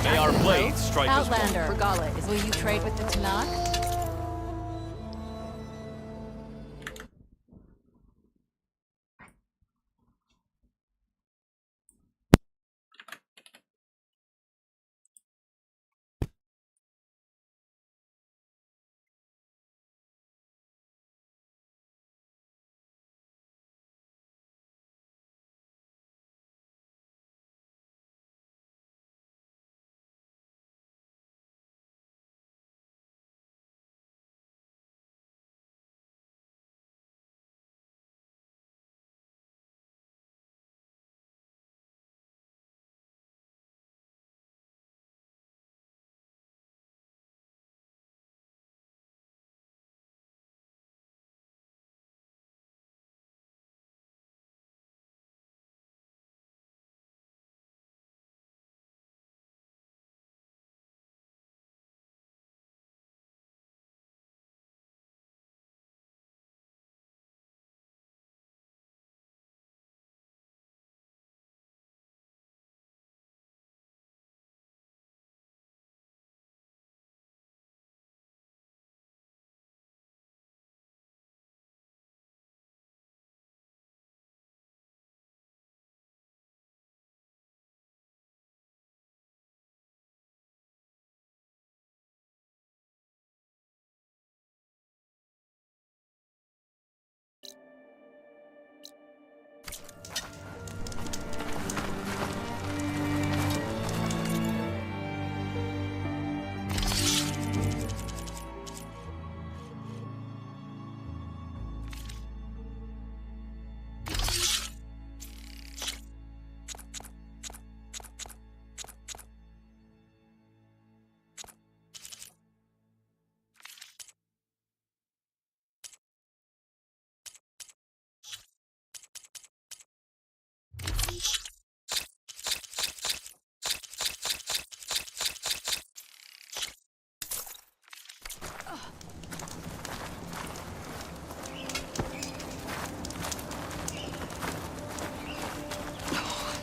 May our blades strike as one. Outlander, Regala, will you trade with the Tanakh?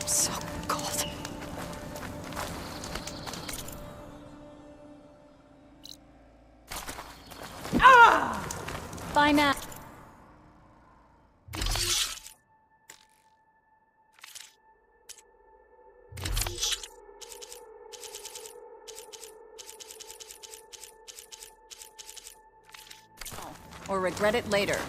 So cold. By now. Or regret it later.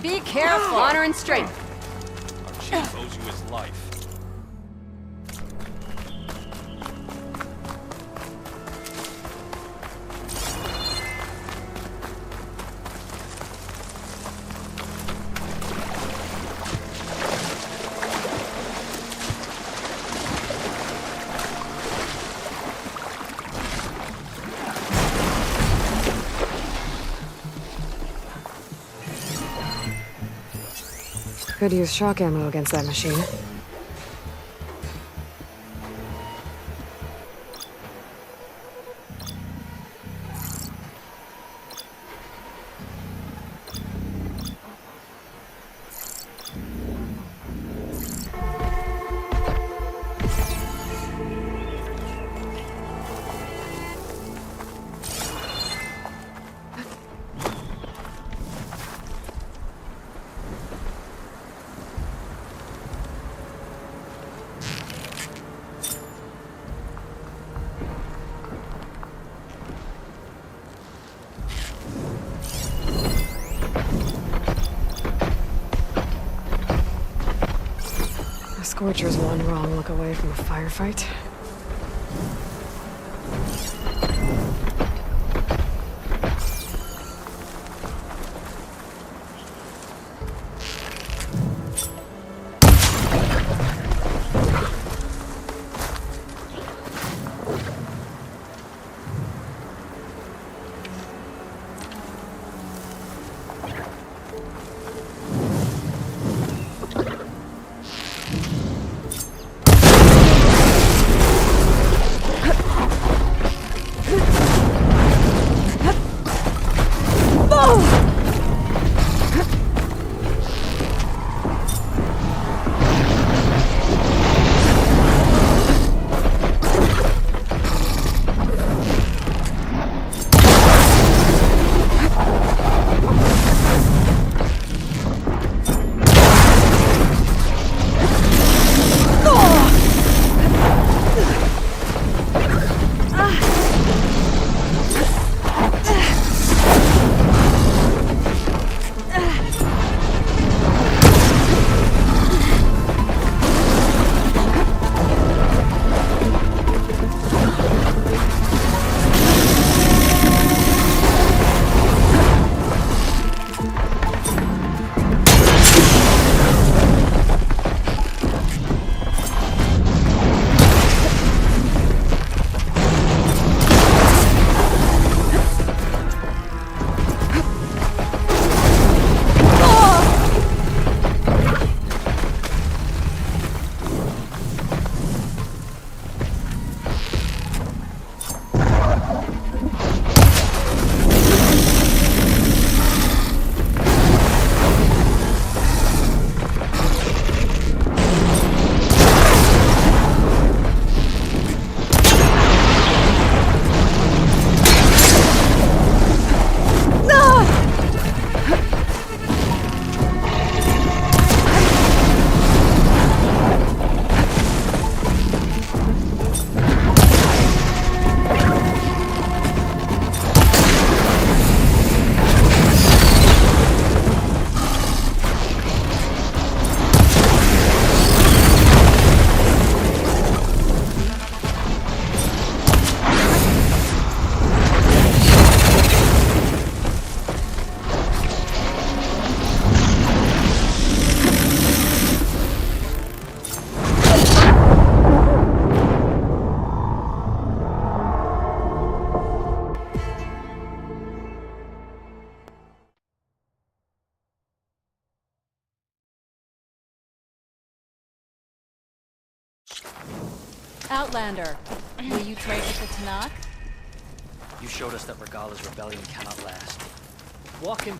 Be careful! Honor and strength. Our chief owes you his life. Could use shock ammo against that machine. Scorcher's one wrong look away from a firefight. Outlander, will you trade with the Tanakh? You showed us that Regala's rebellion cannot last. Walk in.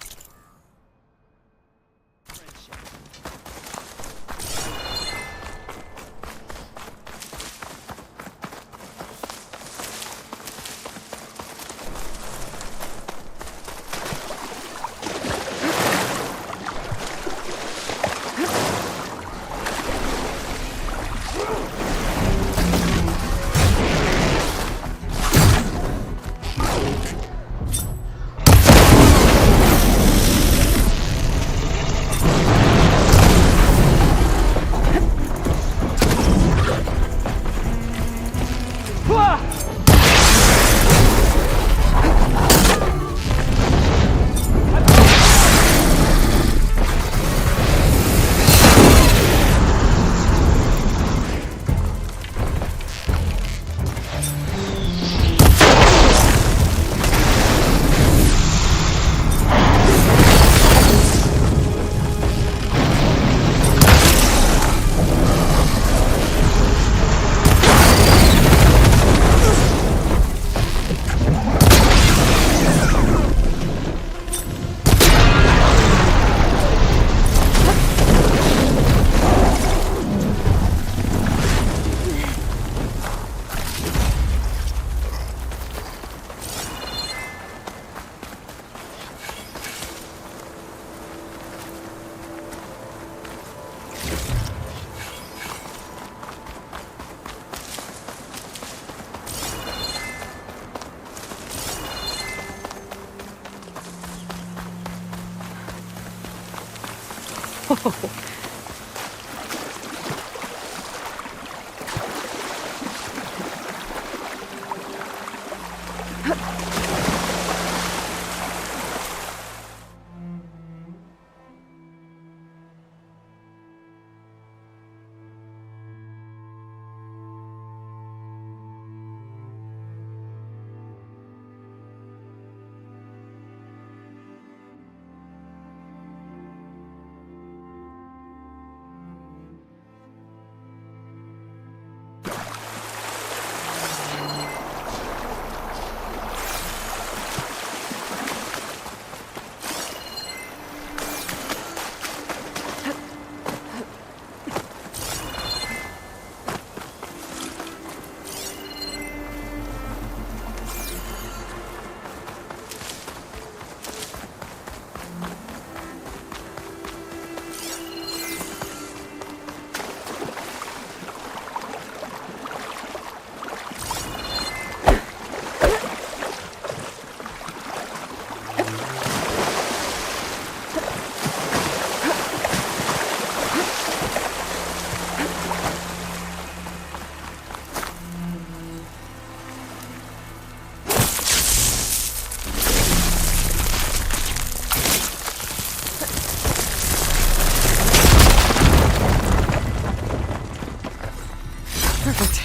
Perfect.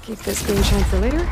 Keep this green shine for later.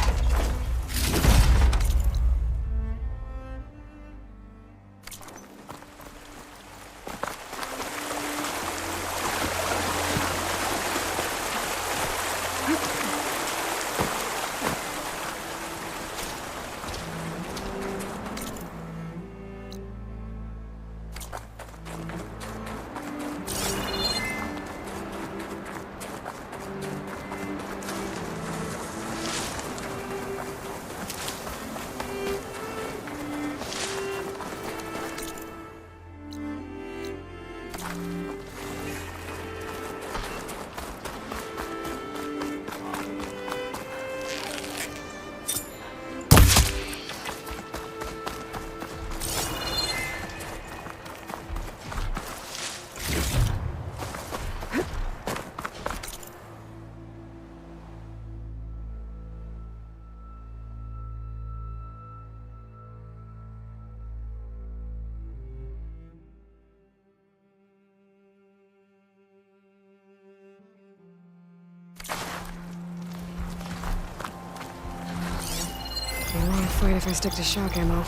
I won't fight if I stick to shock ammo.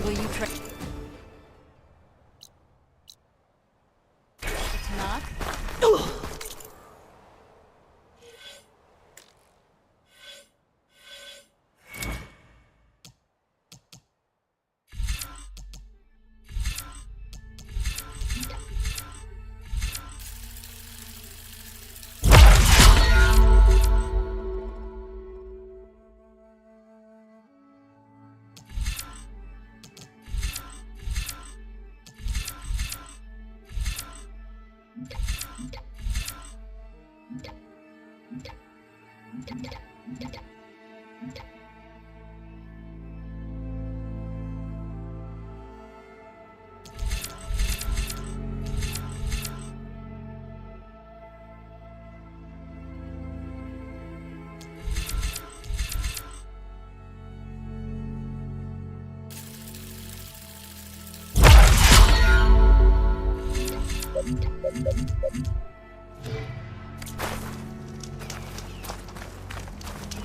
Will you try? Knock?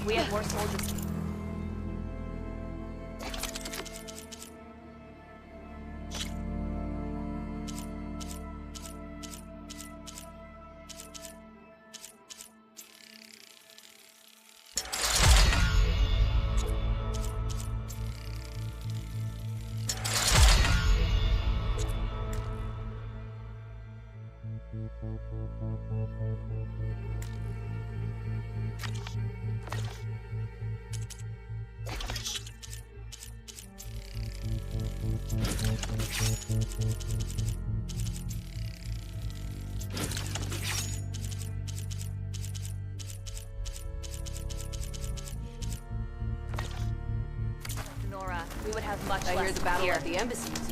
We have more soldiers. Nora, we would have much I less hear the battle here. at the embassy is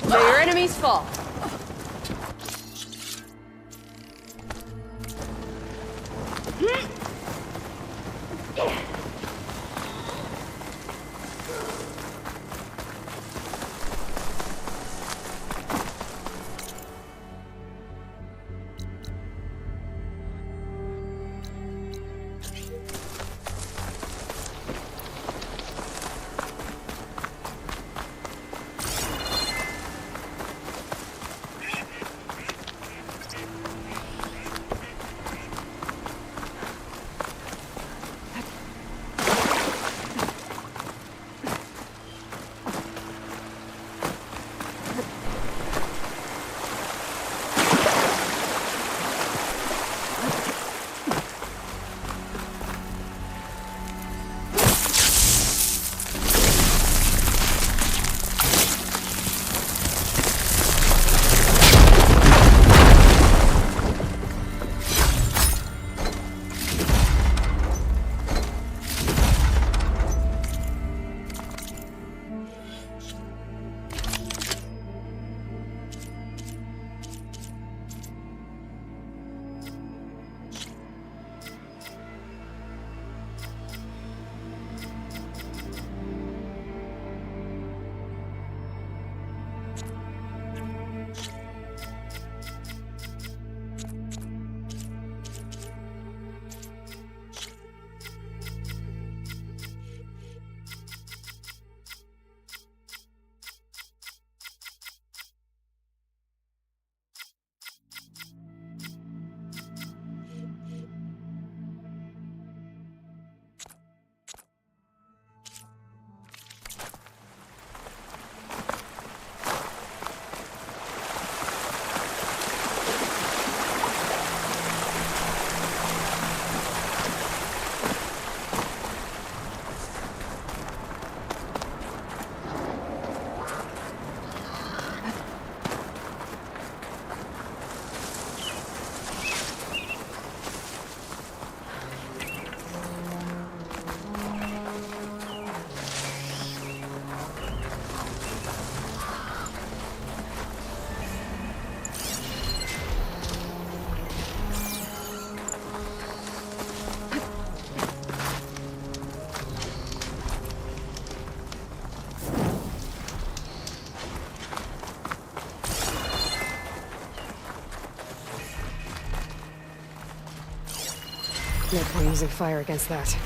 May your enemies fall. No point using fire against that.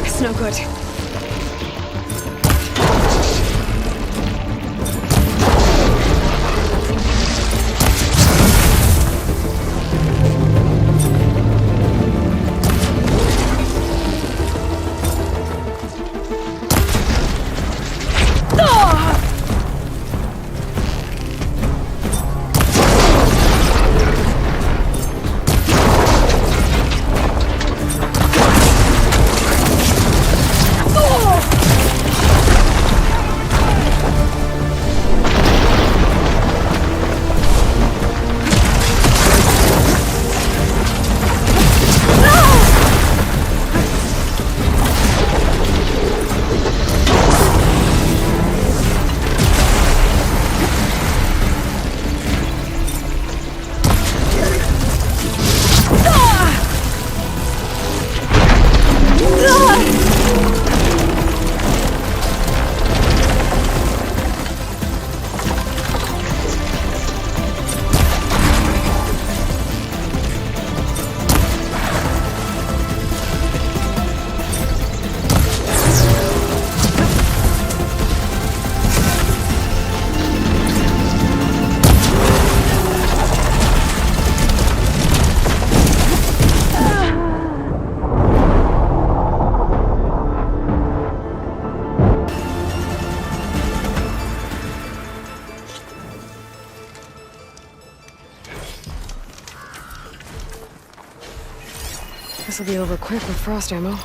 It's no good. This'll be over quick with frost ammo.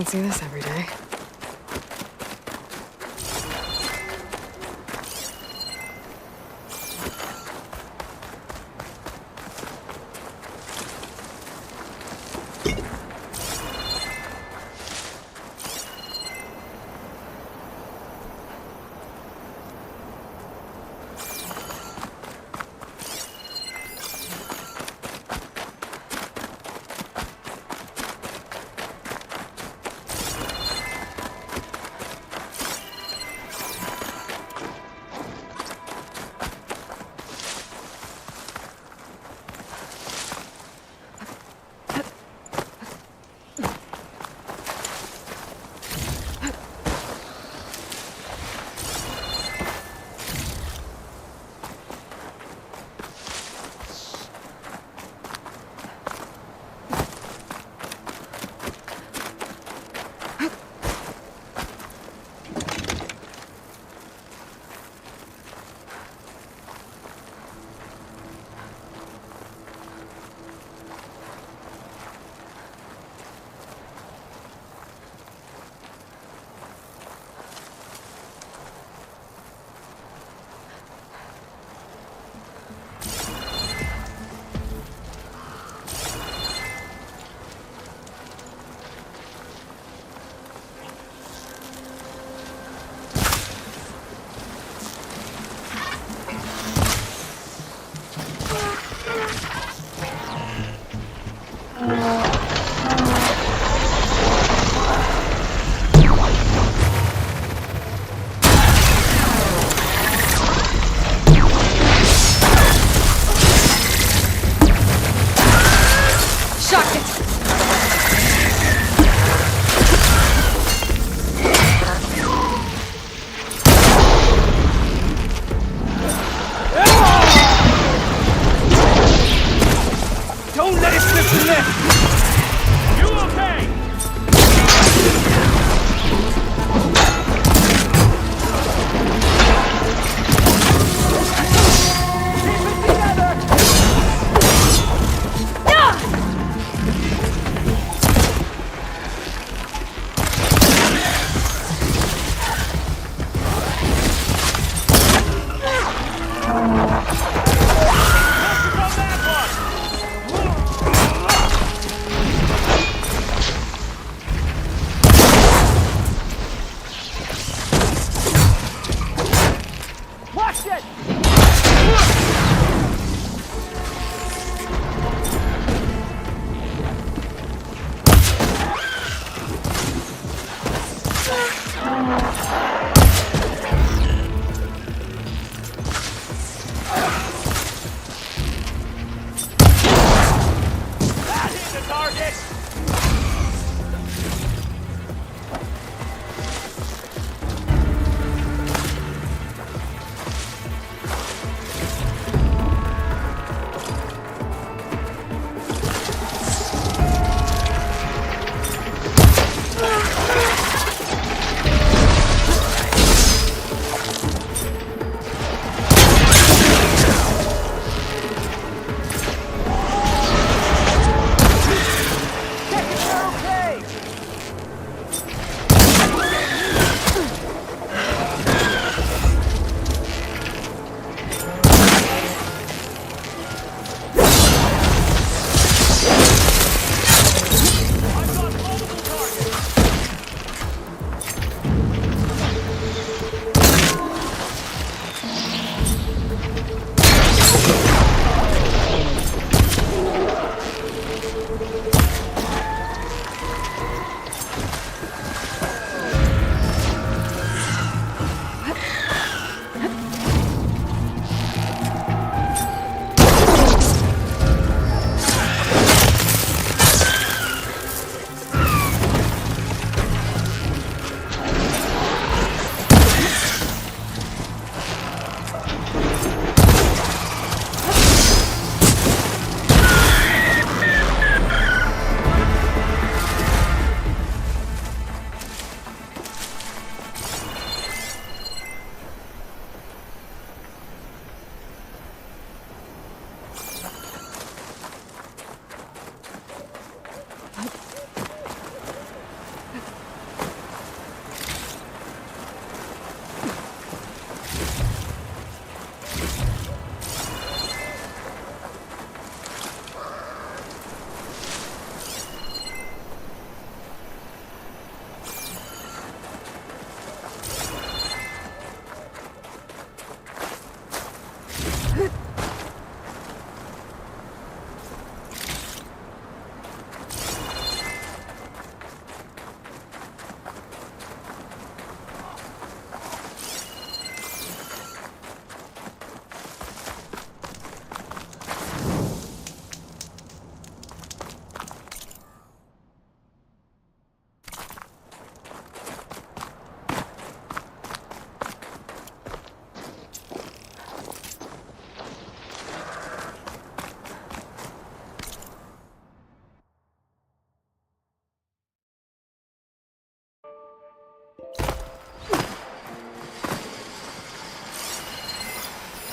don't see this every day.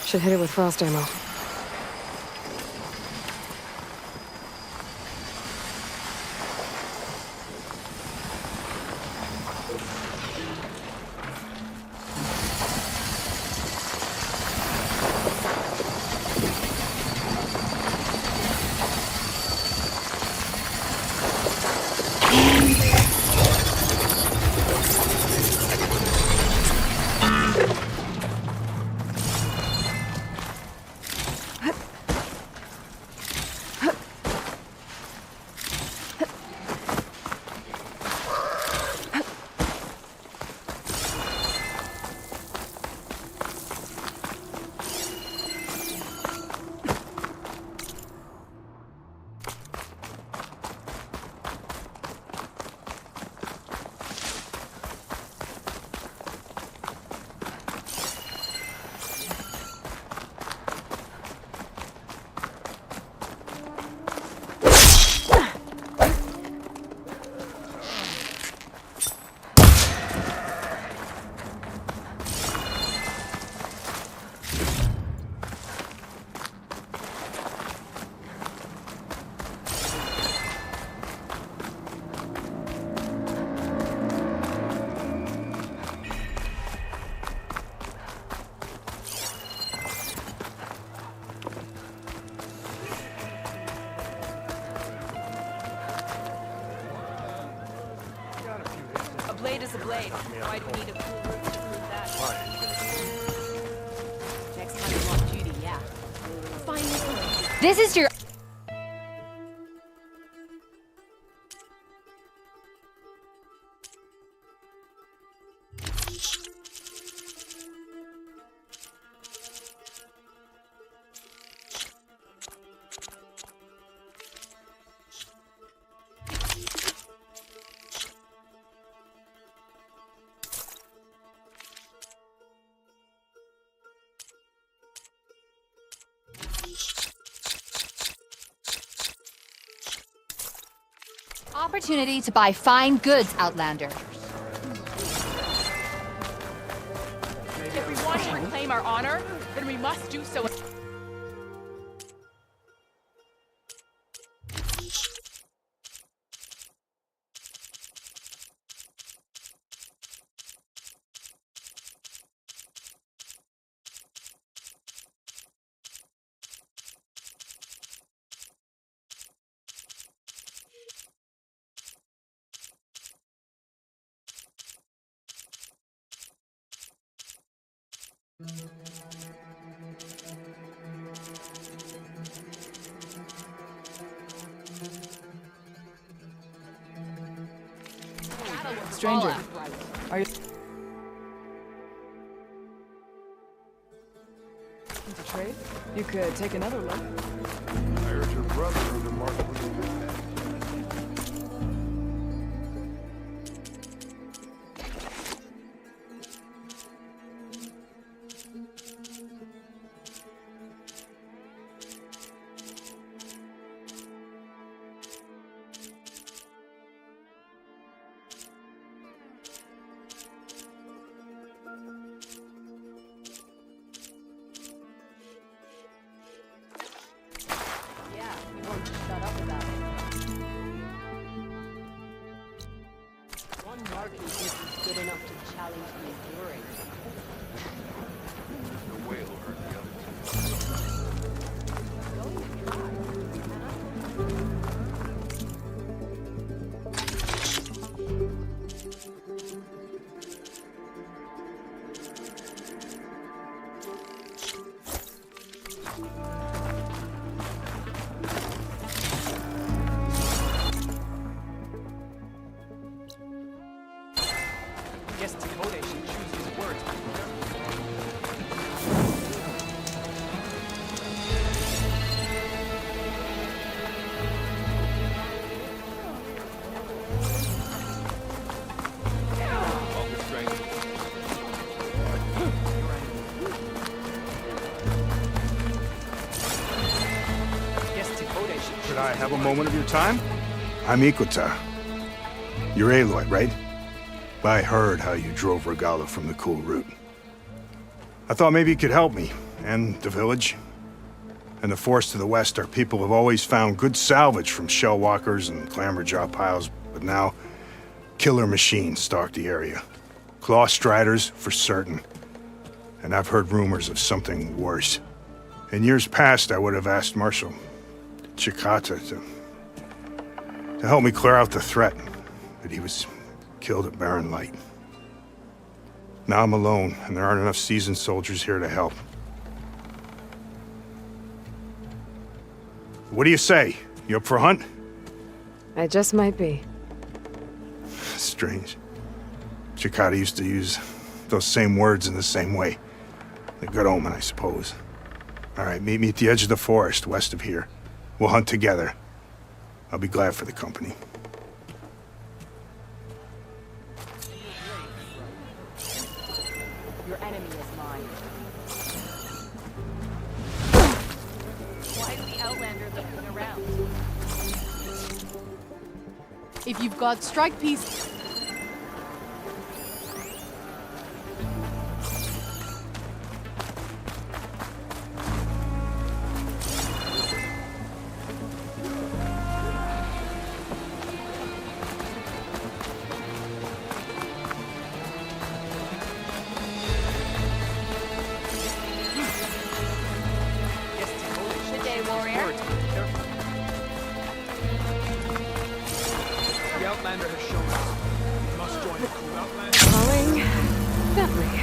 Should hit it with frost ammo. A blade is a blade. Why do we need a cool roof to prove that? Next time you want Judy, yeah. Finally. This is your... Opportunity to buy fine goods, Outlander. If we want to reclaim our honor, then we must do so. Stranger, are you... To trade? You could take another look. I heard your brother in the market was a good man. Yeah, you won't shut up about it. Guess Dakota should choose his words. Could I have a moment of your time? I'm Ikuta. You're Aloy, right? I heard how you drove Regala from the cool route. I thought maybe you could help me, and the village. And the forest to the west, our people have always found good salvage from shell walkers and clamberjaw piles, but now killer machines stalk the area. Claw striders, for certain. And I've heard rumors of something worse. In years past, I would have asked Marshal Chikata to help me clear out the threat, but he was killed at Barren Light. Now I'm alone, and there aren't enough seasoned soldiers here to help. What do you say? You up for a hunt? I just might be. Strange. Chikata used to use those same words in the same way. A good omen, I suppose. All right, meet me at the edge of the forest, west of here. We'll hunt together. I'll be glad for the company. Your enemy is mine. Why is the Outlander looking around? If you've got strike piece... Good day, warrior. The Outlander has shown us. We must join the cool Outlander. Calling Bentley.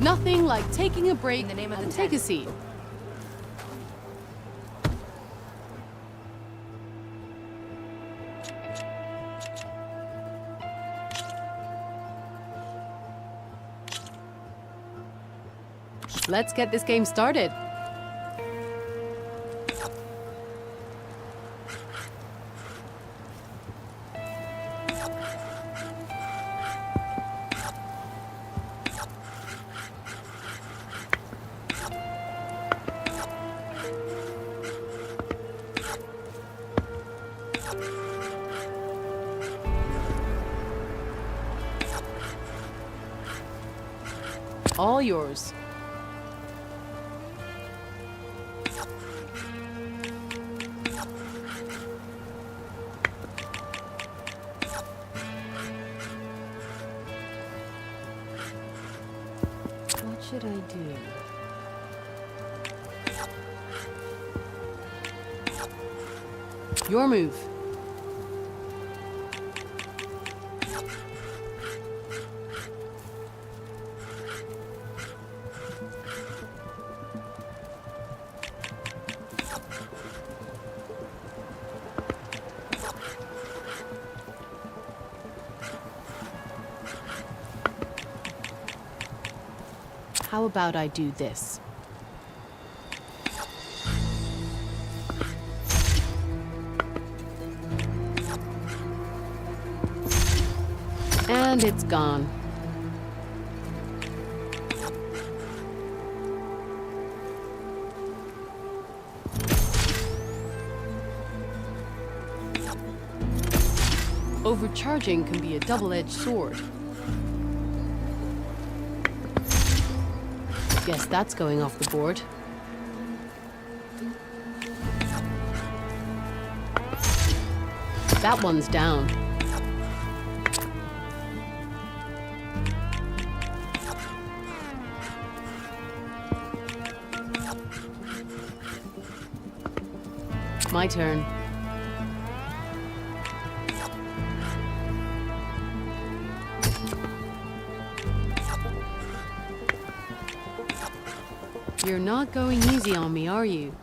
Nothing like taking a break and take a seat. Let's get this game started. All yours. What should I do? Your move. How about I do this? And it's gone. Overcharging can be a double-edged sword. Guess that's going off the board. That one's down. My turn. You're not going easy on me, are you?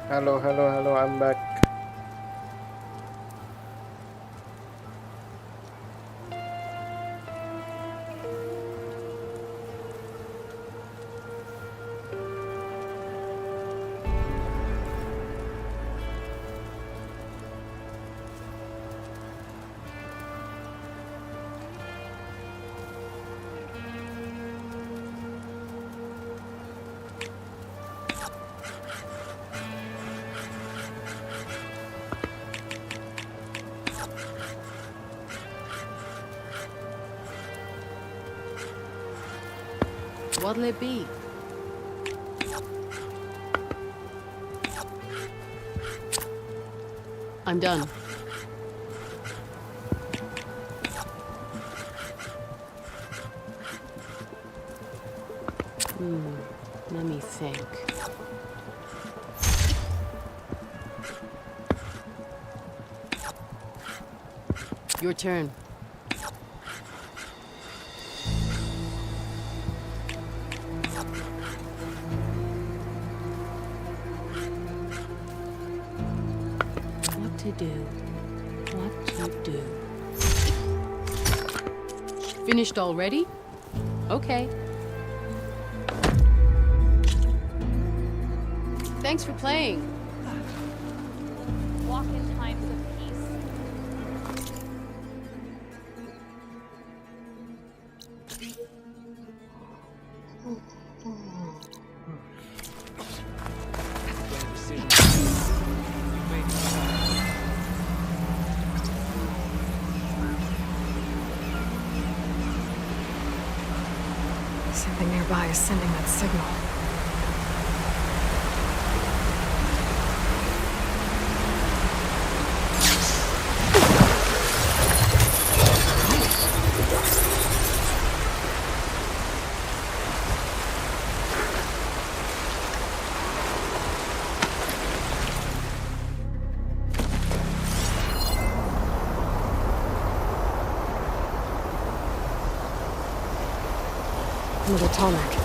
Hello, hello, hello, I'm back. What'll it be? I'm done. Let me think. Your turn. What to do. Finished already? Okay. Thanks for playing. Walk in times of peace. Something nearby is sending that signal. Another tall neck.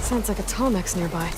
Sounds like a Tolmex nearby.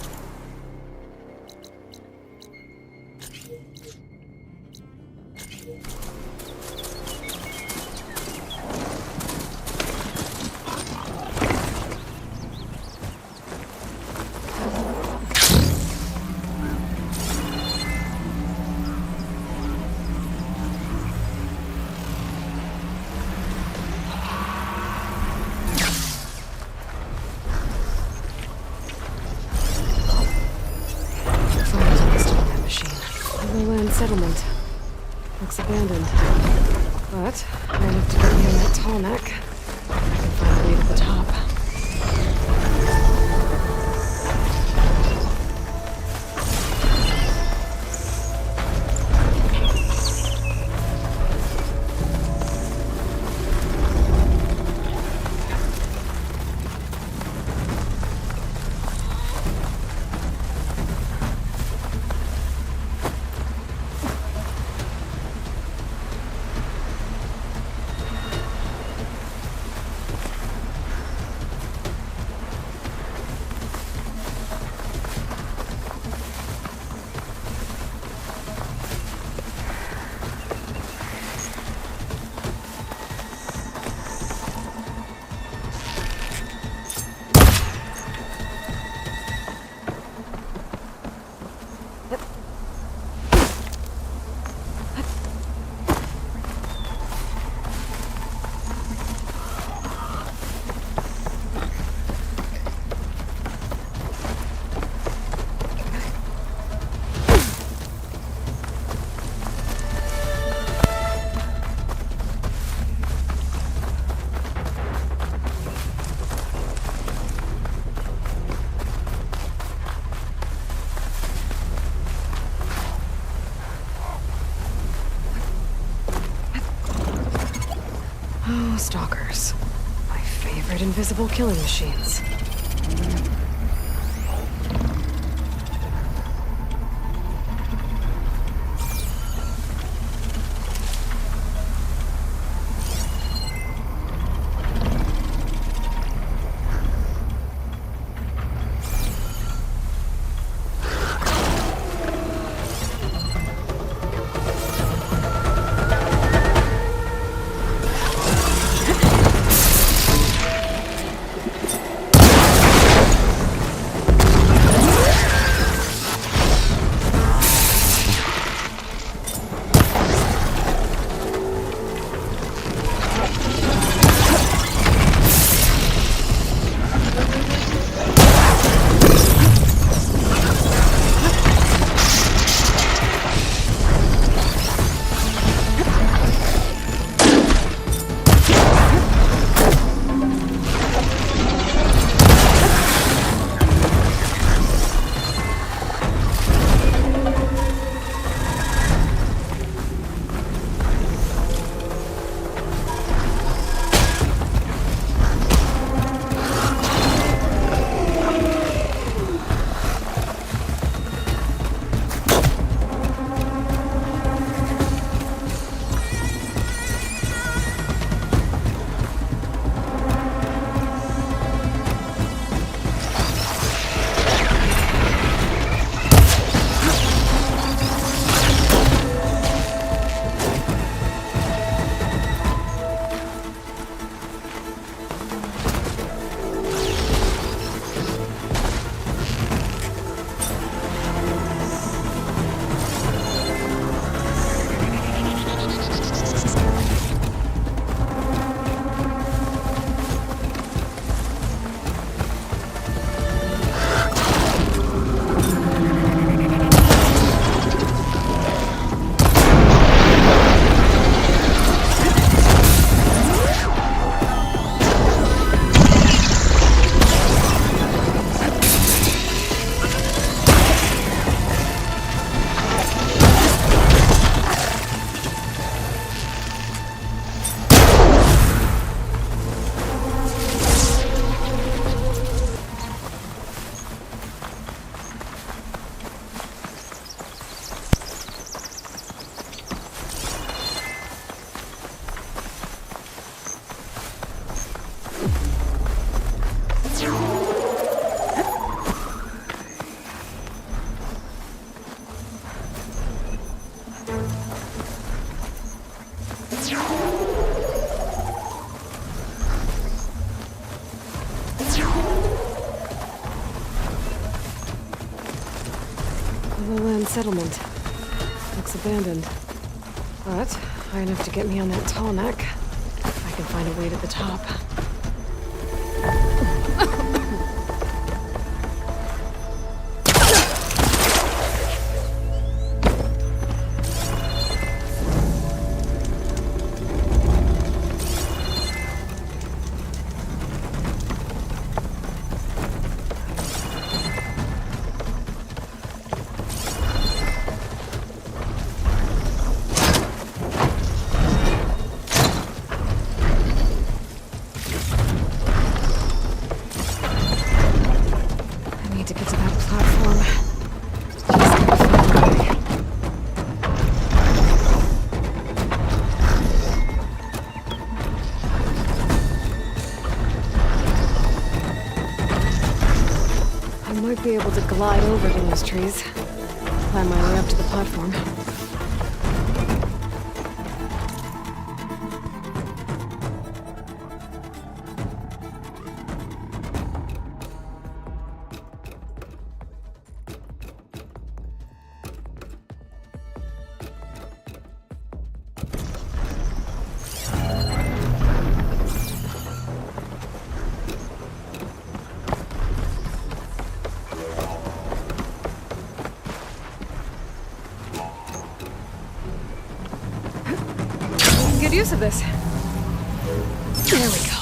Settlement. Looks abandoned. But I have to get near that tall neck. I can find a way to the top. Oh, stalkers. My favorite invisible killing machines. settlement. Looks abandoned. But high enough to get me on that tall neck. I can find a way to the top. Be able to glide over to those trees. Climb my way up to the platform. Good use of this. There we go.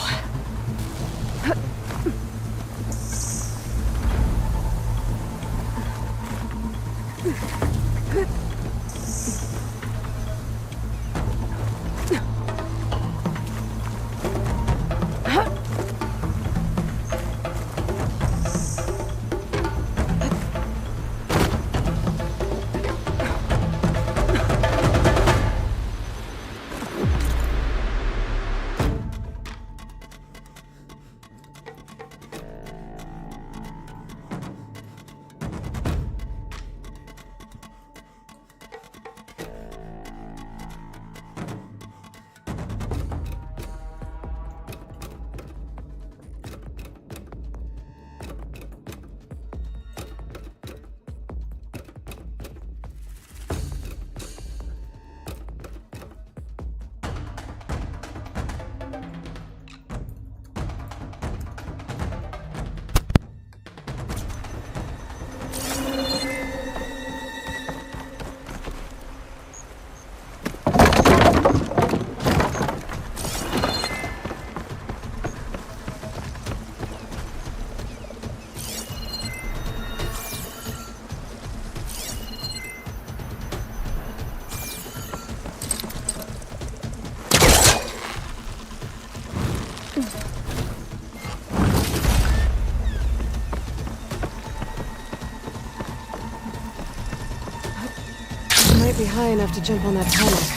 Might be high enough to jump on that tonic.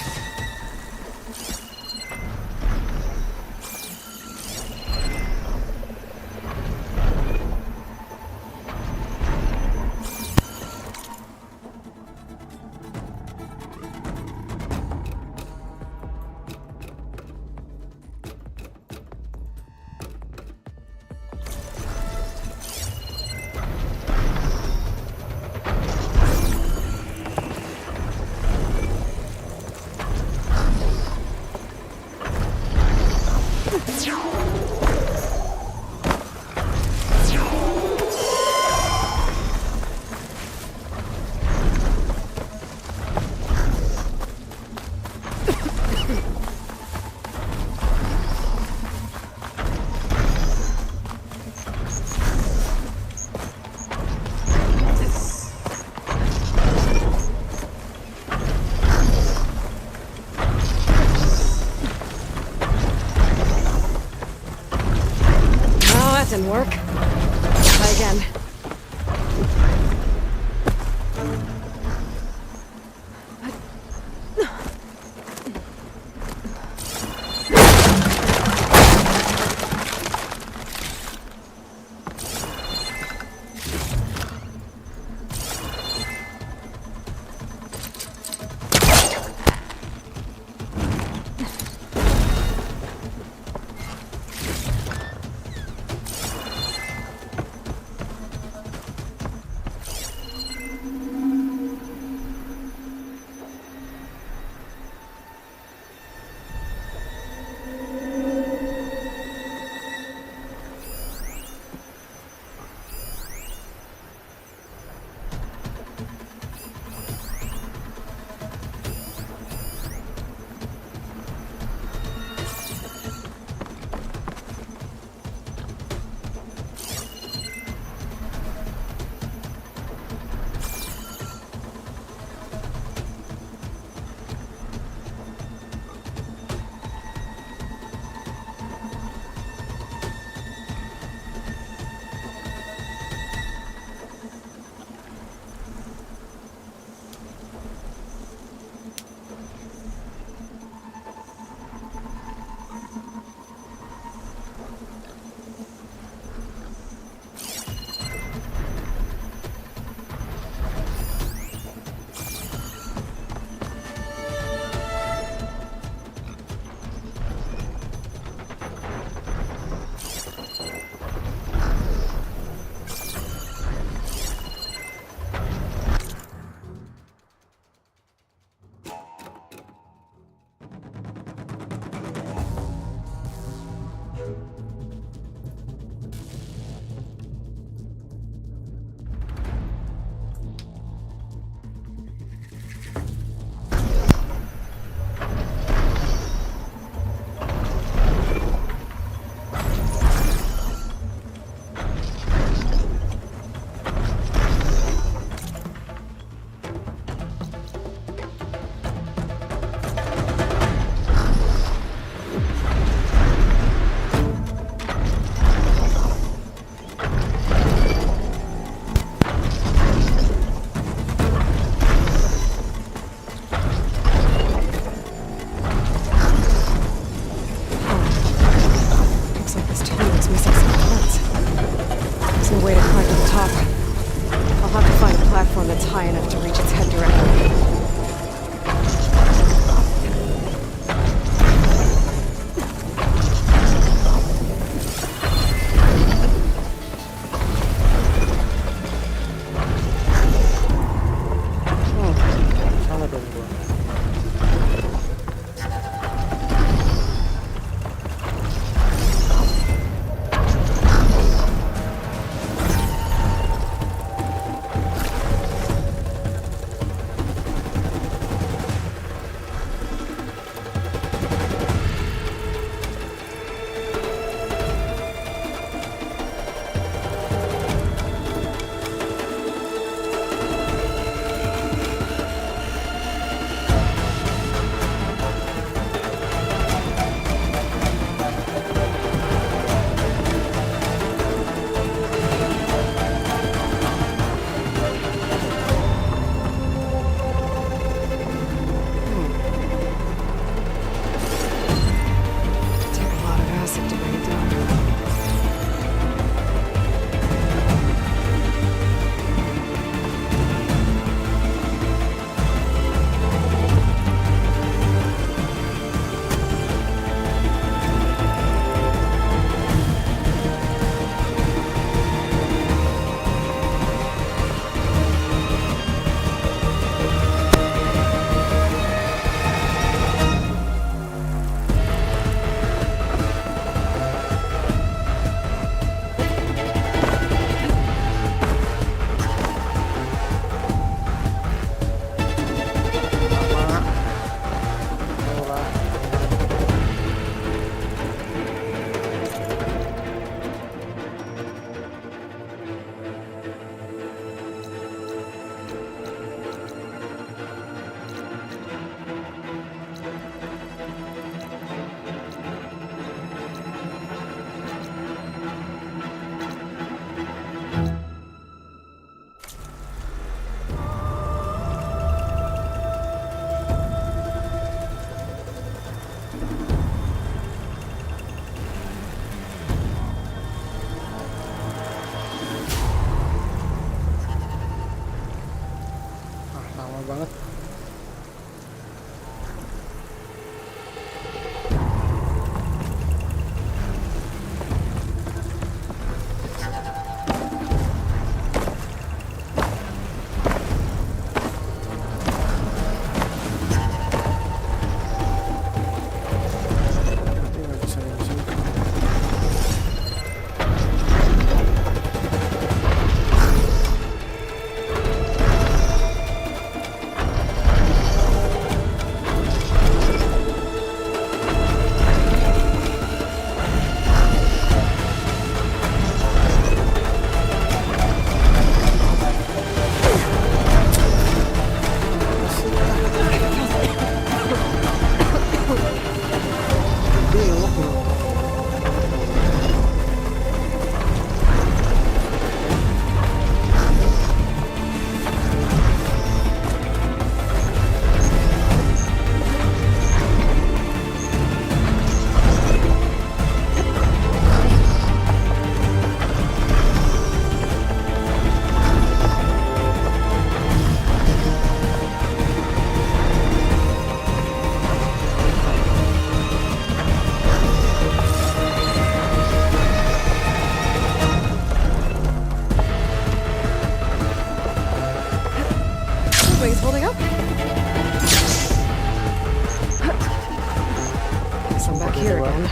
Didn't work. Try again. acid to bring it down. Lama banget. Wings holding up. Guess I'm back here again.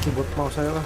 Keyboard mouse saya lah.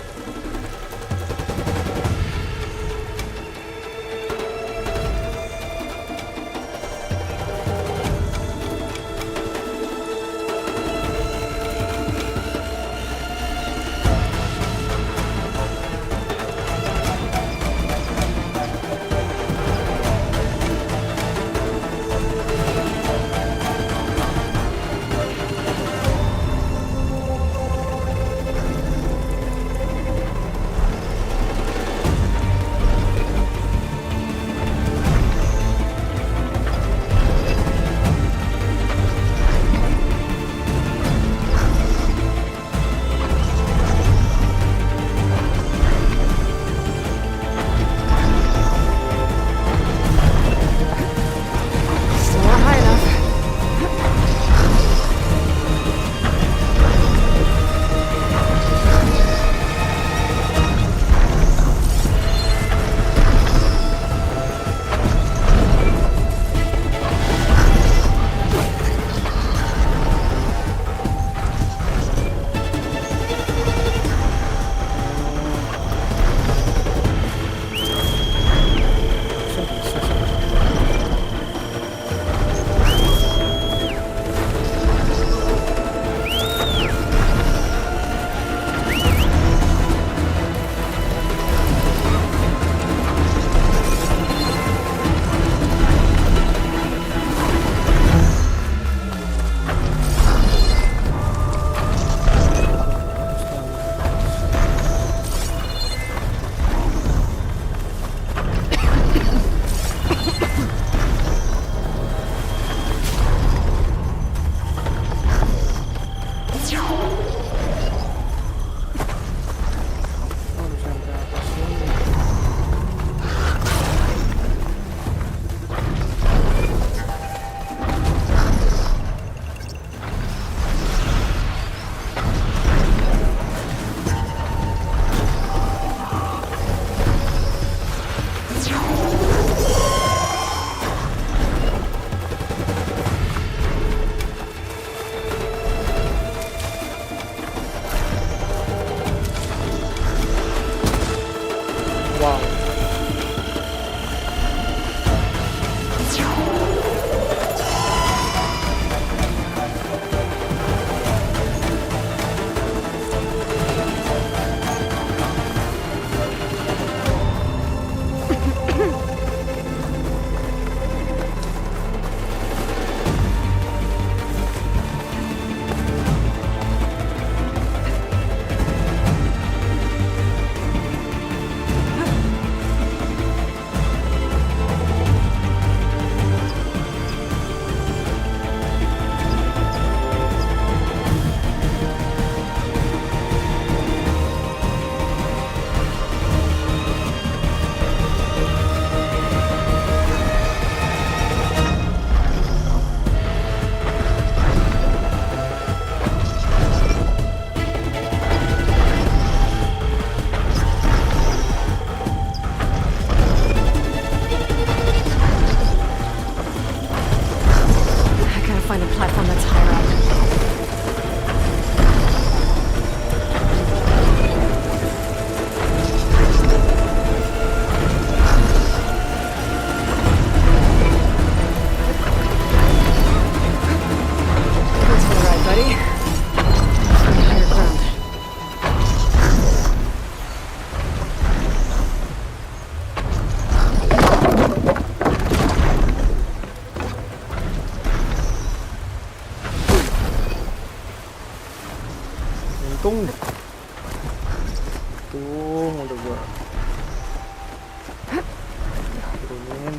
tung. Udah gua turunin.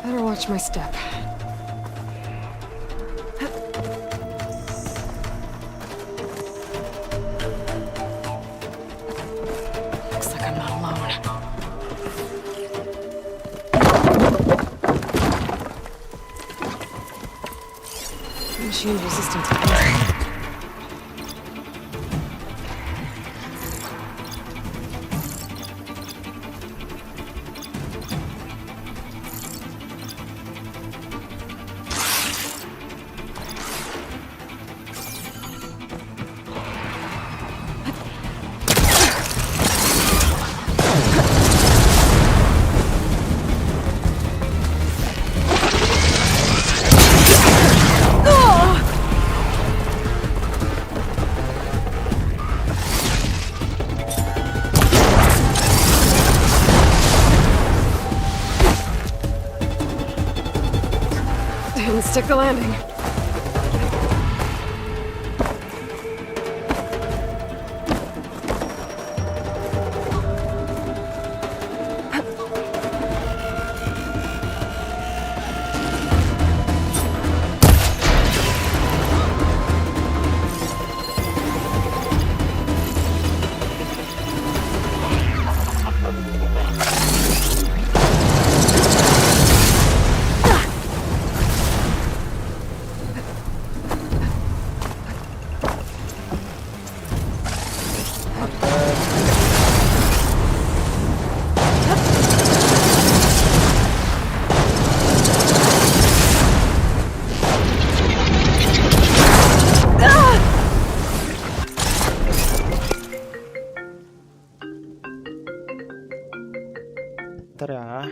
Better watch my step. Looks like I'm not alone. Machine resistant to poison. Didn't stick the landing. Bentar ya.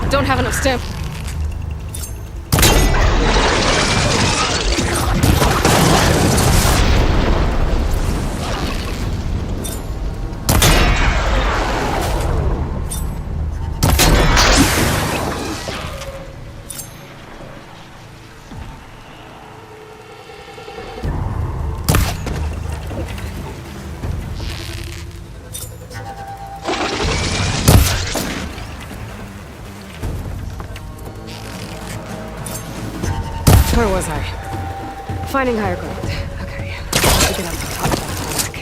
Don't have enough stamina. Where was I? Finding higher ground. Okay. Have to get up to the top of that tarmac.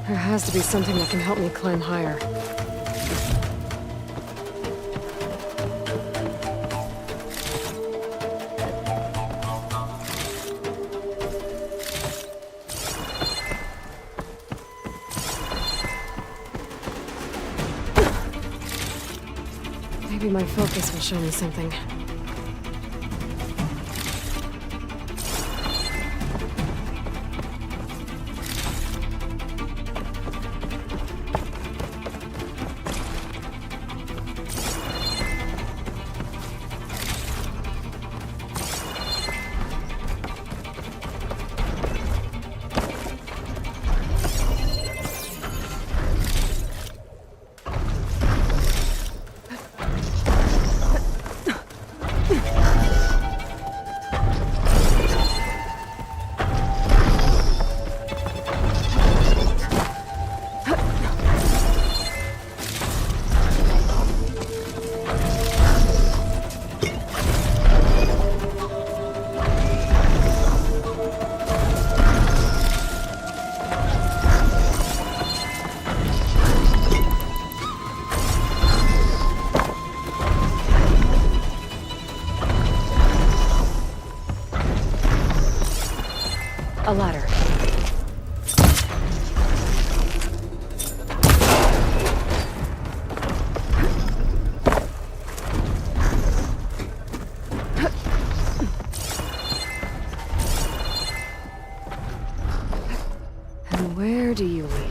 There has to be something that can help me climb higher. Maybe my focus will show me something. A ladder. And where do you lead?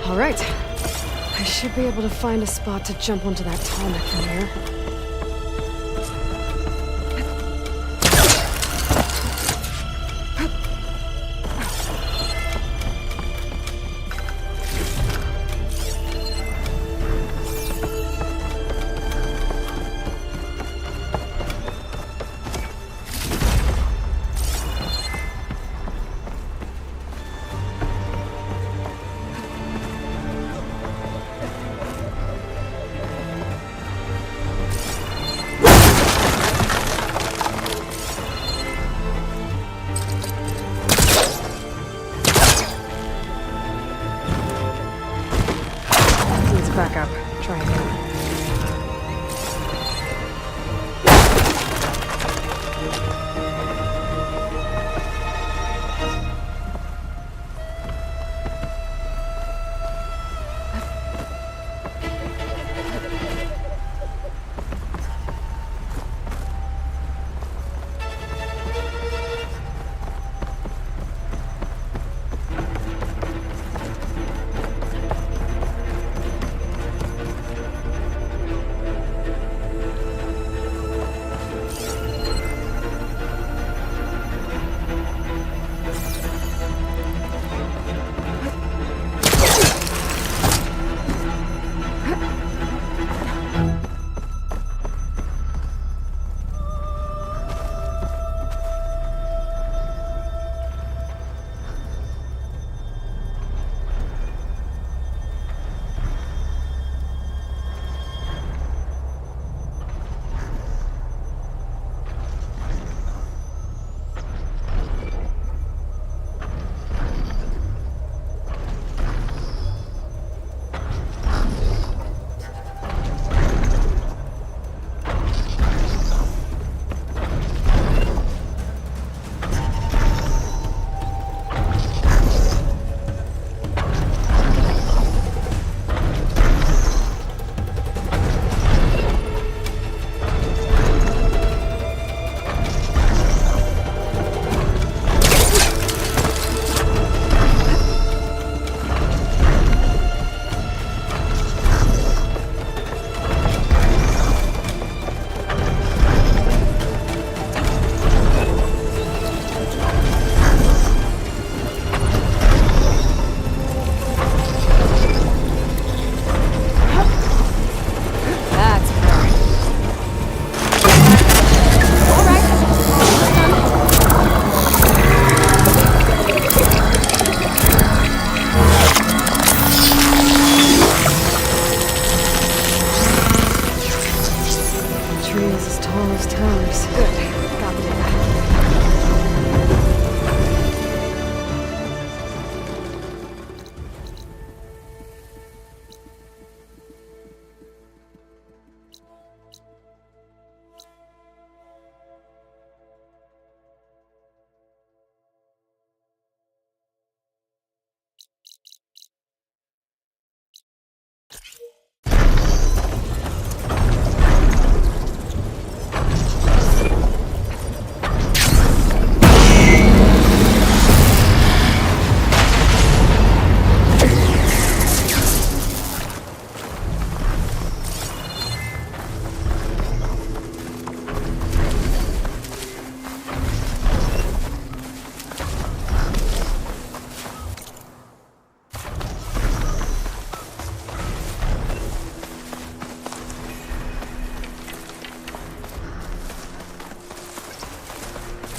All right. I should be able to find a spot to jump onto that tarmac from here. Back up. Try again.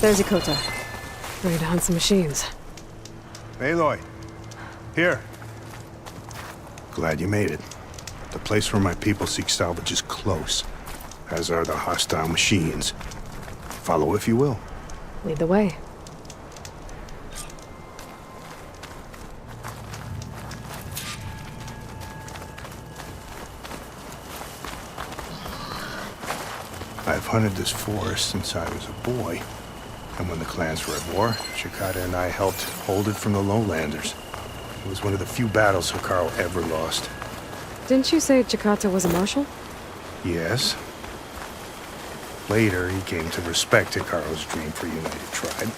There's Ikota. Ready to hunt some machines. Aloy. Here. Glad you made it. The place where my people seek salvage is close, as are the hostile machines. Follow if you will. Lead the way. I've hunted this forest since I was a boy. And when the clans were at war, Chikata and I helped hold it from the lowlanders. It was one of the few battles Hikaru ever lost. Didn't you say Chikata was a marshal? Yes. Later, he came to respect Hikaru's dream for a united tribe,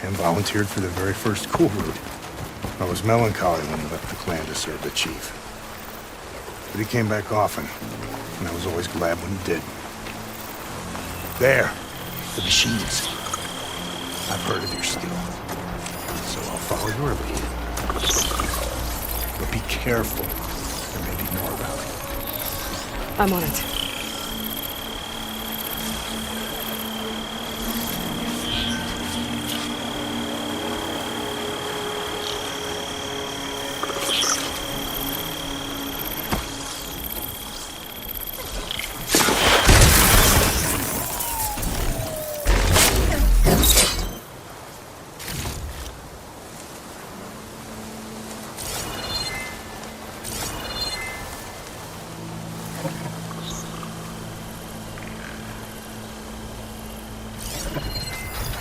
and volunteered for the very first cool route. I was melancholy when he left the clan to serve the chief. But he came back often, and I was always glad when he did. There, the machines. I've heard of your skill, so I'll follow your lead. But be careful. There may be more about it. I'm on it.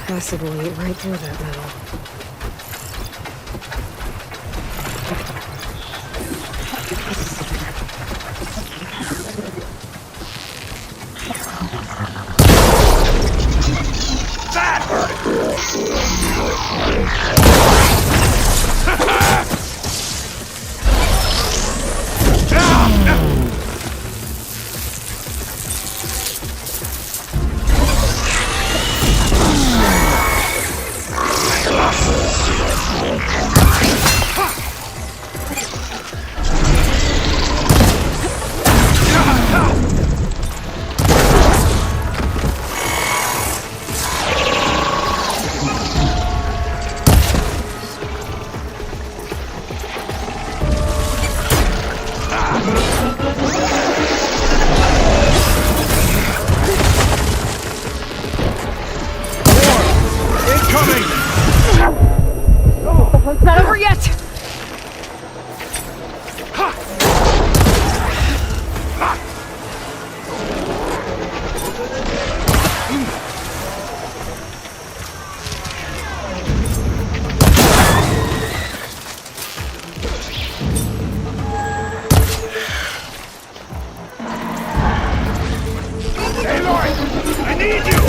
Acid will eat right through that metal. That Not over yet! Aloy! I need you!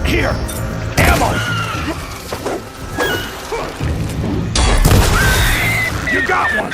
Here! Ammo! You got one!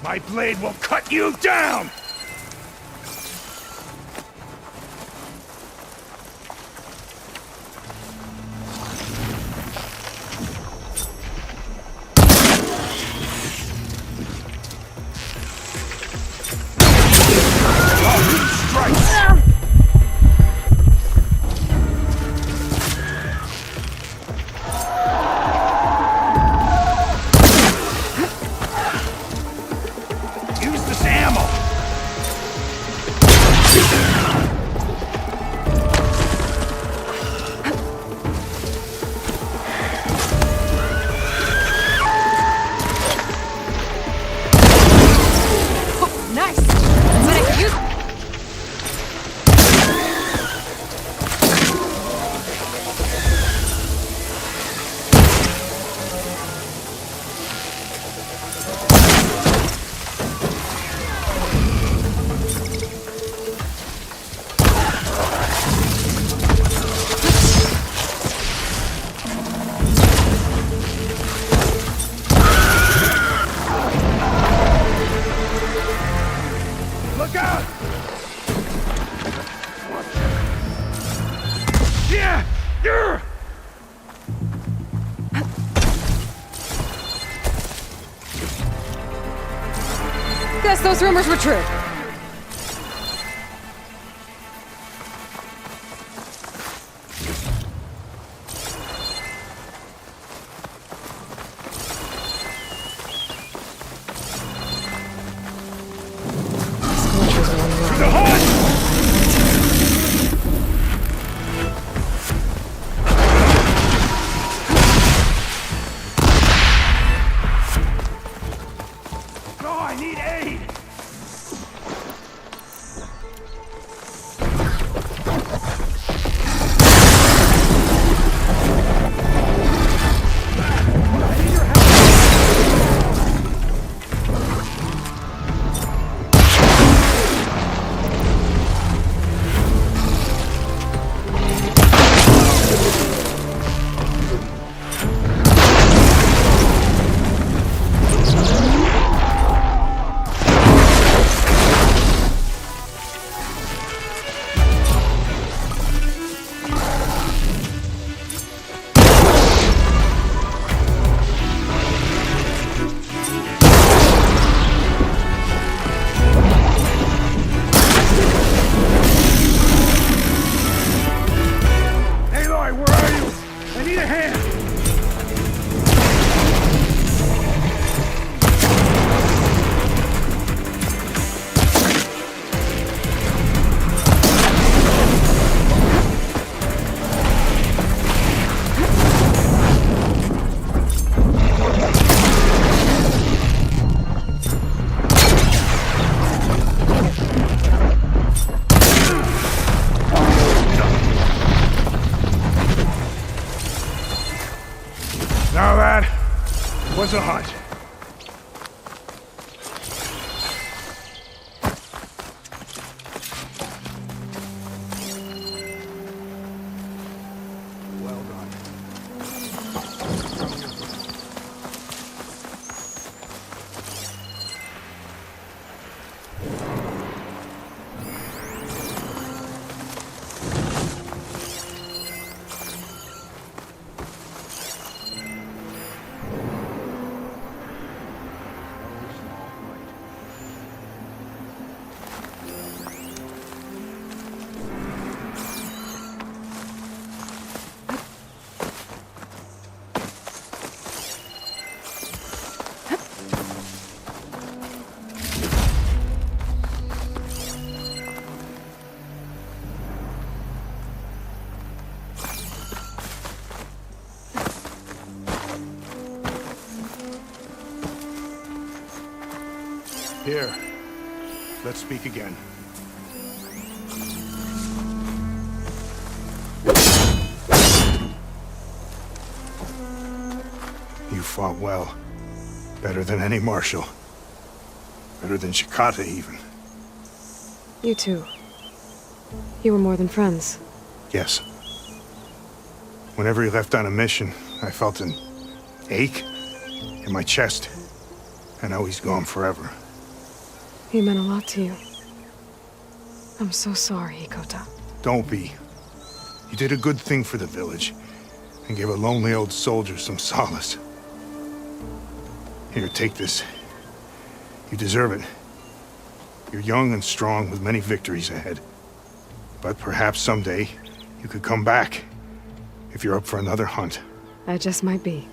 My blade will cut you down! Use this ammo! those rumors were true. Now that was a hunt. Well done. Here, let's speak again. You fought well. Better than any marshal. Better than Shikata, even. You too. You were more than friends. Yes. Whenever he left on a mission, I felt an ache in my chest. And now he's gone forever. He meant a lot to you. I'm so sorry, Hikota. Don't be. You did a good thing for the village, and gave a lonely old soldier some solace. Here, take this. You deserve it. You're young and strong with many victories ahead. But perhaps someday, you could come back, if you're up for another hunt. I just might be.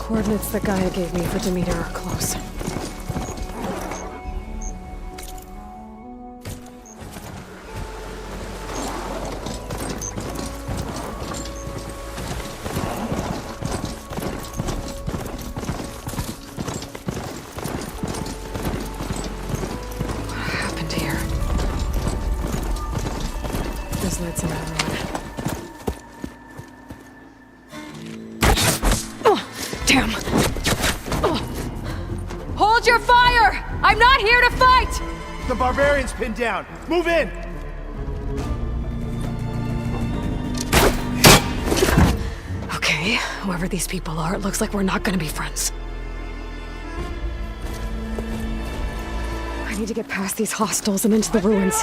Coordinates that Gaia gave me for Demeter are close. What happened here? This lights another one. Damn! Hold your fire! I'm not here to fight! The barbarian's pinned down. Move in! Okay, whoever these people are, it looks like we're not gonna be friends. I need to get past these hostels and into the ruins.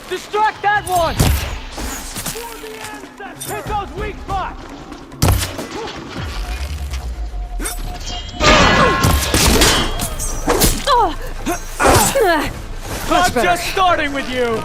Distract that one! Hit those weak spots! I'm just starting with you!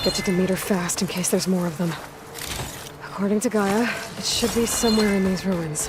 Get to Demeter fast in case there's more of them. According to Gaia, it should be somewhere in these ruins.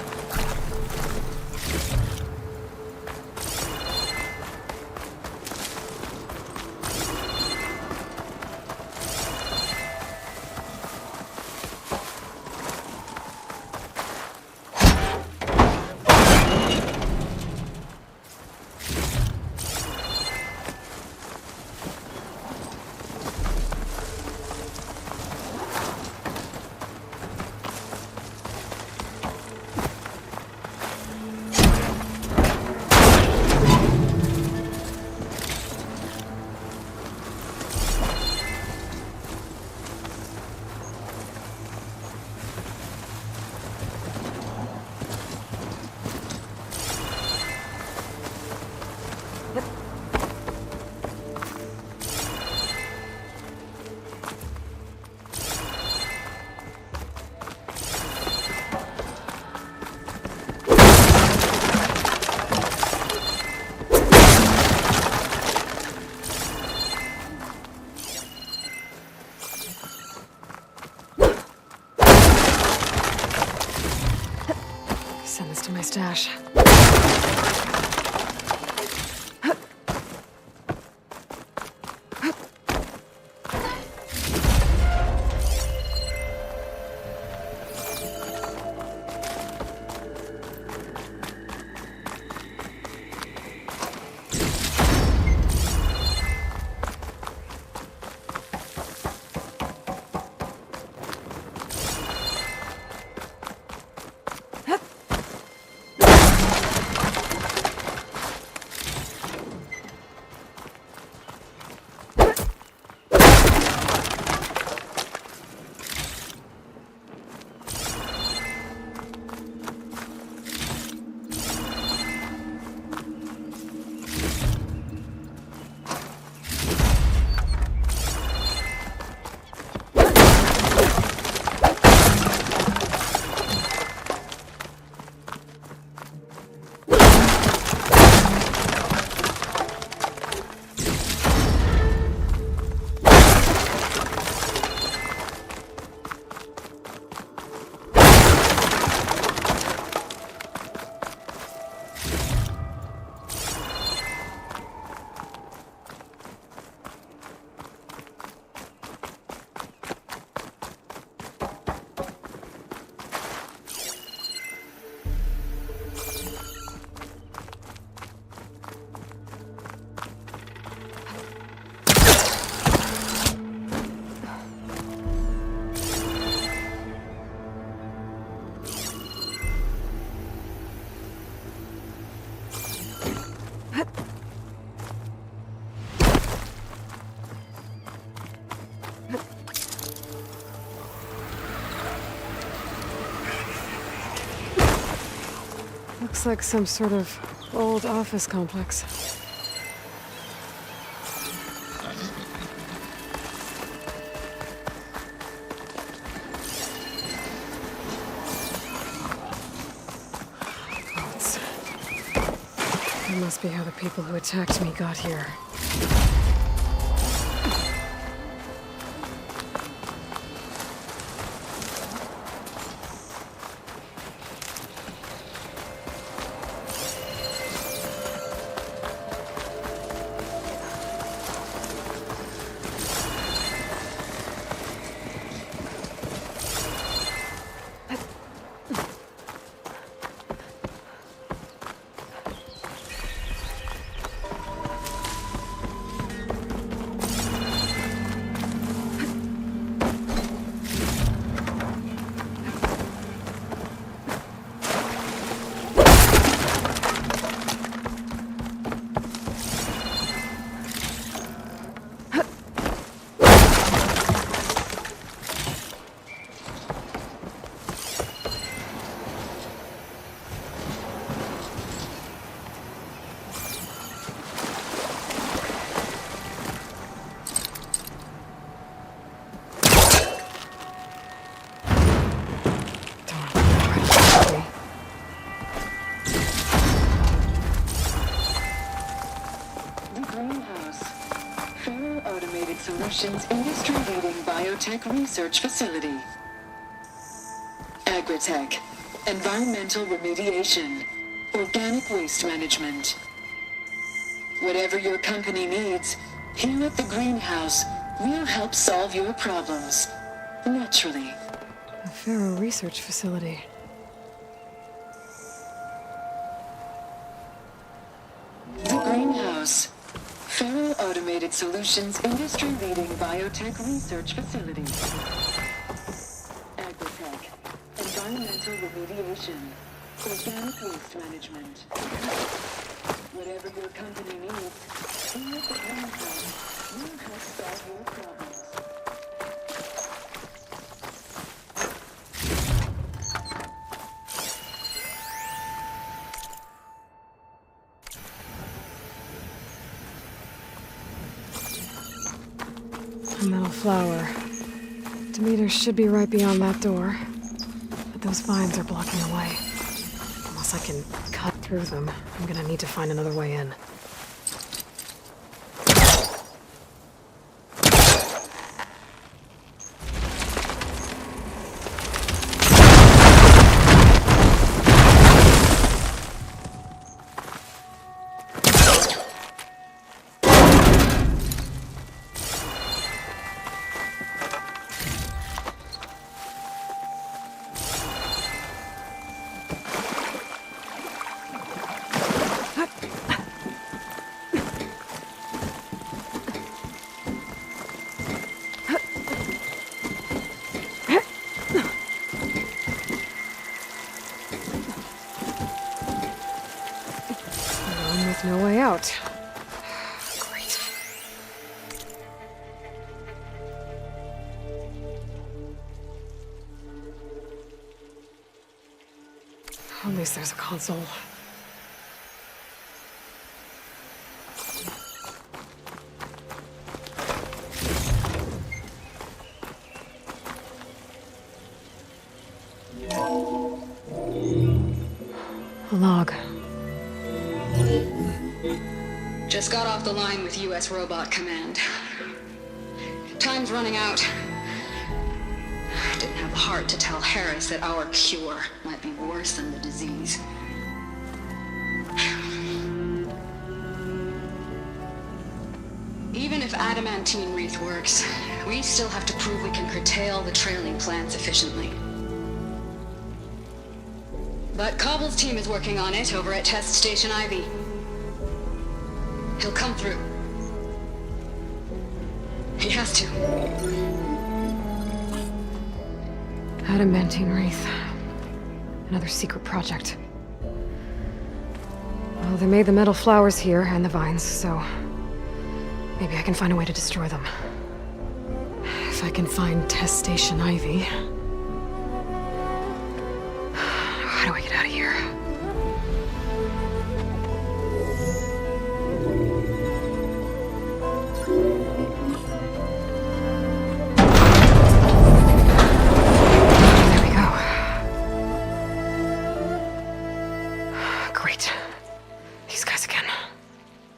Looks like some sort of old office complex. Boats. That must be how the people who attacked me got here. Solutions industry-leading biotech research facility. Agritech, environmental remediation, organic waste management. Whatever your company needs, here at the greenhouse, we'll help solve your problems. Naturally. A Pharaoh research facility. The greenhouse. Pharaoh Automated Solutions industry-leading biotech research facility. Agritech, environmental remediation, organic waste management. Whatever your company needs, here at the greenhouse, we'll help solve your problems. A metal flower. Demeter should be right beyond that door. But those vines are blocking the way. Unless I can cut through them, I'm gonna need to find another way in. No way out. Great. At least there's a console. A log. Just got off the line with U.S. Robot Command. Time's running out. Didn't have the heart to tell Harris that our cure might be worse than the disease. Even if adamantine wreath works, we still have to prove we can curtail the trailing plants efficiently. But Cobble's team is working on it over at Test Station Ivy. He'll come through. He has to. Adamantine wreath. Another secret project. Well, they made the metal flowers here and the vines, so maybe I can find a way to destroy them. If I can find Test Station Ivy. How do I get out of here?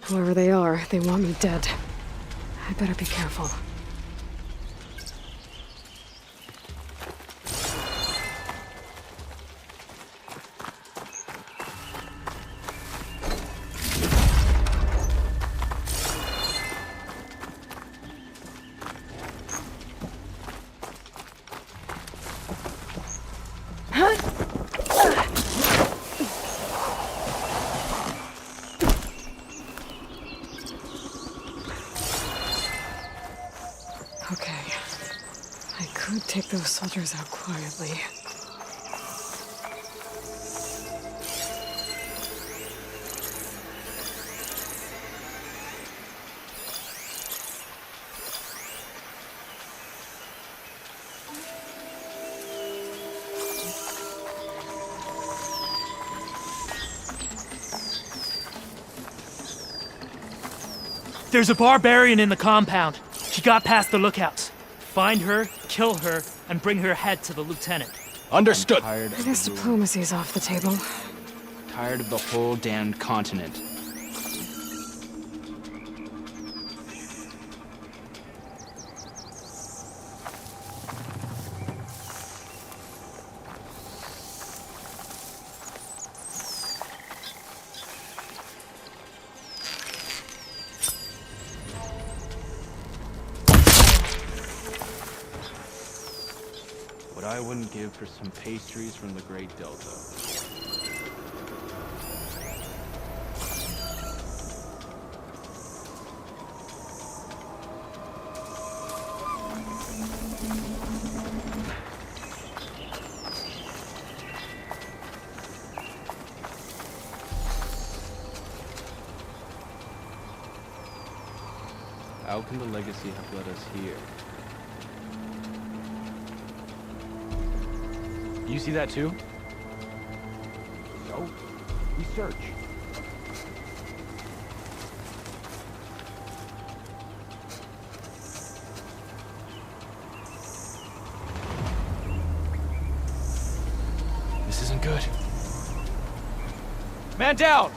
Whoever they are, they want me dead. I better be careful. Okay. I could take those soldiers out quietly. There's a barbarian in the compound. She got past the lookouts. Find her, kill her, and bring her head to the lieutenant. Understood. I guess diplomacy's off the table. Tired of the whole damned continent. What I wouldn't give for some pastries from the Great Delta. How can the legacy have led us here? You see that too? So, we search. This isn't good. Man down!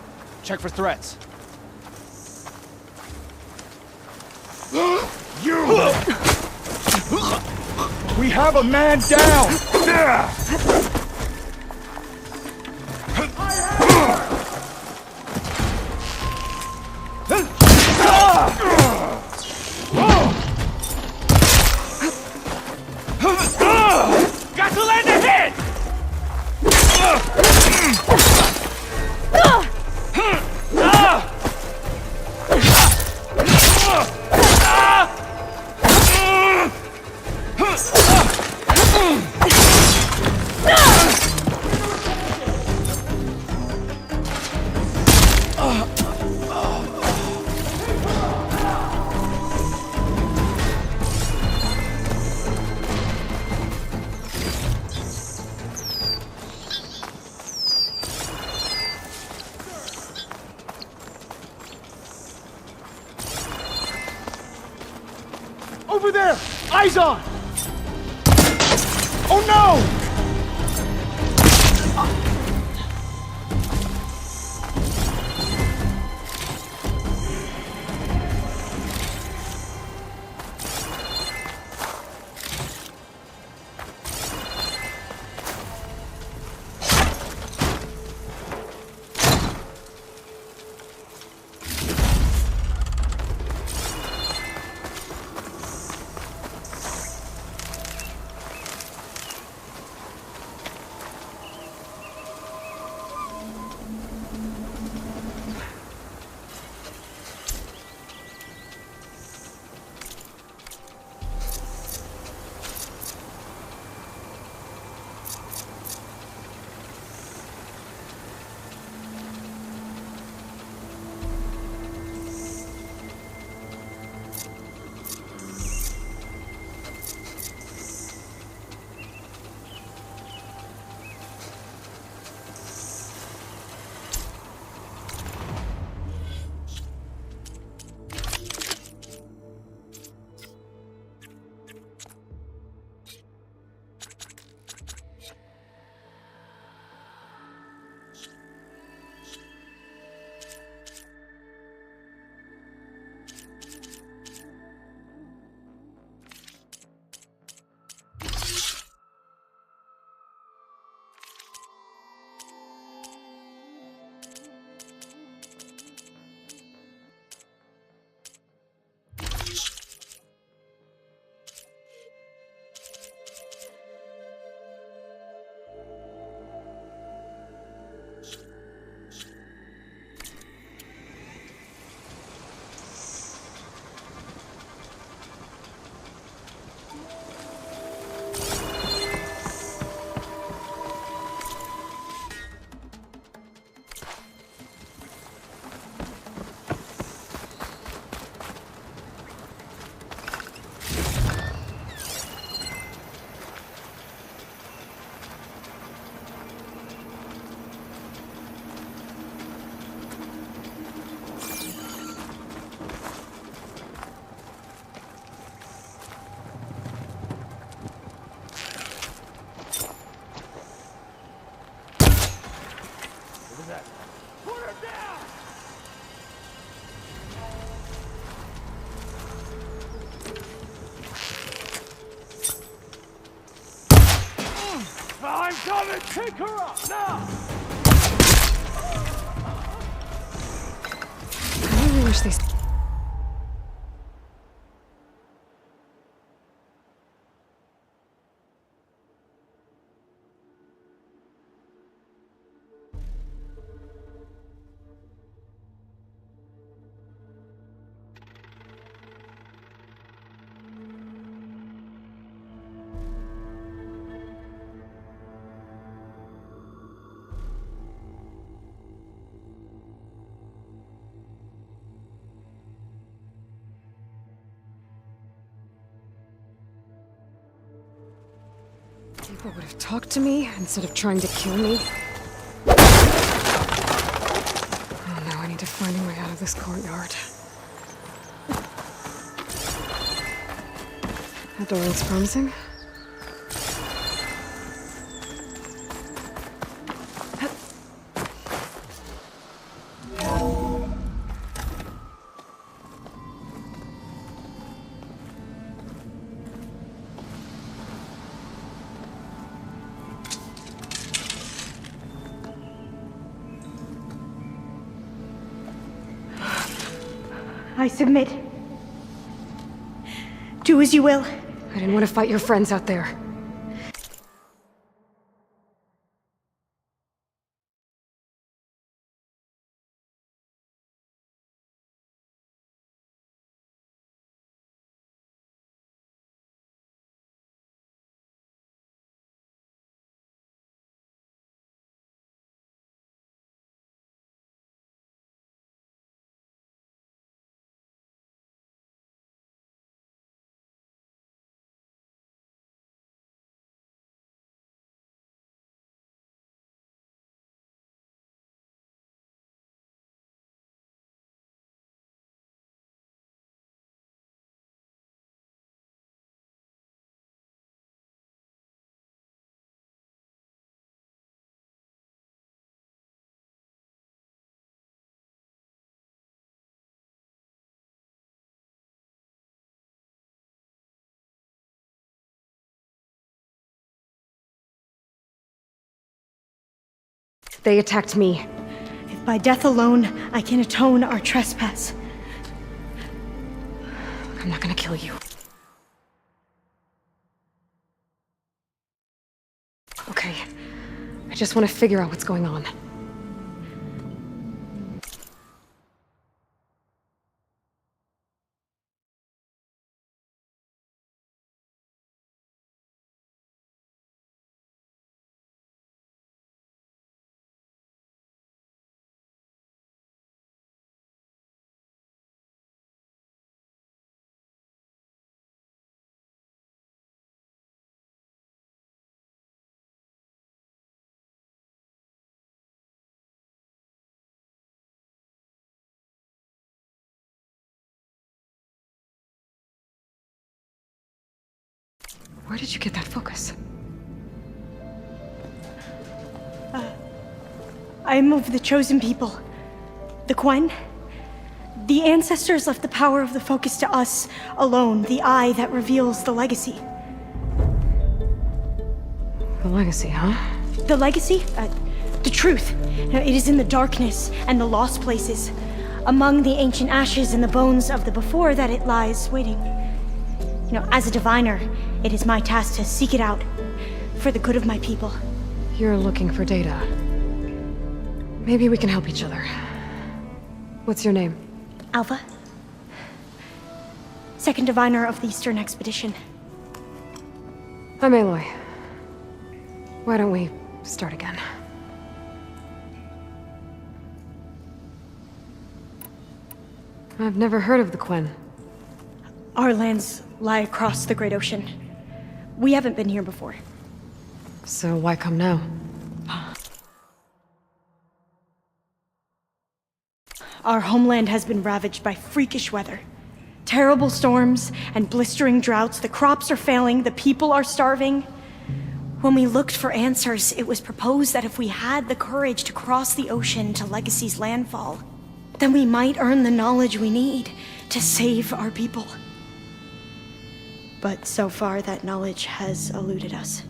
Check for threats. You! We have a man down! Got to land a hit! Over there! Eyes on! Oh no! I'm coming! Pick her up, now! I really wish these... People would have talked to me instead of trying to kill me. Oh no, I need to find a way out of this courtyard. That door looks promising. I submit. Do as you will. I didn't want to fight your friends out there. They attacked me. If by death alone I can atone our trespass. I'm not gonna kill you. Okay. I just want to figure out what's going on. Where did you get that focus? I am of the chosen people. The Quen. The ancestors left the power of the focus to us alone, the eye that reveals the legacy. The legacy, huh? The legacy? The truth. It is in the darkness and the lost places, among the ancient ashes and the bones of the before that it lies waiting. As a diviner, it is my task to seek it out, for the good of my people. You're looking for data. Maybe we can help each other. What's your name? Alva. Second diviner of the Eastern Expedition. I'm Aloy. Why don't we start again? I've never heard of the Quen. Our lands lie across the Great Ocean. We haven't been here before. So why come now? Our homeland has been ravaged by freakish weather. Terrible storms and blistering droughts. The crops are failing, the people are starving. When we looked for answers, it was proposed that if we had the courage to cross the ocean to Legacy's landfall, then we might earn the knowledge we need to save our people. But so far, that knowledge has eluded us.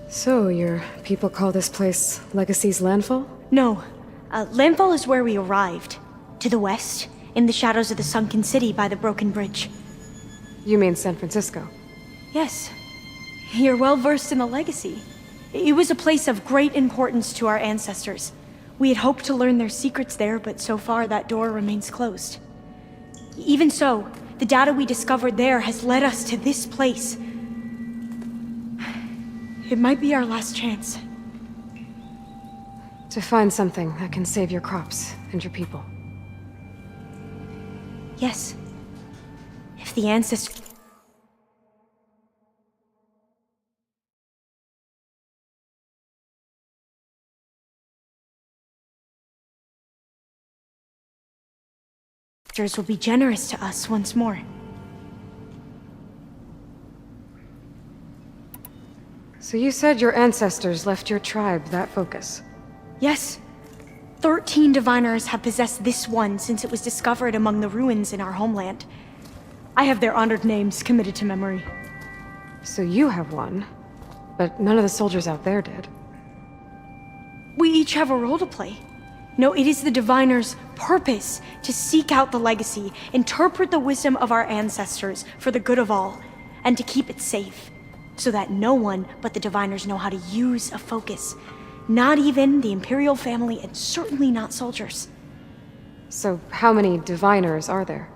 So, your people call this place Legacy's landfall? No. Landfall is where we arrived. To the west, in the shadows of the sunken city by the broken bridge. You mean San Francisco? Yes. You're well versed in the Legacy. It was a place of great importance to our ancestors. We had hoped to learn their secrets there, but so far that door remains closed. Even so, the data we discovered there has led us to this place. It might be our last chance. To find something that can save your crops and your people. Yes. If the ancestors will be generous to us once more. So you said your ancestors left your tribe that focus? Yes. 13 diviners have possessed this one since it was discovered among the ruins in our homeland. I have their honored names committed to memory. So you have one, but none of the soldiers out there did. We each have a role to play. No, it is the diviner's purpose to seek out the legacy, interpret the wisdom of our ancestors for the good of all, and to keep it safe, so that no one but the diviners know how to use a focus. Not even the Imperial family, and certainly not soldiers. So how many diviners are there?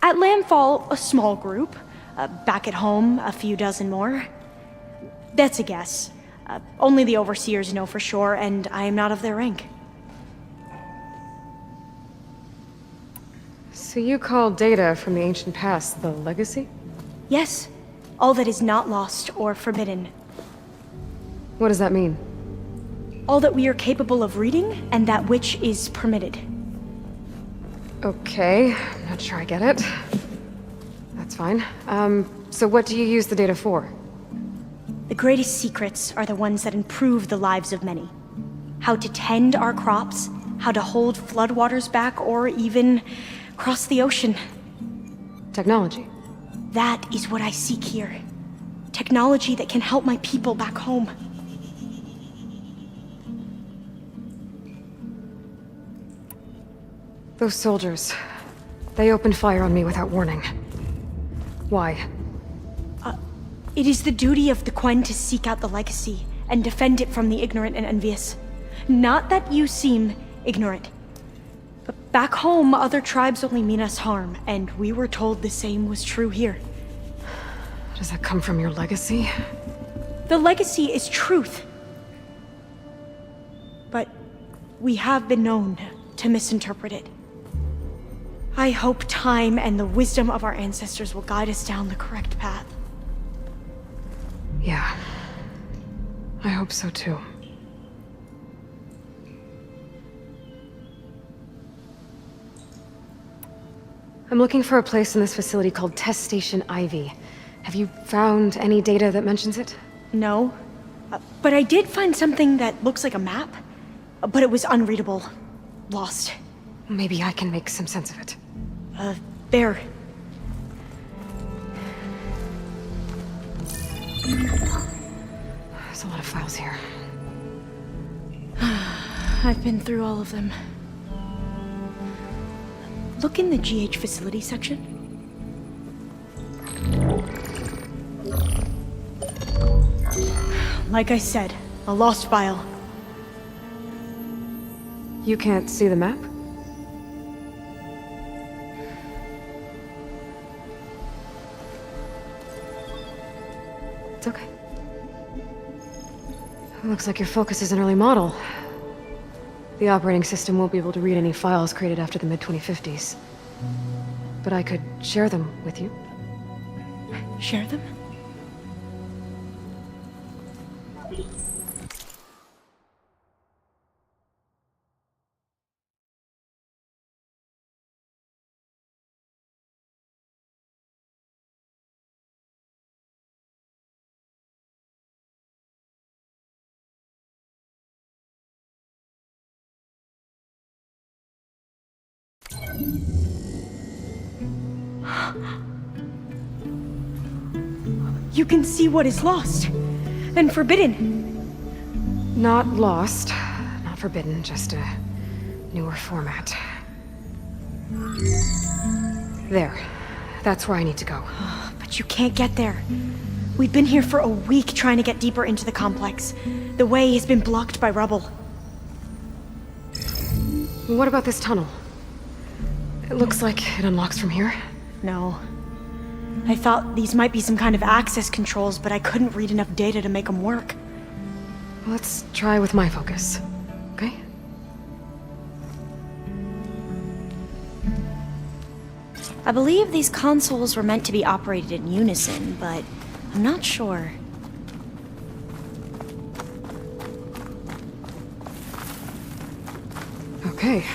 At landfall, a small group. Back at home, a few dozen more. That's a guess. Only the overseers know for sure, and I am not of their rank. So you call data from the ancient past the legacy? Yes. All that is not lost or forbidden. What does that mean? All that we are capable of reading, and that which is permitted. Okay, I'm not sure I get it. That's fine. So what do you use the data for? The greatest secrets are the ones that improve the lives of many. How to tend our crops, how to hold floodwaters back, or even cross the ocean. Technology. That is what I seek here. Technology that can help my people back home. Those soldiers, they opened fire on me without warning. Why? It is the duty of the Quen to seek out the legacy and defend it from the ignorant and envious. Not that you seem ignorant. But back home, other tribes only mean us harm, and we were told the same was true here. Does that come from your legacy? The legacy is truth. But we have been known to misinterpret it. I hope time and the wisdom of our ancestors will guide us down the correct path. Yeah. I hope so too. I'm looking for a place in this facility called Test Station Ivy. Have you found any data that mentions it? No. But I did find something that looks like a map. But it was unreadable. Lost. Maybe I can make some sense of it. There. There's a lot of files here. I've been through all of them. Look in the GH facility section. Like I said, a lost file. You can't see the map? It's okay. It looks like your focus is an early model. The operating system won't be able to read any files created after the mid-2050s. But I could share them with you. Share them? You can see what is lost and forbidden. Not lost, not forbidden, just a newer format. There. That's where I need to go. But you can't get there. We've been here for a week trying to get deeper into the complex. The way has been blocked by rubble. What about this tunnel? It looks like it unlocks from here. No. I thought these might be some kind of access controls, but I couldn't read enough data to make them work. Let's try with my focus, okay? I believe these consoles were meant to be operated in unison, but I'm not sure. Okay,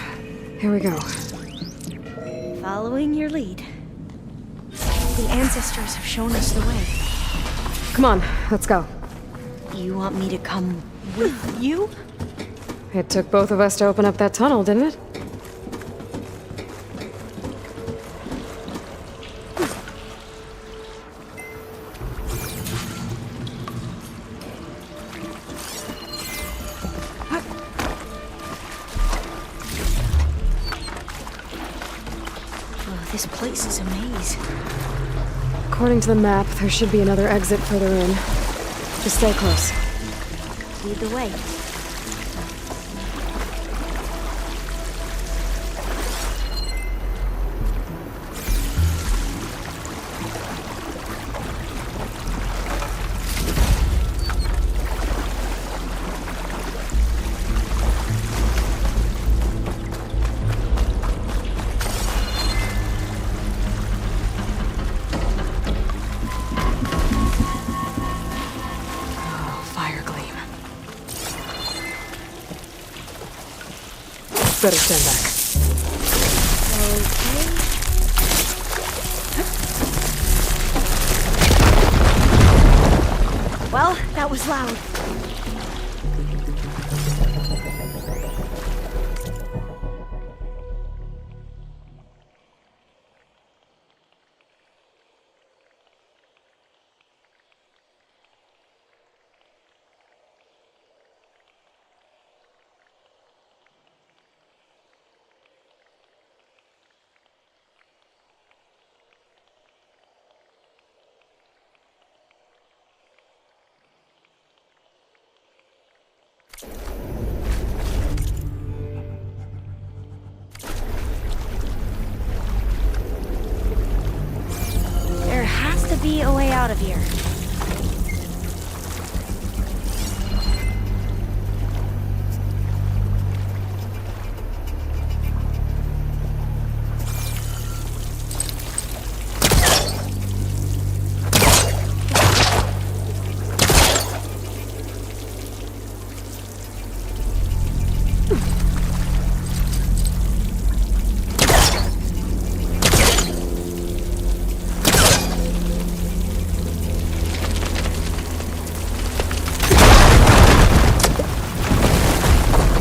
here we go. Following your lead. The ancestors have shown us the way. Come on, let's go. You want me to come with you? It took both of us to open up that tunnel, didn't it? Oh, this place is a maze. According to the map, there should be another exit further in. Just stay close. Lead the way. Better stand back. Okay. Well, that was loud. There has to be a way out of here.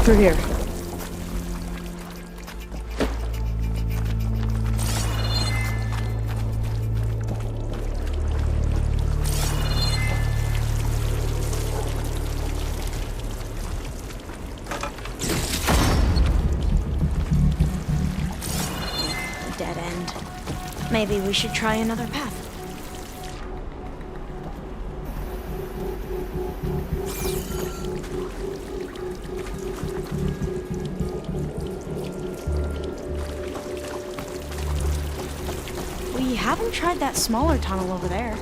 Through here. Dead end. Maybe we should try another path. We haven't tried that smaller tunnel over there.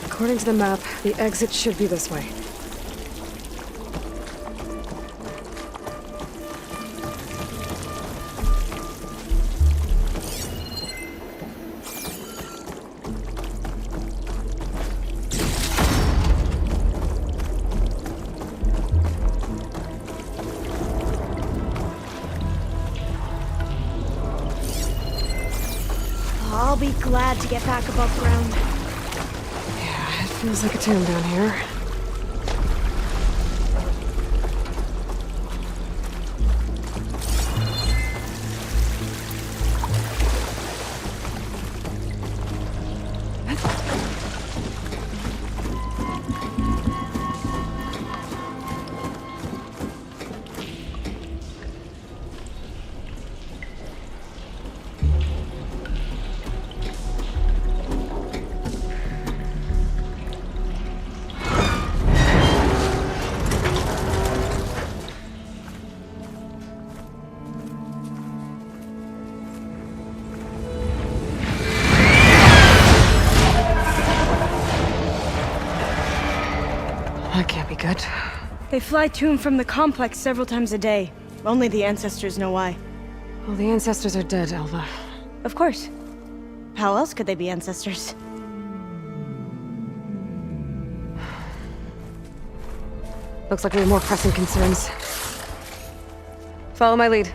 According to the map, the exit should be this way. I'll be glad to get back above ground. Yeah, it feels like a tomb down here. That can't be good. They fly to and from the complex several times a day. Only the ancestors know why. Well, the ancestors are dead, Elva. Of course. How else could they be ancestors? Looks like we have more pressing concerns. Follow my lead.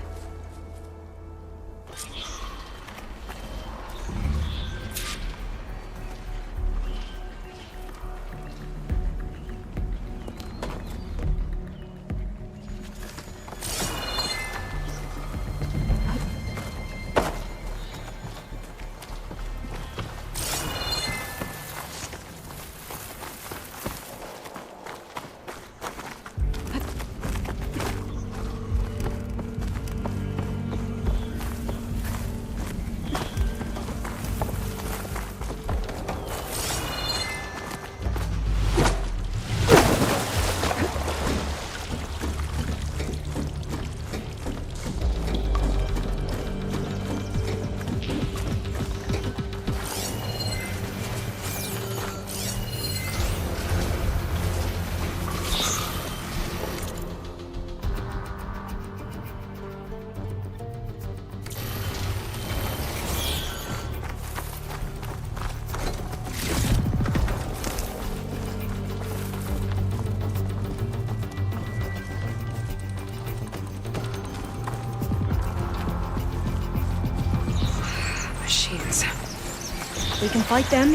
We can fight them.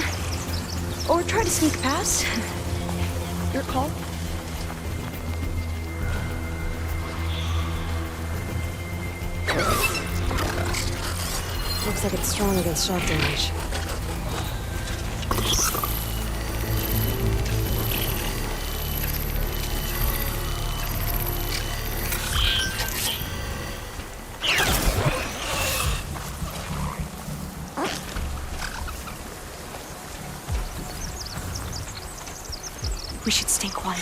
Or try to sneak past. Your call. Looks like it's strong against shock damage. We should stay quiet.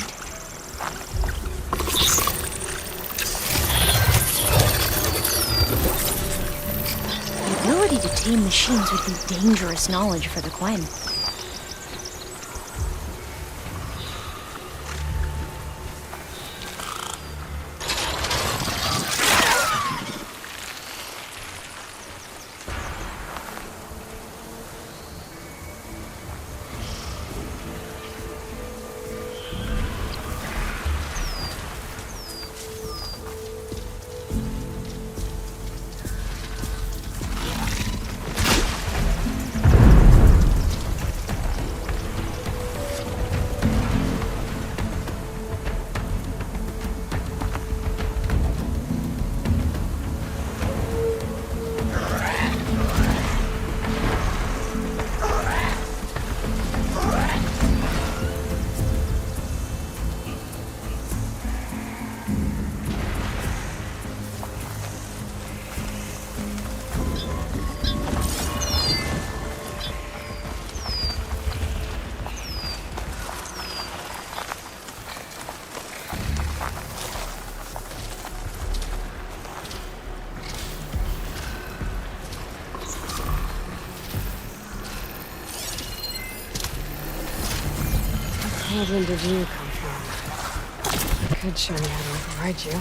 The ability to tame machines would be dangerous knowledge for the Quen. Where did you come from? Could show me how to override you.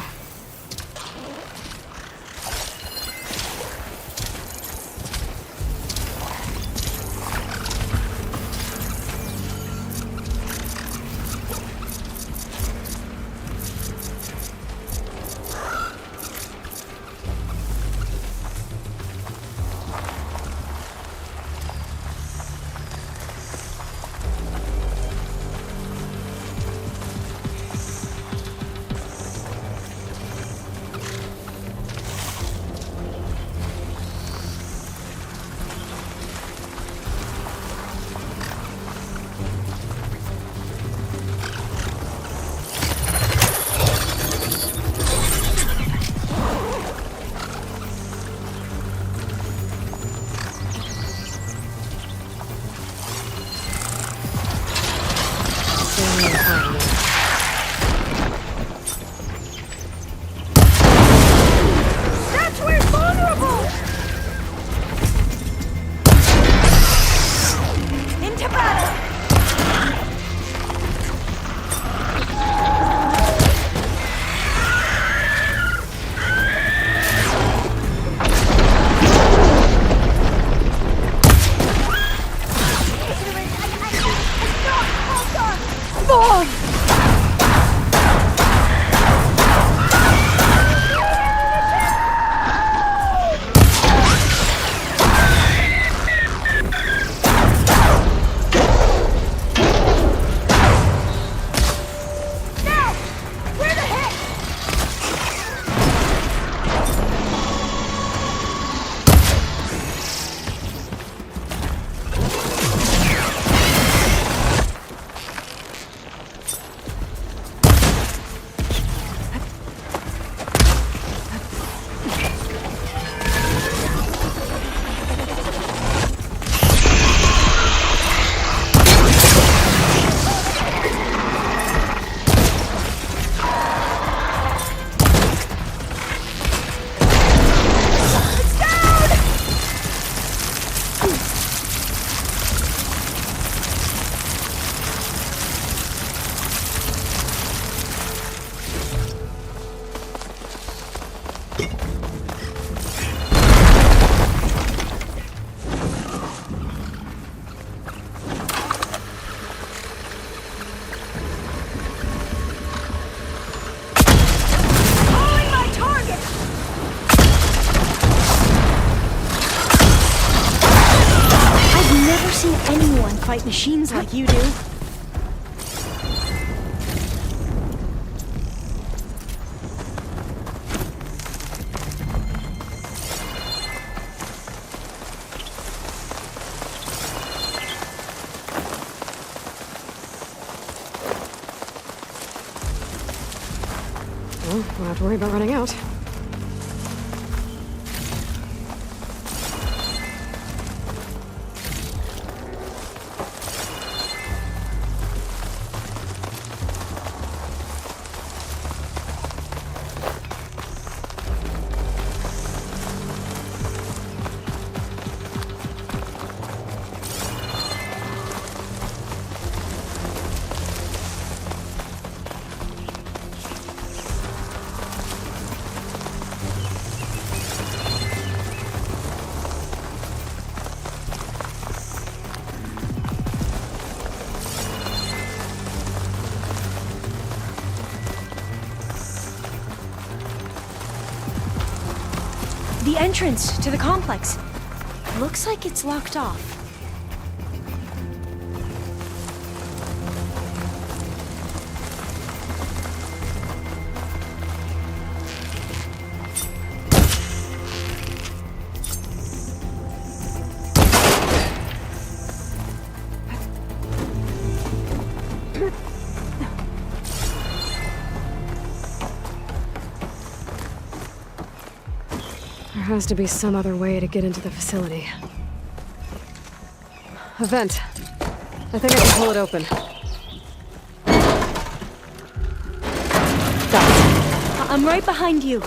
fight machines like you do. Well, we don't have to worry about running out. The entrance to the complex. Looks like it's locked off. There has to be some other way to get into the facility. A vent. I think I can pull it open. I'm right behind you.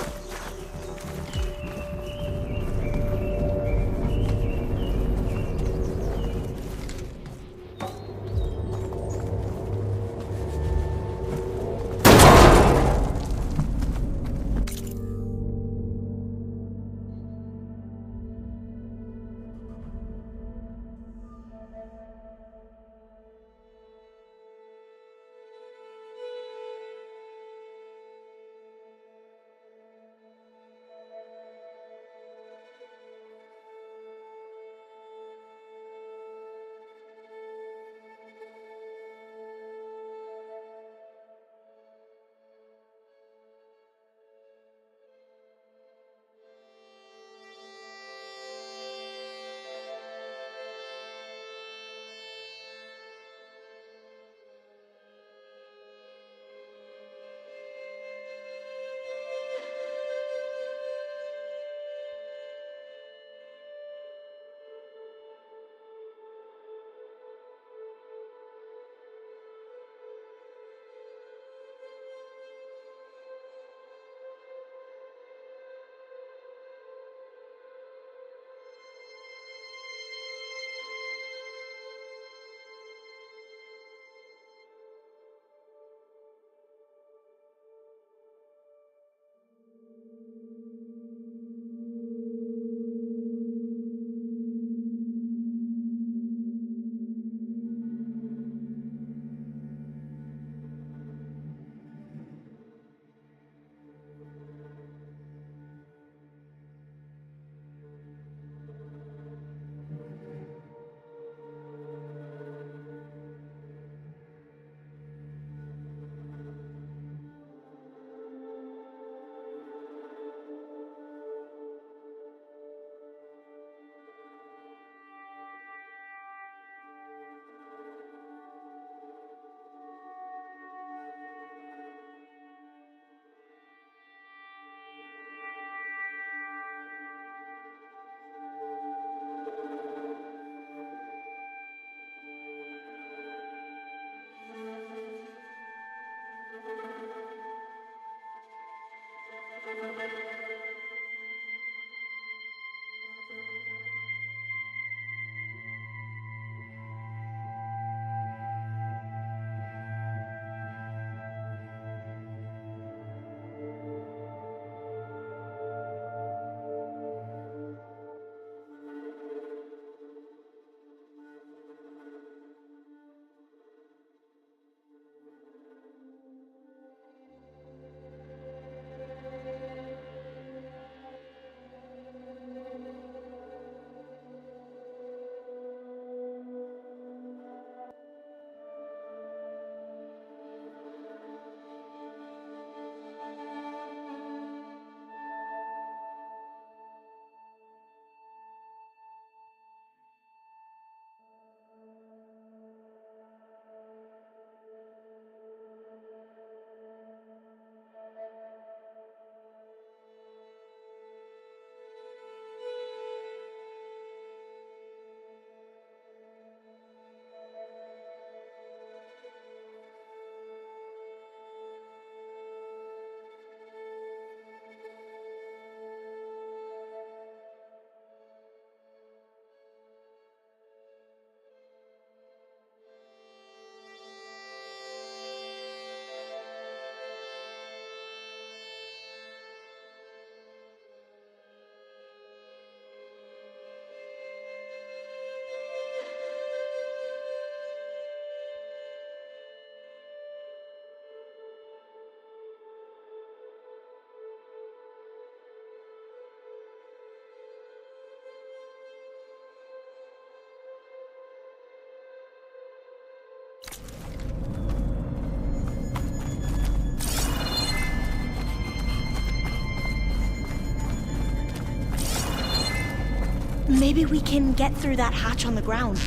Maybe we can get through that hatch on the ground.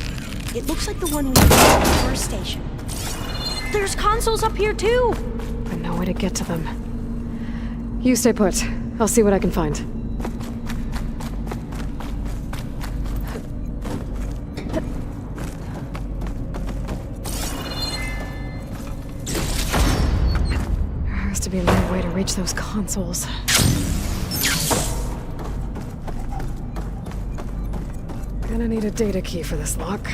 It looks like the one we used at the first station. There's consoles up here too! But no way to get to them. You stay put. I'll see what I can find. There has to be another way to reach those consoles. Gonna need a data key for this lock.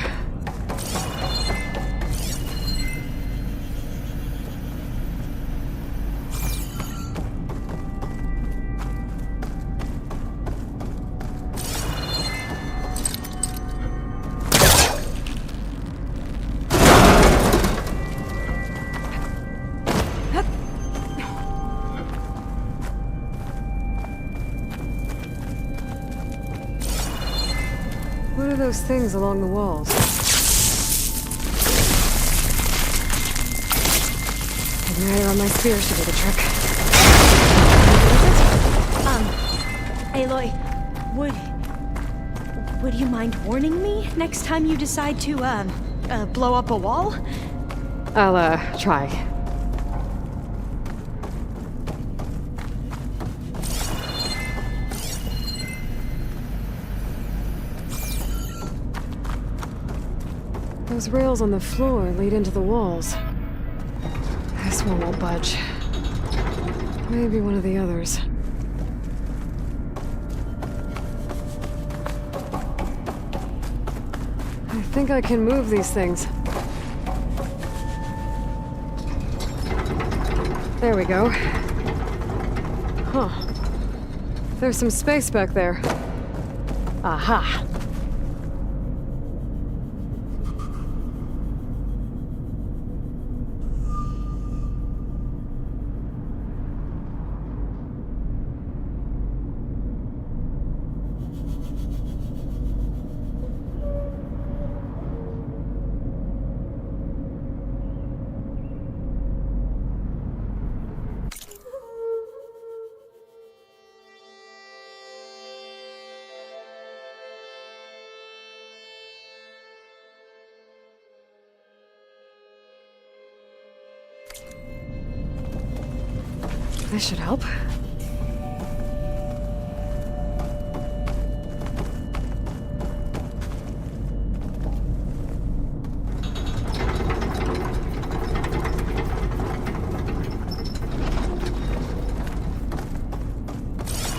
What are those things along the walls? Igniter on my spear should do the trick. Aloy, would you mind warning me next time you decide to, blow up a wall? I'll, try. Those rails on the floor lead into the walls. This one won't budge. Maybe one of the others. I think I can move these things. There we go. Huh. There's some space back there. Aha! This should help.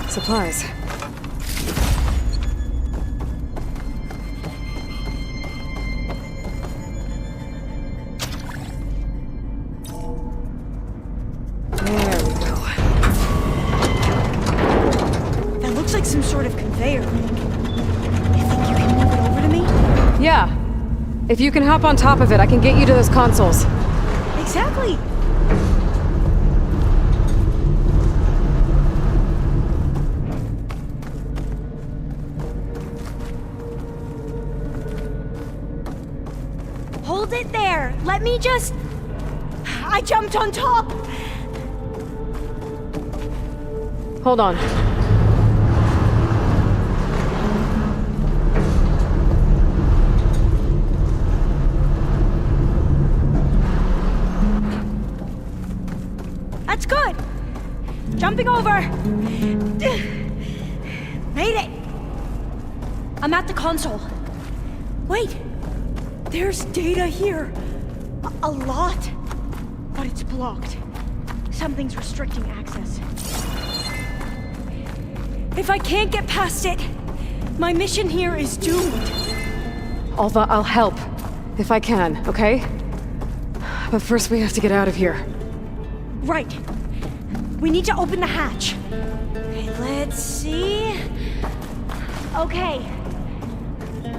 Supplies. Some sort of conveyor. You think you can move it over to me? Yeah. If you can hop on top of it, I can get you to those consoles. Exactly. Hold it there. Let me just... I jumped on top. Hold on. That's good. Jumping over. Made it. I'm at the console. Wait. There's data here. A lot. But it's blocked. Something's restricting access. If I can't get past it, my mission here is doomed. Alva, I'll help. If I can, okay? But first we have to get out of here. Right. We need to open the hatch. Okay, let's see. Okay.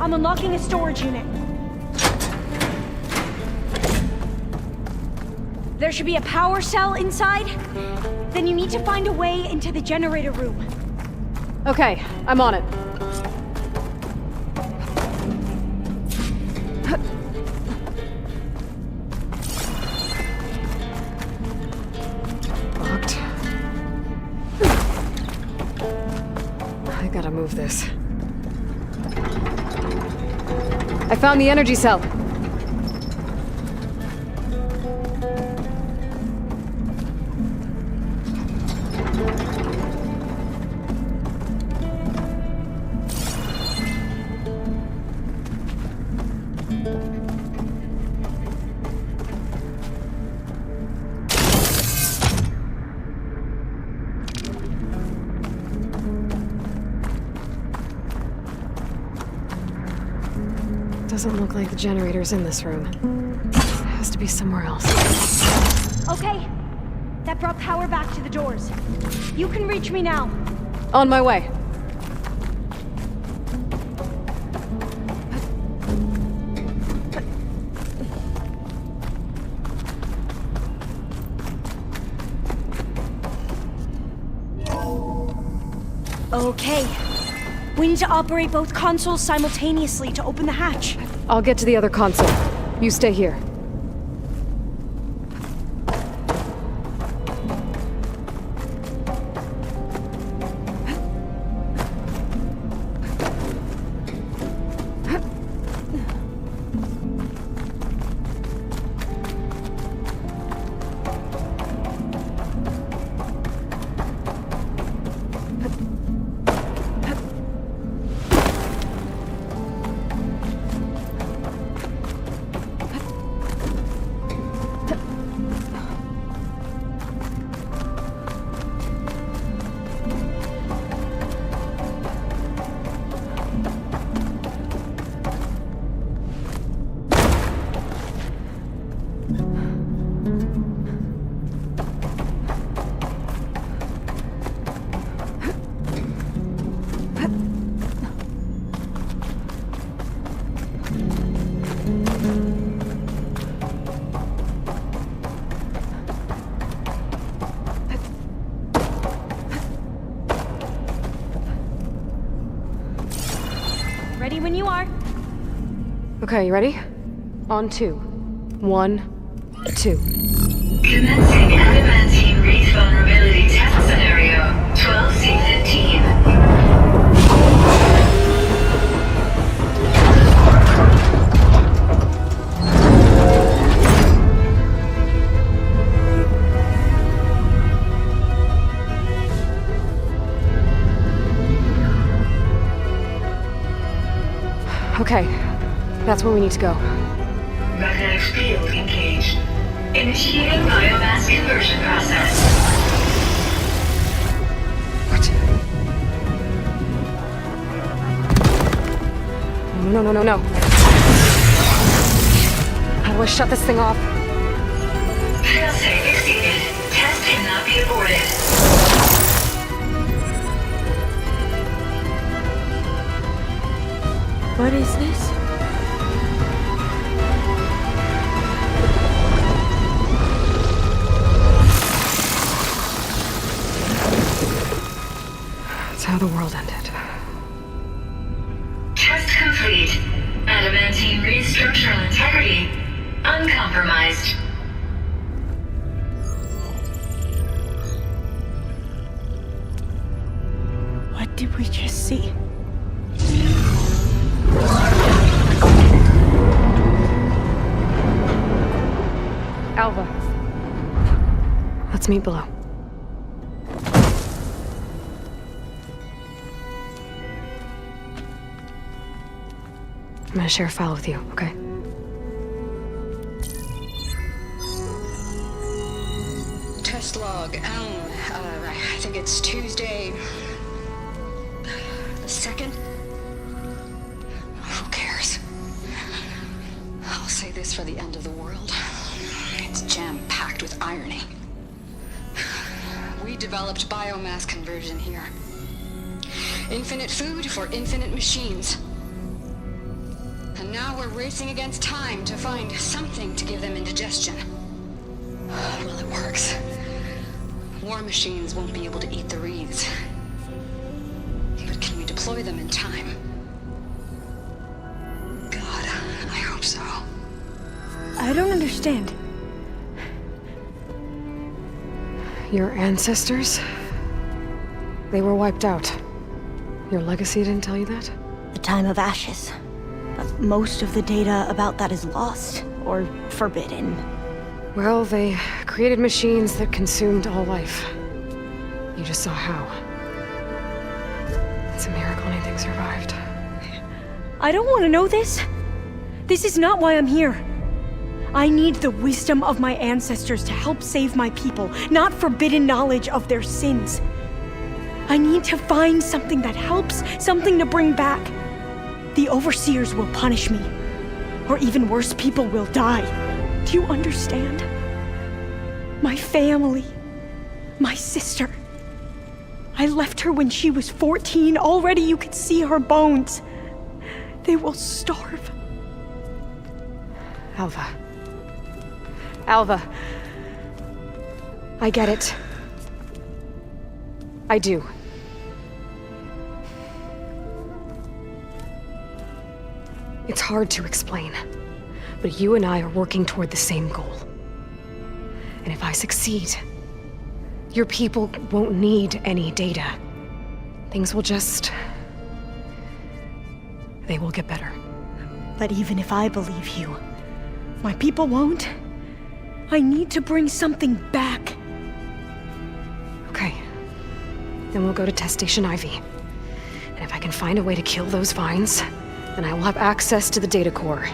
I'm unlocking a storage unit. There should be a power cell inside. Then you need to find a way into the generator room. Okay, I'm on it. Locked. I gotta move this. I found the energy cell. Doesn't look like the generator's in this room. It has to be somewhere else. Okay. That brought power back to the doors. You can reach me now. On my way. Okay. We need to operate both consoles simultaneously to open the hatch. I'll get to the other console. You stay here. Ready when you are. Okay, you ready? On 2. 1, 2. Commencing adamantine wreath vulnerability test scenario 12C15. Okay, that's where we need to go. Magnetic field engaged. Initiating biomass conversion process. What? No. How do I shut this thing off? Failsafe exceeded. Test cannot be aborted. What is this? That's how the world ended. Test complete. Adamantine wreath structural integrity uncompromised. What did we just see? Alva. Let's meet below. I'm gonna share a file with you, okay? Test log, I think it's Tuesday the 2nd? Who cares? I'll say this for the end of the world. It's jam-packed with irony. We developed biomass conversion here. Infinite food for infinite machines. And now we're racing against time to find something to give them indigestion. Well, it works. War machines won't be able to eat the wreaths. But can we deploy them in time? God, I hope so. I don't understand. Your ancestors? They were wiped out. Your legacy didn't tell you that? The time of ashes. But most of the data about that is lost, or forbidden. Well, they created machines that consumed all life. You just saw how. It's a miracle anything survived. I don't want to know this. This is not why I'm here. I need the wisdom of my ancestors to help save my people, not forbidden knowledge of their sins. I need to find something that helps, something to bring back. The overseers will punish me. Or even worse, people will die. Do you understand? My family. My sister. I left her when she was 14. Already you could see her bones. They will starve. Alva. Alva. I get it. I do. It's hard to explain, but you and I are working toward the same goal. And if I succeed, your people won't need any data. Things will just... they will get better. But even if I believe you, my people won't. I need to bring something back. Okay. Then we'll go to Test Station Ivy. And if I can find a way to kill those vines, then I will have access to the data core.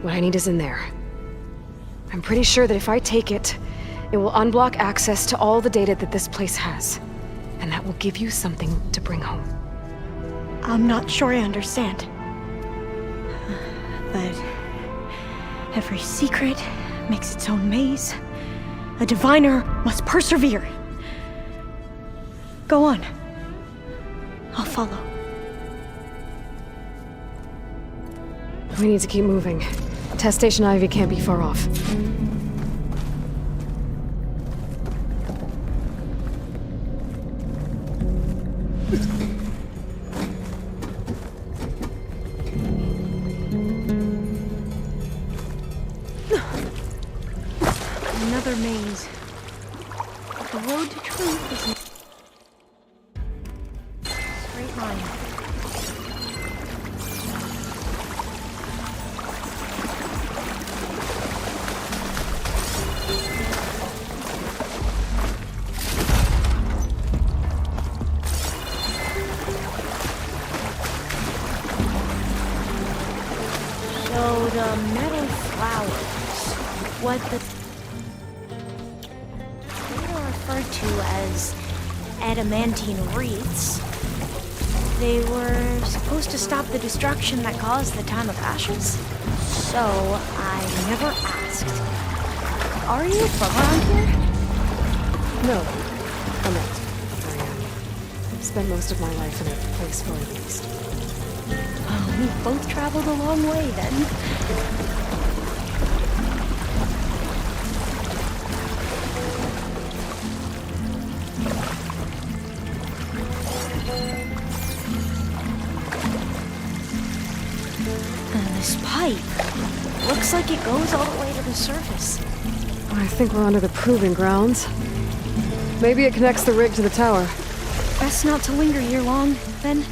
What I need is in there. I'm pretty sure that if I take it, it will unblock access to all the data that this place has. And that will give you something to bring home. I'm not sure I understand. But every secret makes its own maze. A diviner must persevere. Go on. I'll follow. We need to keep moving. Test Station Ivy can't be far off. Another maze. The road to truth is a straight line. So the metal flowers, what the referred to as adamantine wreaths. They were supposed to stop the destruction that caused the Time of Ashes. So I never asked. Are you from around here? No, I'm not. I spent most of my life in a place far east. Oh, we've both traveled a long way then. This pipe looks like it goes all the way to the surface. I think we're under the proving grounds. Maybe it connects the rig to the tower. Best not to linger here long, then.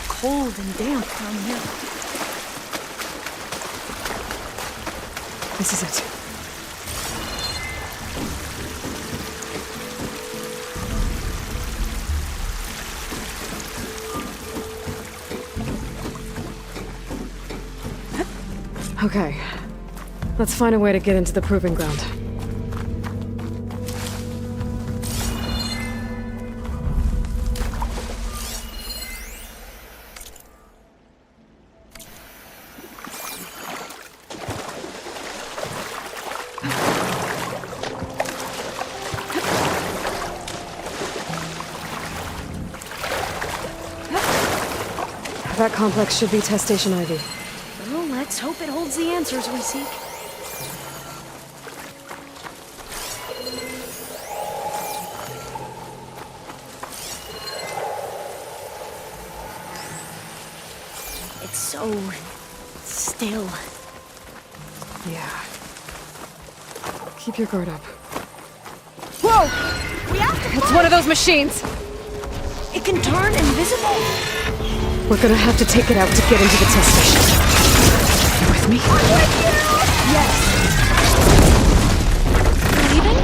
Cold and damp down here. This is it. Okay. Let's find a way to get into the proving ground. That complex should be test station Ivy. Well, let's hope it holds the answers we seek. It's so still. Yeah. Keep your guard up. Whoa! We have to It's one of those machines! It can turn invisible. We're gonna have to take it out to get into the test station. You with me? I'm with you! Yes. Leaving?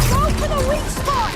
Go for the weak spot!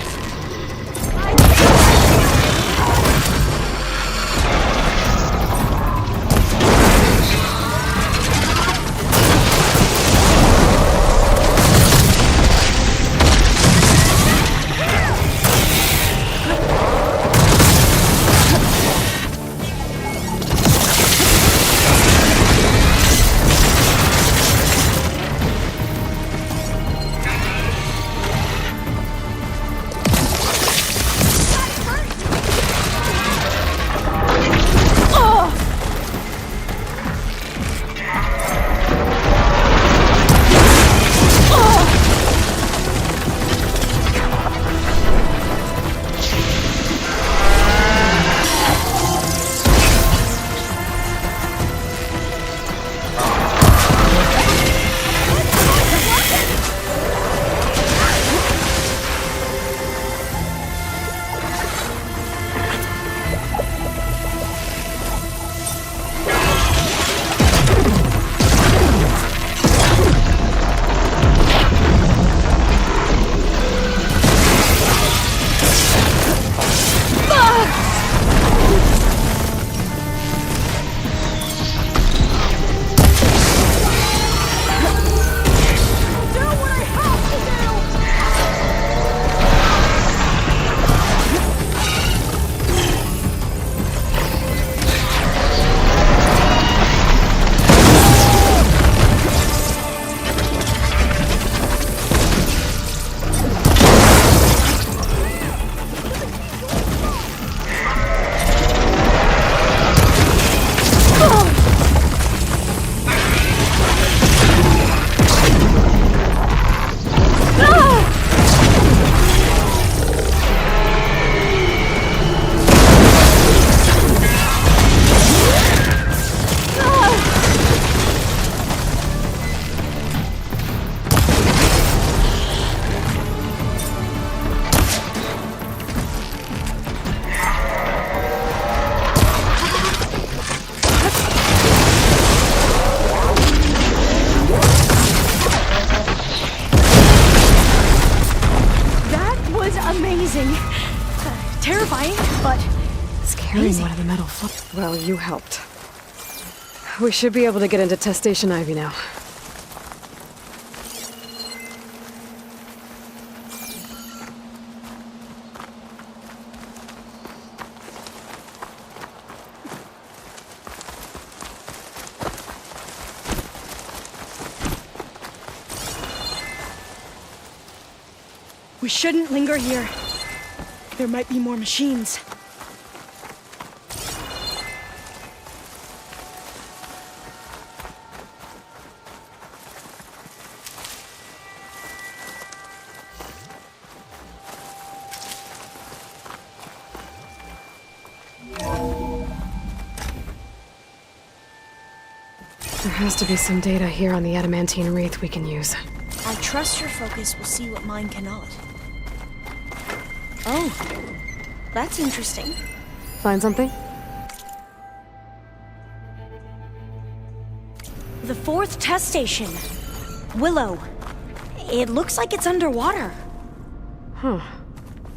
Terrifying, but it's carrying one of the metal foot. Well, you helped. We should be able to get into test station Ivy now. we shouldn't linger here. There might be more machines. There has to be some data here on the adamantine wraith we can use. I trust your focus will see what mine cannot. Oh, that's interesting. Find something? The 4th test station. Willow. It looks like it's underwater. Huh.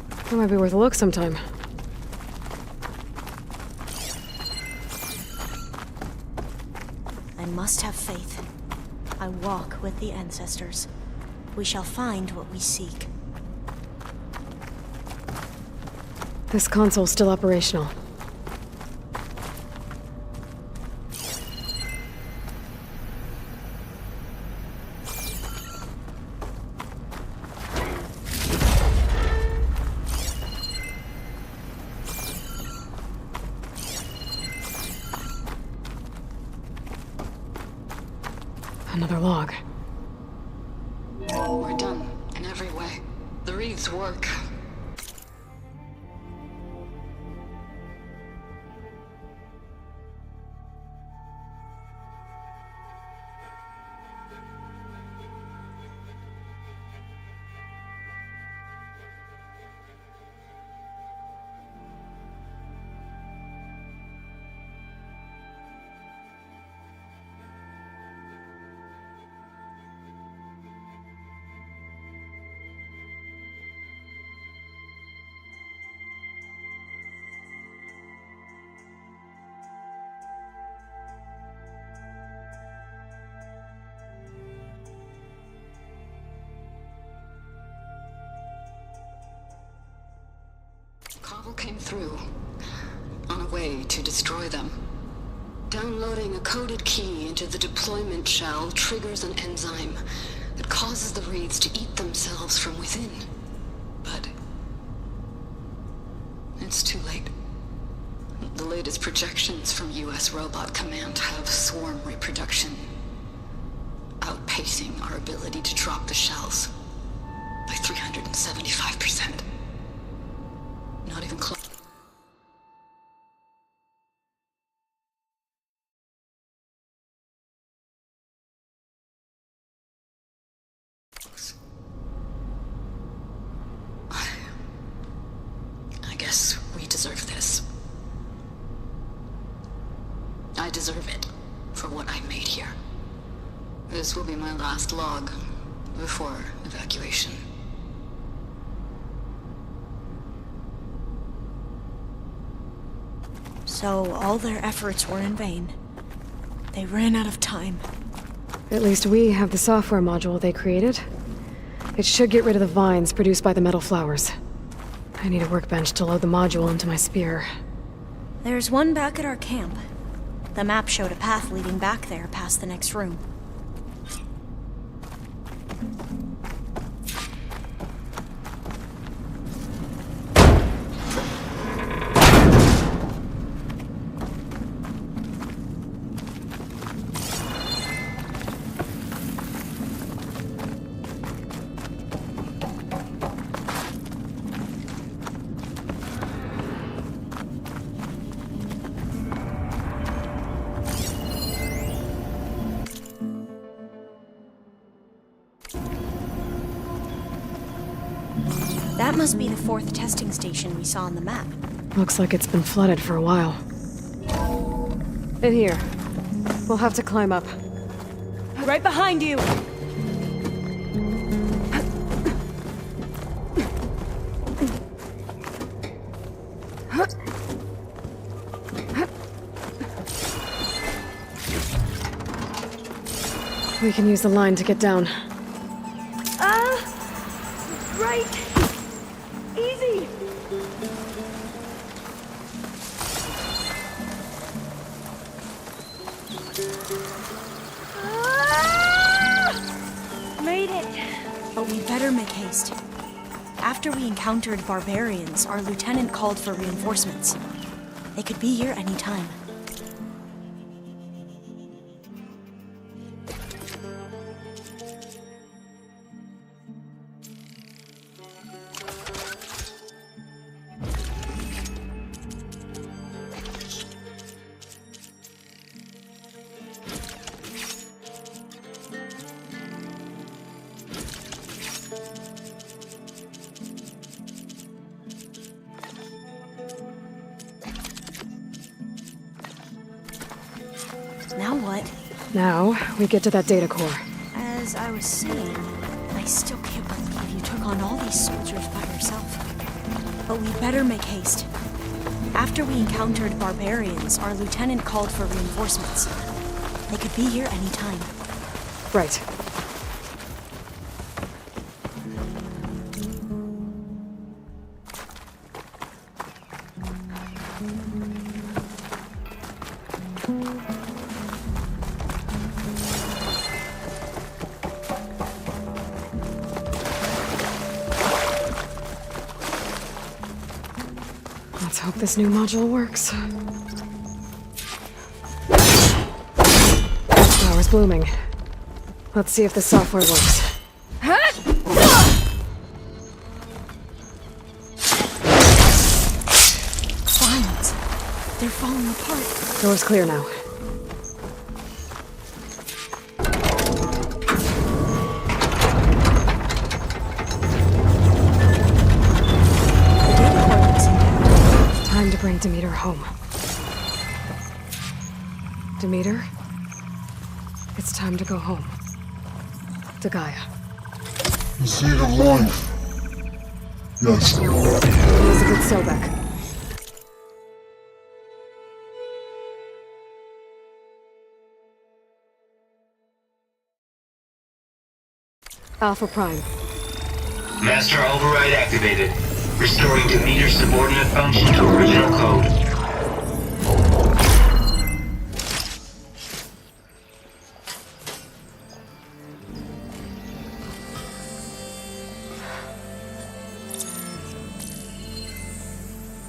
That might be worth a look sometime. I must have faith. I walk with the ancestors. We shall find what we seek. This console's still operational. another log. We're done, in every way. The reeds work. Cobble came through, on a way to destroy them. Downloading a coded key into the deployment shell triggers an enzyme that causes the reeds to eat themselves from within. But it's too late. The latest projections from US Robot Command have swarm reproduction, outpacing our ability to drop the shells by 375%. Not even close. I guess we deserve this. I deserve it for what I made here. This will be my last log before evacuation. So all their efforts were in vain. They ran out of time. At least we have the software module they created. It should get rid of the vines produced by the metal flowers. I need a workbench to load the module into my spear. There's one back at our camp. The map showed a path leading back there past the next room. That must be the 4th testing station we saw on the map. Looks like it's been flooded for a while. In here. We'll have to climb up. Right behind you! We can use the line to get down. Right! Easy! Made it! But we better make haste. After we encountered barbarians, our lieutenant called for reinforcements. They could be here any time. Now what? Now, we get to that data core. As I was saying, I still can't believe you took on all these soldiers by yourself. But we better make haste. After we encountered barbarians, our lieutenant called for reinforcements. They could be here any time. Right. Let's hope this new module works. Flowers blooming. Let's see if the software works. Vines. They're falling apart. Door's clear now. Time to bring Demeter home. Demeter? It's time to go home. To Gaia. The seed of life. Yes. Elizabeth Sobek. Alpha Prime. Master override activated. Restoring Demeter's subordinate function to original code.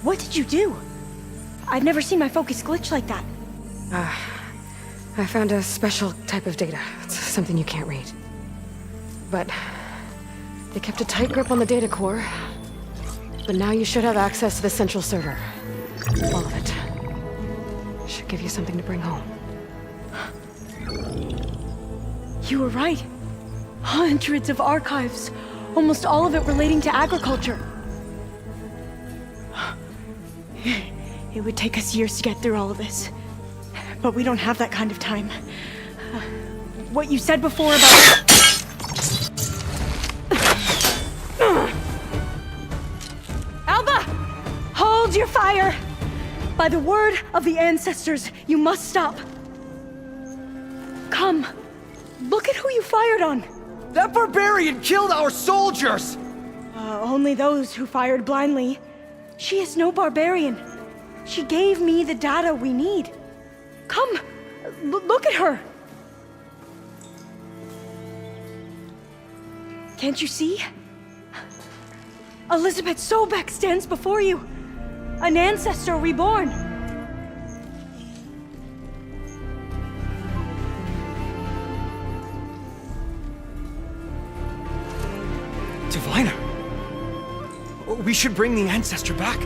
What did you do? I've never seen my focus glitch like that. I found a special type of data. It's something you can't read. But they kept a tight grip on the data core. But now you should have access to the central server. All of it. Should give you something to bring home. You were right. Hundreds of archives. Almost all of it relating to agriculture. It would take us years to get through all of this. But we don't have that kind of time. What you said before about... Alba! Hold your fire! By the word of the ancestors, you must stop. Come. Look at who you fired on. That barbarian killed our soldiers! Only those who fired blindly. She is no barbarian. She gave me the data we need. Come, look at her. Can't you see? Elizabeth Sobek stands before you. An ancestor reborn. Diviner! We should bring the ancestor back.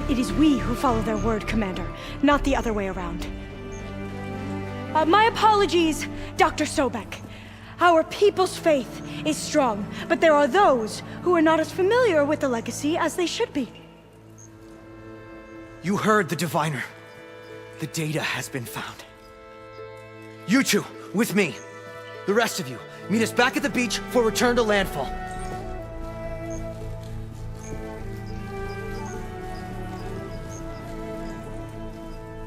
It is we who follow their word, Commander, not the other way around. My apologies, Dr. Sobek. Our people's faith is strong, but there are those who are not as familiar with the legacy as they should be. You heard the diviner. The data has been found. You two, with me. The rest of you, meet us back at the beach for return to landfall.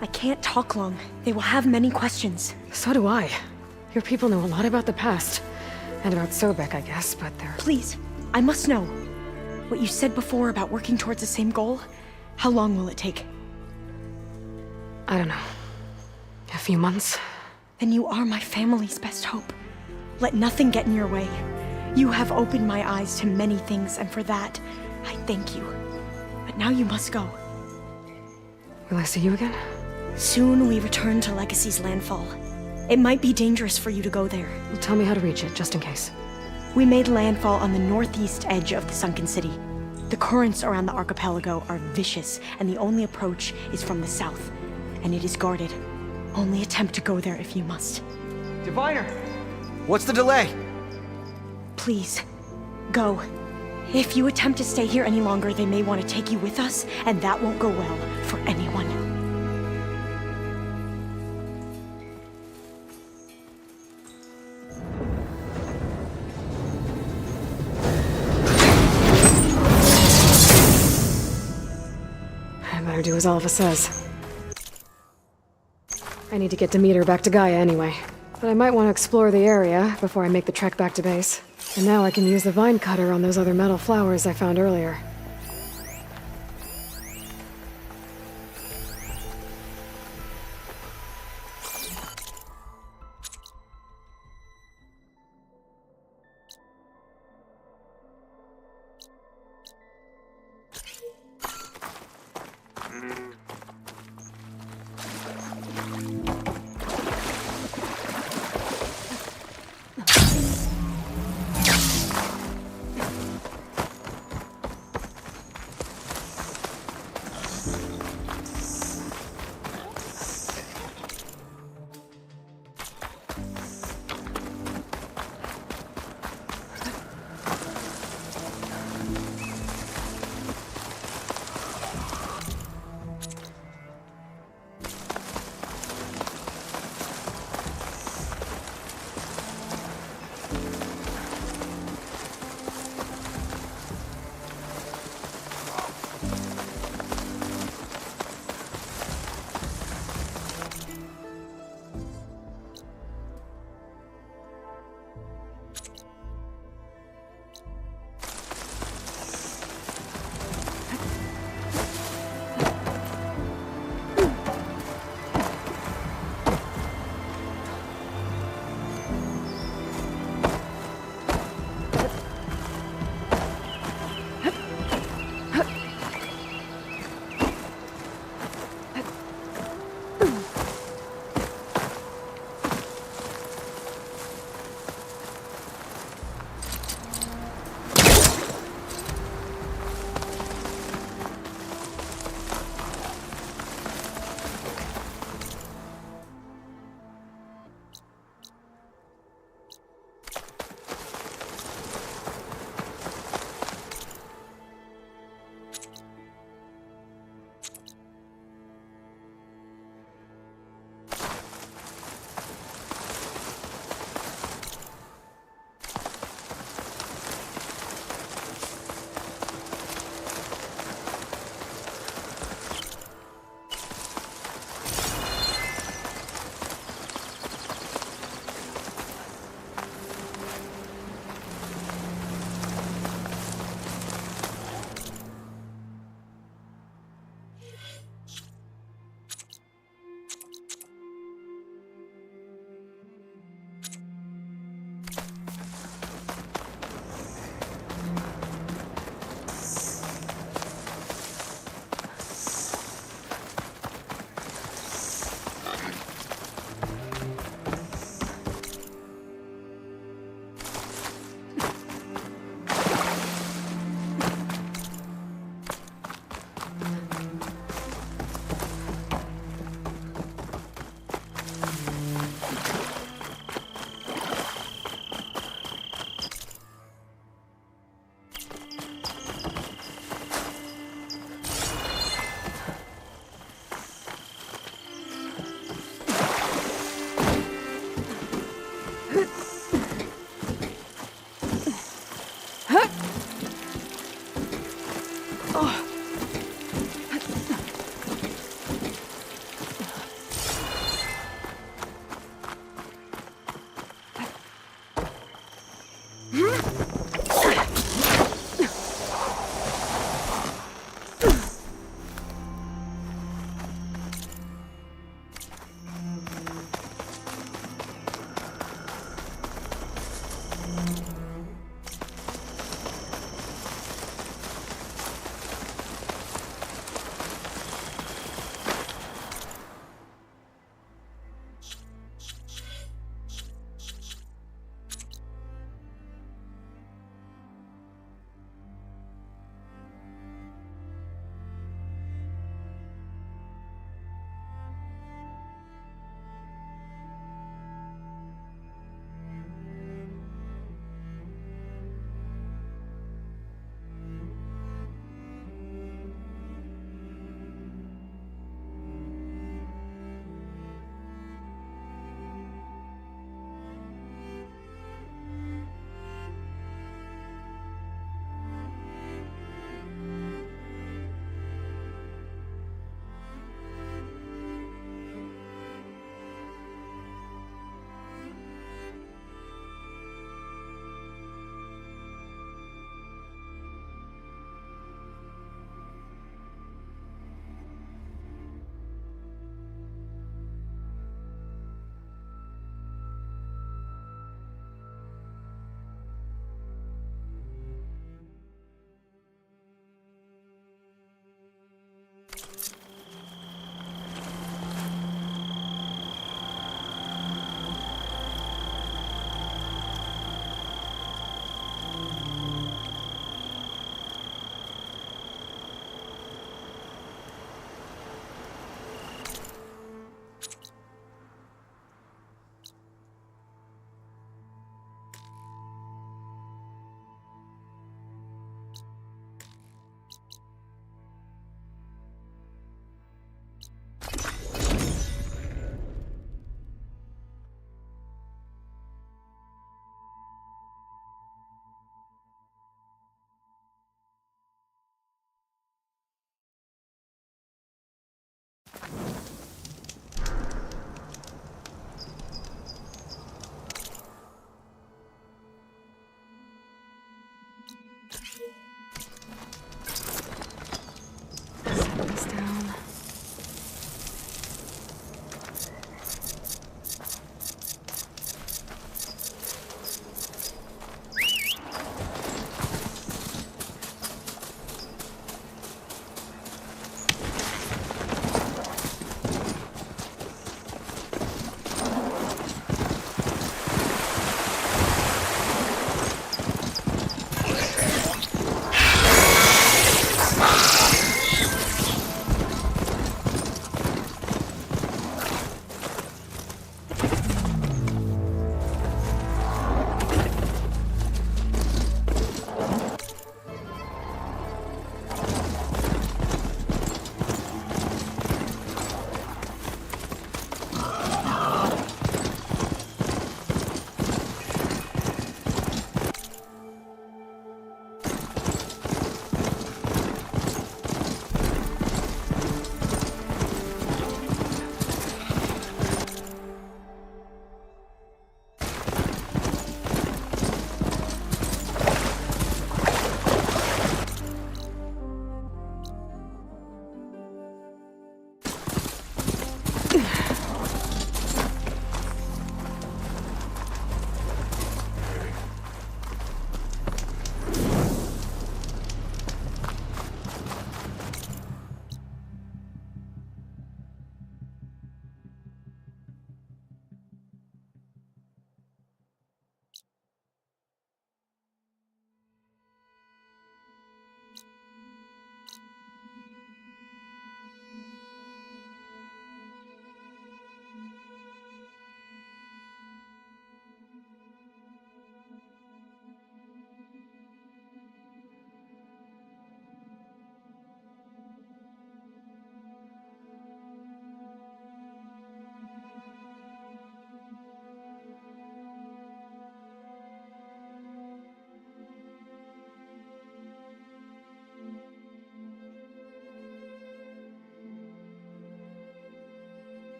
I can't talk long. They will have many questions. So do I. Your people know a lot about the past. And about Sobek, I guess, but they're... Please, I must know. What you said before about working towards the same goal, how long will it take? I don't know. A few months? Then you are my family's best hope. Let nothing get in your way. You have opened my eyes to many things, and for that, I thank you. But now you must go. Will I see you again? Soon we return to Legacy's landfall. It might be dangerous for you to go there. Well, tell me how to reach it, just in case. We made landfall on the northeast edge of the sunken city. The currents around the archipelago are vicious, and the only approach is from the south. And it is guarded. Only attempt to go there if you must. Diviner! What's the delay? Please, go. If you attempt to stay here any longer, they may want to take you with us, and that won't go well for anyone. I better do as Alpha says. I need to get Demeter back to Gaia anyway. But I might want to explore the area before I make the trek back to base. And now I can use the vine cutter on those other metal flowers I found earlier.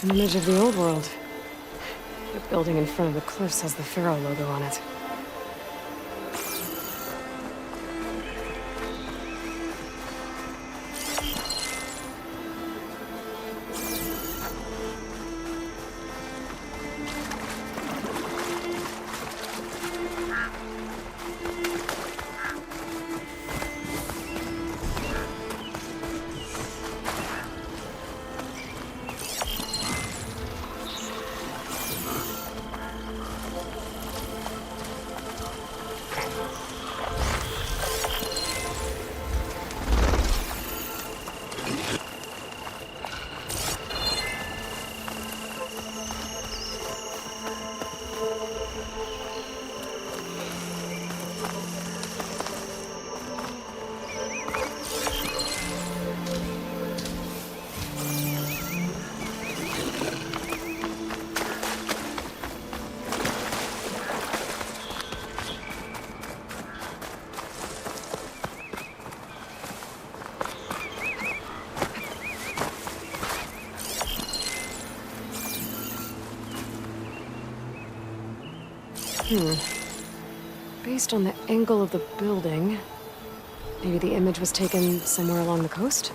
an image of the old world. The building in front of the cliffs has the Pharaoh logo on it. Based on the angle of the building, maybe the image was taken somewhere along the coast?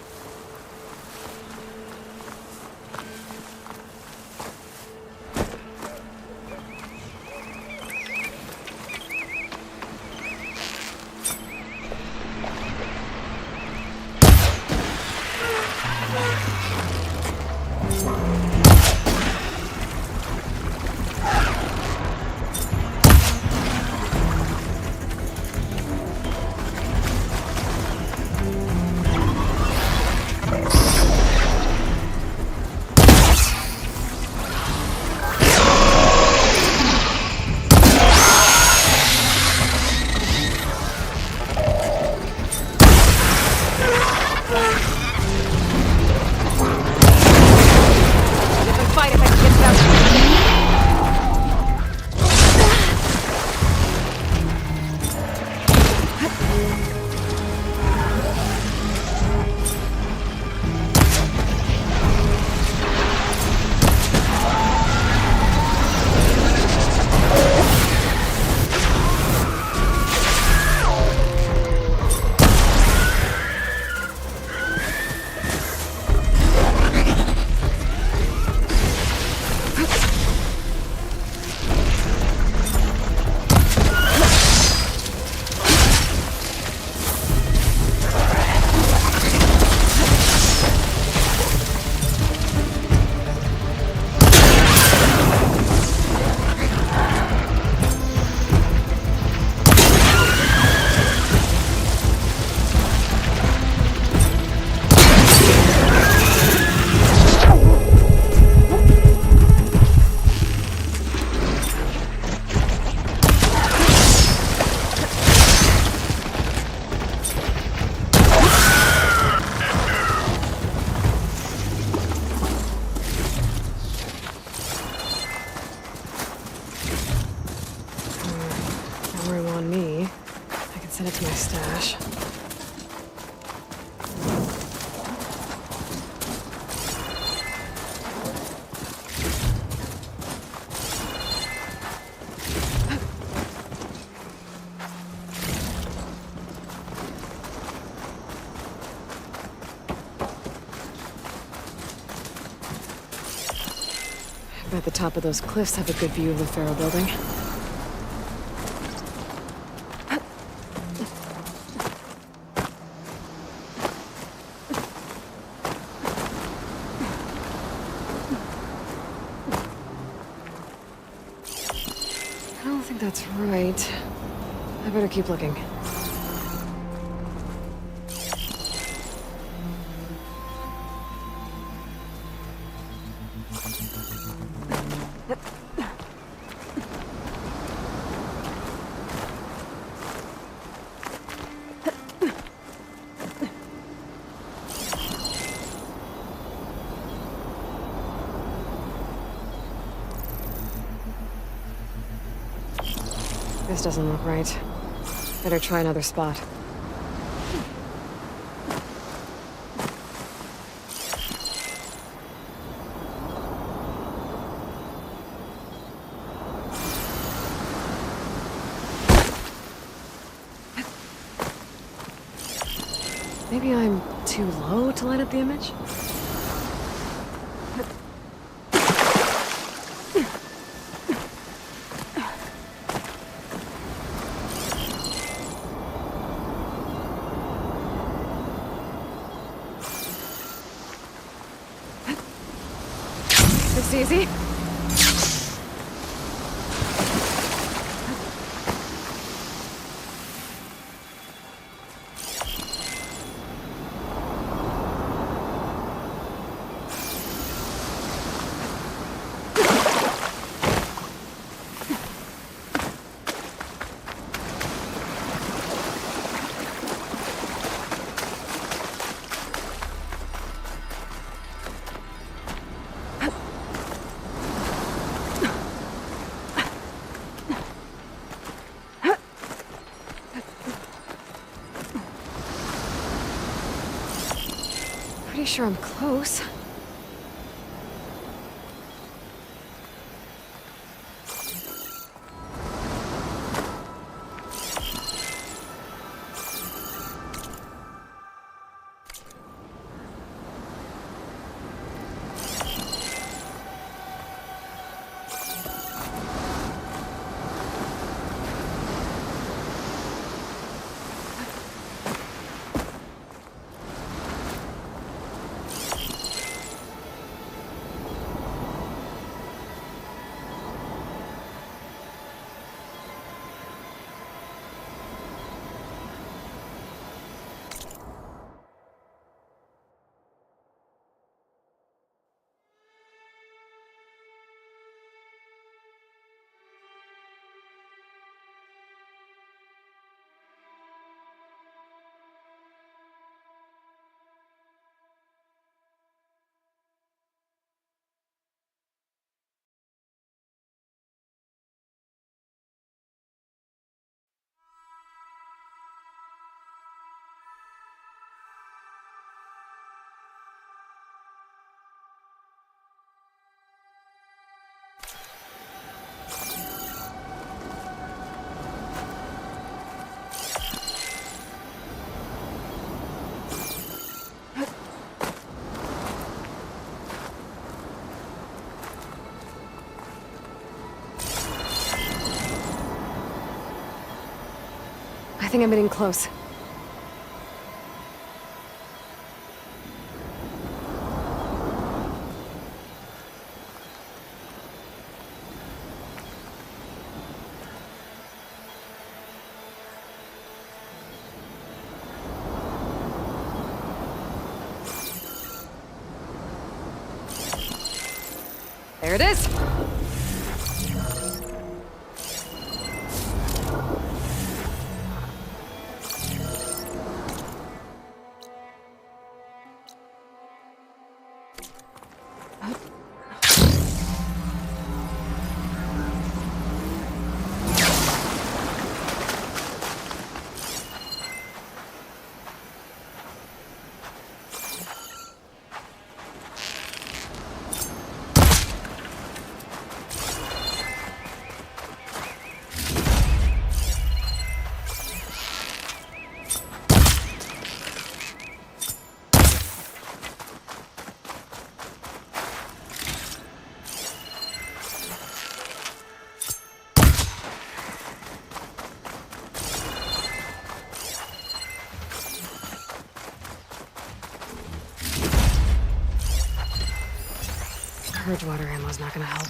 I bet the top of those cliffs have a good view of the Pharaoh building. I don't think that's right. I better keep looking. This doesn't look right. Better try another spot. Maybe I'm too low to light up the image? Looks easy. Pretty sure I'm close. I think I'm getting close. There it is! Purge water ammo's not gonna help.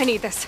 need this.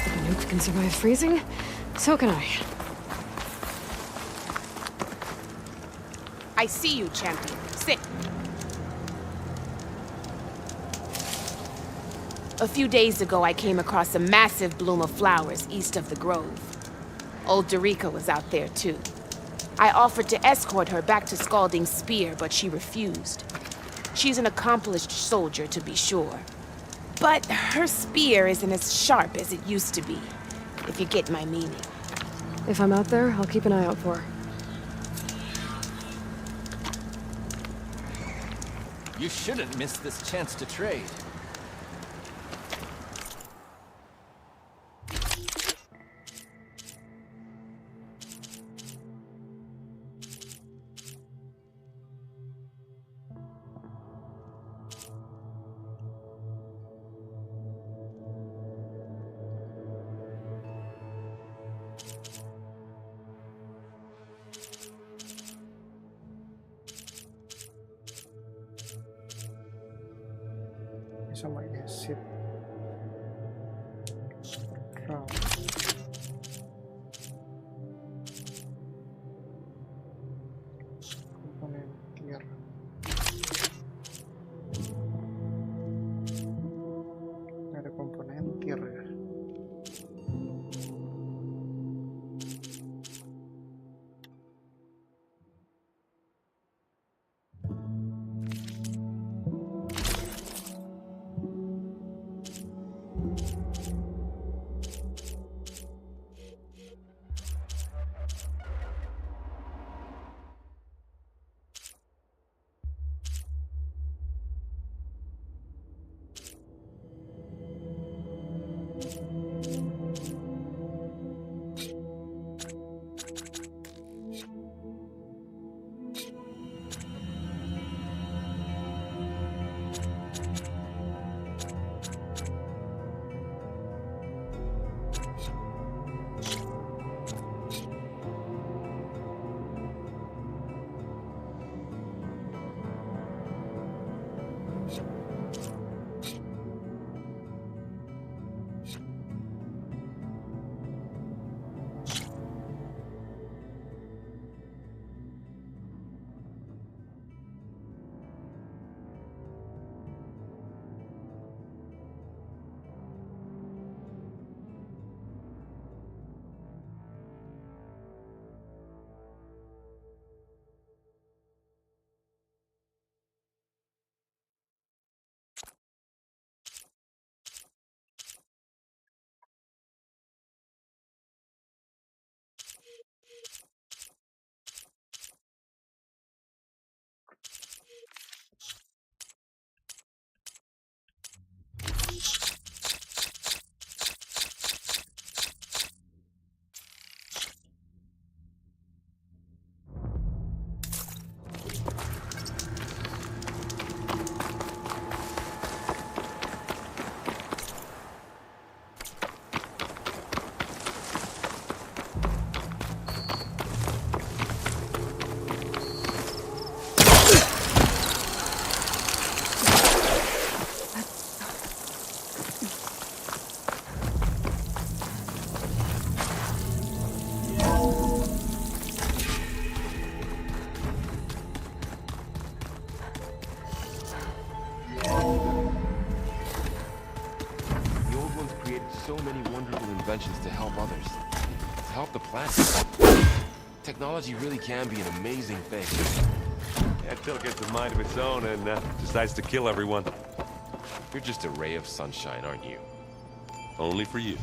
Badut can survive freezing, so can I. I see you, champion. Sit. A few days ago, I came across a massive bloom of flowers east of the grove. Old Dorica was out there, too. I offered to escort her back to Scalding's Spear, but she refused. She's an accomplished soldier, to be sure. But her spear isn't as sharp as it used to be, if you get my meaning. If I'm out there, I'll keep an eye out for her. You shouldn't miss this chance to trade. Bisa menggesit round. Komponen gear. Ada komponen gear ya. so many wonderful inventions to help others, to help the planet. Technology really can be an amazing thing. Until it gets a mind of its own and decides to kill everyone. You're just a ray of sunshine, aren't you? Only for you.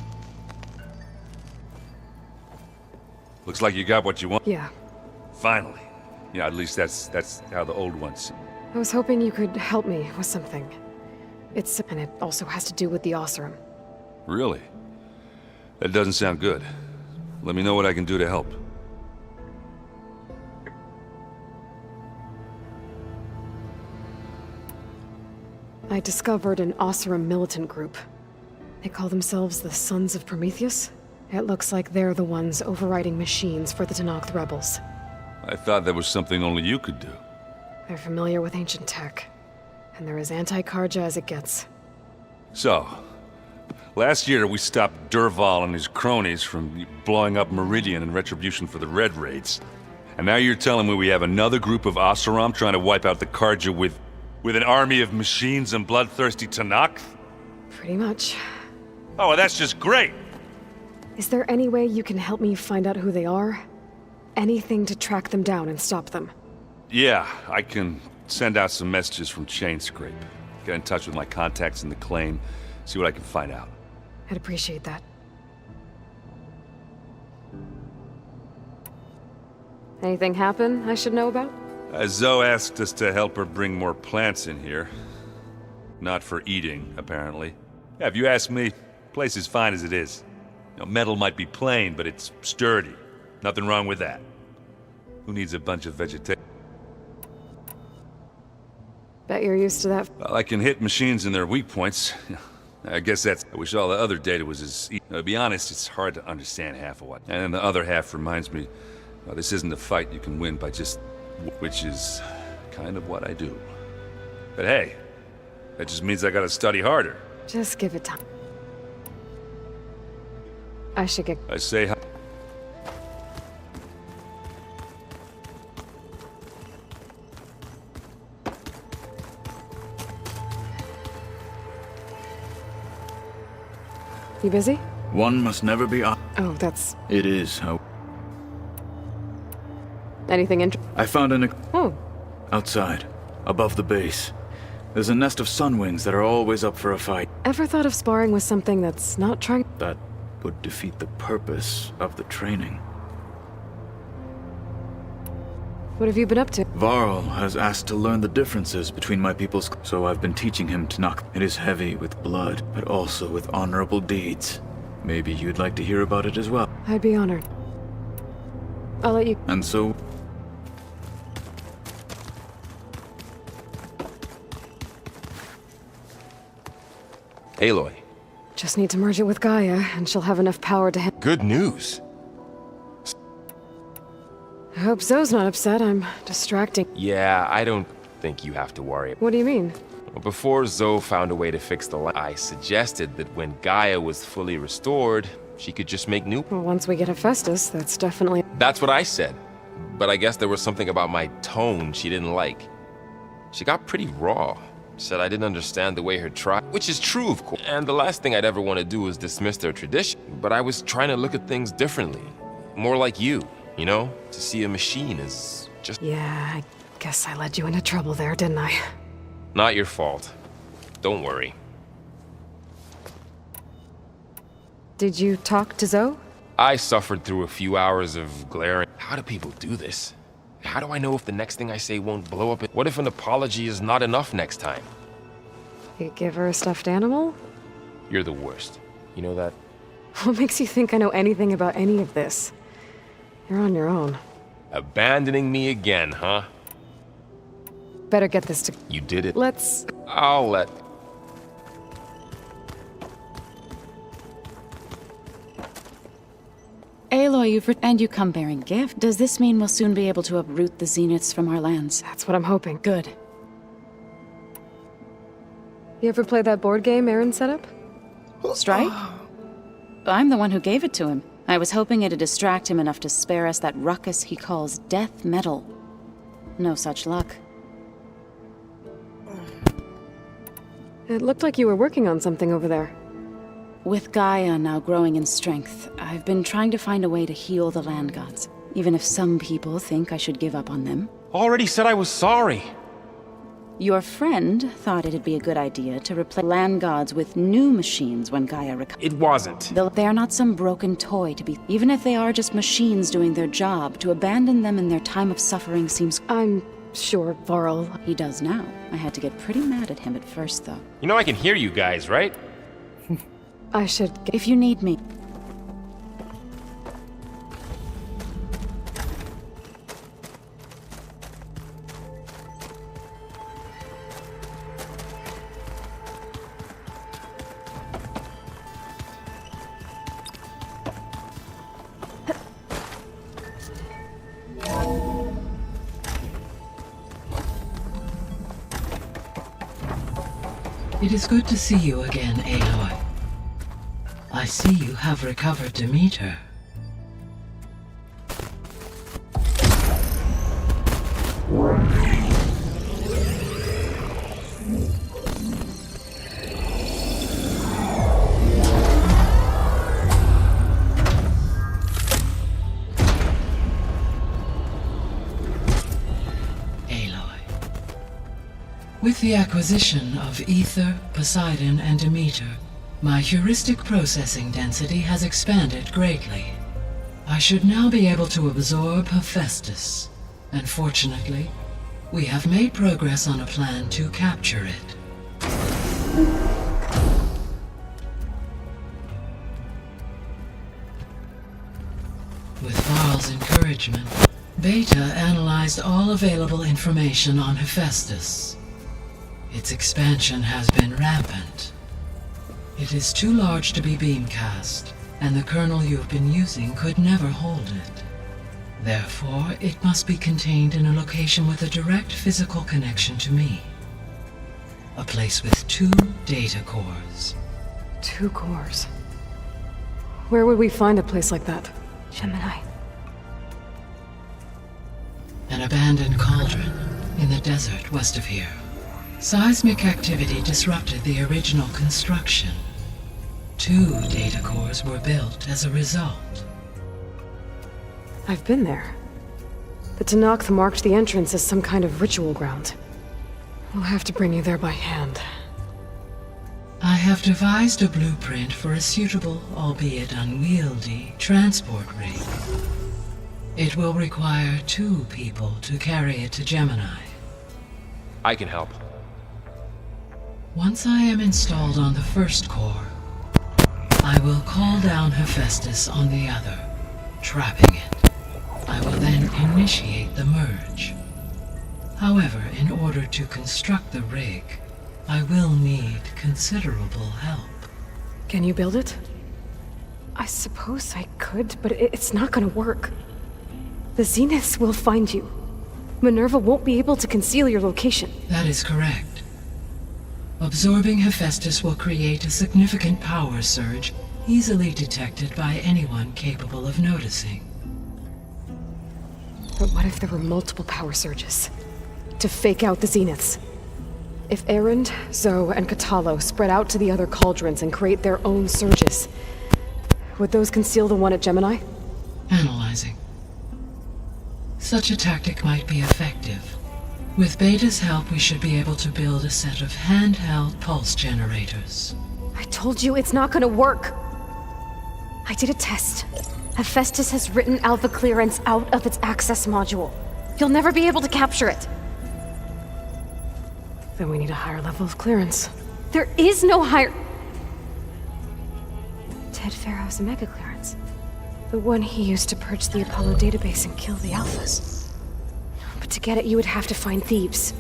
Looks like you got what you want. Yeah. Finally. Yeah, at least that's how the old ones. I was hoping you could help me with something. And it also has to do with the Osram. Really? That doesn't sound good. Let me know what I can do to help. I discovered an Osram militant group. They call themselves the Sons of Prometheus. It looks like they're the ones overriding machines for the Tenakth rebels. I thought that was something only you could do. They're familiar with ancient tech, and they're as anti-Karja as it gets. So, last year we stopped Durval and his cronies from blowing up Meridian in retribution for the Red Raids. And now you're telling me we have another group of Oseram trying to wipe out the Karja with an army of machines and bloodthirsty Tenakth? Pretty much. Oh, well, that's just great! Is there any way you can help me find out who they are? Anything to track them down and stop them? Yeah, I can send out some messages from Chainscrape. Get in touch with my contacts in the claim, see what I can find out. I'd appreciate that. Anything happen I should know about? Zoe asked us to help her bring more plants in here. Not for eating, apparently. Yeah, if you ask me, the place is fine as it is. You know, metal might be plain, but it's sturdy. Nothing wrong with that. Who needs a bunch of vegetation? Bet you're used to that. Well, I can hit machines in their weak points. I guess that's... I wish all the other data was as... To be honest, it's hard to understand half of what... And then the other half reminds me, well, this isn't a fight you can win by just... Which is kind of what I do. But hey, that just means I gotta study harder. Just give it time. I should get... I say hi. You busy? One must never be... Oh, that's... It is how... Anything interesting? I found an... Oh. Outside, above the base. There's a nest of sunwings that are always up for a fight. Ever thought of sparring with something that's not trying... That would defeat the purpose of the training. What have you been up to? Varl has asked to learn the differences between my people's... So I've been teaching him to knock. It is heavy with blood, but also with honorable deeds. Maybe you'd like to hear about it as well. I'd be honored. I'll let you... And so... Aloy. Just need to merge it with Gaia, and she'll have enough power to... Good news. I hope Zoe's not upset. I'm distracting. Yeah, I don't think you have to worry. What do you mean? Well, before Zoe found a way to fix the line, I suggested that when Gaia was fully restored, she could just make new... Well, once we get Hephaestus, that's definitely... That's what I said. But I guess there was something about my tone she didn't like. She got pretty raw. Said I didn't understand the way her tribe... Which is true, of course. And the last thing I'd ever want to do is dismiss their tradition. But I was trying to look at things differently. More like you, you know? To see a machine as just... Yeah, I guess I led you into trouble there, didn't I? Not your fault. Don't worry. Did you talk to Zoe? I suffered through a few hours of glaring. How do people do this? How do I know if the next thing I say won't blow up? What if an apology is not enough next time? You give her a stuffed animal? You're the worst. You know that? What makes you think I know anything about any of this? You're on your own. Abandoning me again, huh? Better get this to... You did it. Let's... I'll let... Aloy, and you come bearing gift. Does this mean we'll soon be able to uproot the Zeniths from our lands? That's what I'm hoping. Good. You ever play that board game Aaron set up? Strike? I'm the one who gave it to him. I was hoping it'd distract him enough to spare us that ruckus he calls death metal. No such luck. It looked like you were working on something over there. With Gaia now growing in strength, I've been trying to find a way to heal the land gods, even if some people think I should give up on them. Already said I was sorry. Your friend thought it'd be a good idea to replace land gods with new machines when Gaia recovers. It wasn't. They're not some broken toy to be... Even if they are just machines doing their job, to abandon them in their time of suffering seems... I'm sure Varl... He does now. I had to get pretty mad at him at first, though. You know I can hear you guys, right? I should... If you need me... It is good to see you again, Aloy. I see you have recovered Demeter. With the acquisition of Ether, Poseidon, and Demeter, my heuristic processing density has expanded greatly. I should now be able to absorb Hephaestus, and fortunately, we have made progress on a plan to capture it. With Varl's encouragement, Beta analyzed all available information on Hephaestus. Its expansion has been rampant. It is too large to be beamcast, and the kernel you've been using could never hold it. Therefore, it must be contained in a location with a direct physical connection to me. A place with 2 data cores. 2 cores? Where would we find a place like that? Gemini. An abandoned cauldron in the desert west of here. Seismic activity disrupted the original construction. 2 data cores were built as a result. I've been there. The Tanakh marked the entrance as some kind of ritual ground. We'll have to bring you there by hand. I have devised a blueprint for a suitable, albeit unwieldy, transport rig. It will require 2 people to carry it to Gemini. I can help. Once I am installed on the first core, I will call down Hephaestus on the other, trapping it. I will then initiate the merge. However, in order to construct the rig, I will need considerable help. Can you build it? I suppose I could, but it's not gonna work. The Zeniths will find you. Minerva won't be able to conceal your location. That is correct. Absorbing Hephaestus will create a significant power surge, easily detected by anyone capable of noticing. But what if there were multiple power surges? To fake out the Zeniths? If Erend, Zoe, and Katalo spread out to the other cauldrons and create their own surges, would those conceal the one at Gemini? Analyzing. Such a tactic might be effective. With Beta's help, we should be able to build a set of handheld pulse generators. I told you it's not gonna work. I did a test. Hephaestus has written Alpha clearance out of its access module. You'll never be able to capture it. Then we need a higher level of clearance. There is no higher... Ted Pharaoh's mega clearance. The one he used to purge the Apollo database and kill the Alphas. But to get it, you would have to find Thebes.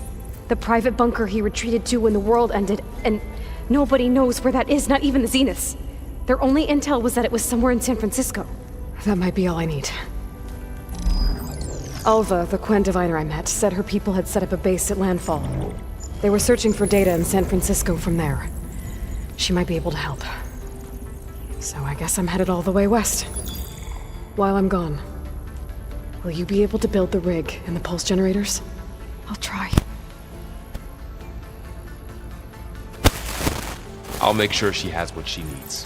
The private bunker he retreated to when the world ended, and nobody knows where that is, not even the Zeniths. Their only intel was that it was somewhere in San Francisco. That might be all I need. Alva, the Quen diviner I met, said her people had set up a base at Landfall. They were searching for data in San Francisco from there. She might be able to help. So I guess I'm headed all the way west. While I'm gone, will you be able to build the rig and the pulse generators? I'll try. I'll make sure she has what she needs.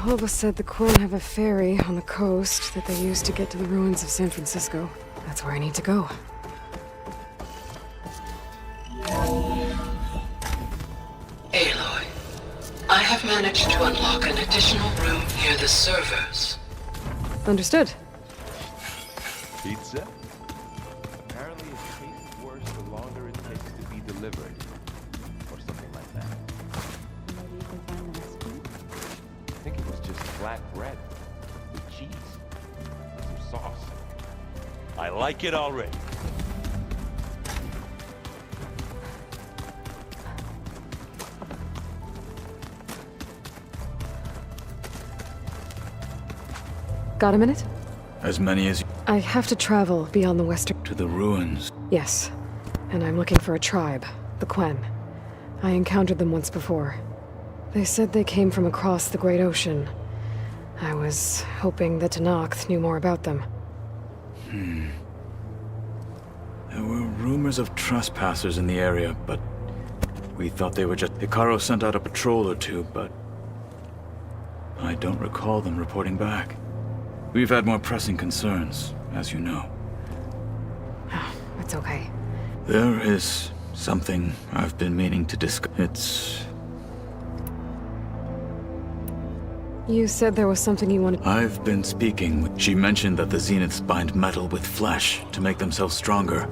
Hova said the Quen have a ferry on the coast that they use to get to the ruins of San Francisco. That's where I need to go. Aloy, I have managed to unlock an additional room near the servers. Understood. Pizza? Apparently it tastes worse the longer it takes to be delivered. Or something like that. Maybe you can find the recipe? I think it was just flat bread with cheese and some sauce. I like it already. Got a minute? As many as I have to travel beyond the western... to the ruins. Yes. And I'm looking for a tribe, the Quen. I encountered them once before. They said they came from across the Great Ocean. I was hoping that Tenakth knew more about them. There were rumors of trespassers in the area, but we thought they were just... Hikaru sent out a patrol or two, but I don't recall them reporting back. We've had more pressing concerns, as you know. It's okay. There is something I've been meaning to discuss. It's... You said there was something you wanted... I've been speaking with... She mentioned that the Zeniths bind metal with flesh to make themselves stronger.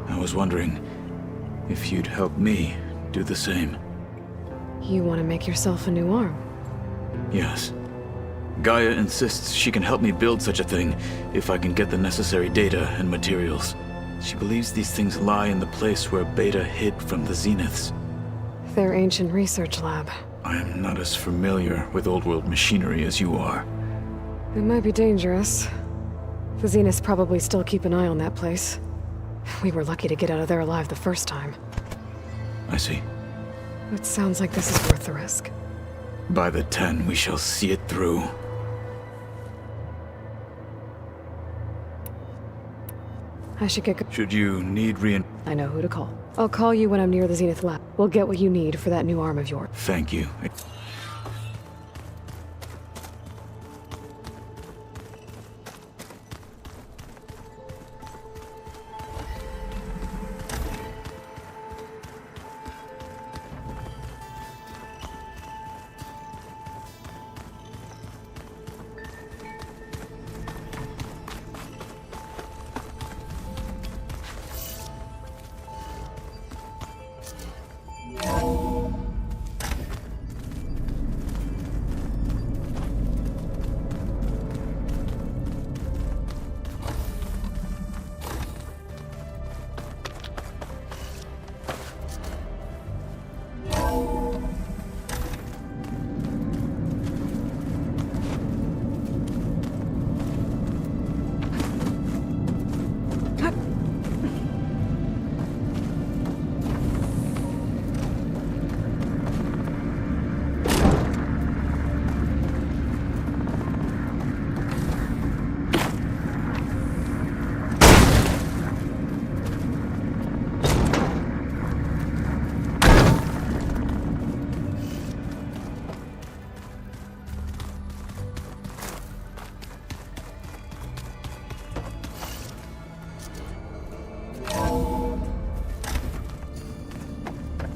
I was wondering if you'd help me do the same. You want to make yourself a new arm? Yes. Gaia insists she can help me build such a thing if I can get the necessary data and materials. She believes these things lie in the place where Beta hid from the Zeniths. Their ancient research lab. I am not as familiar with old-world machinery as you are. It might be dangerous. The Zeniths probably still keep an eye on that place. We were lucky to get out of there alive the first time. I see. It sounds like this is worth the risk. By the 10, we shall see it through. I should get... Should you need I know who to call. I'll call you when I'm near the Zenith lab. We'll get what you need for that new arm of yours. Thank you.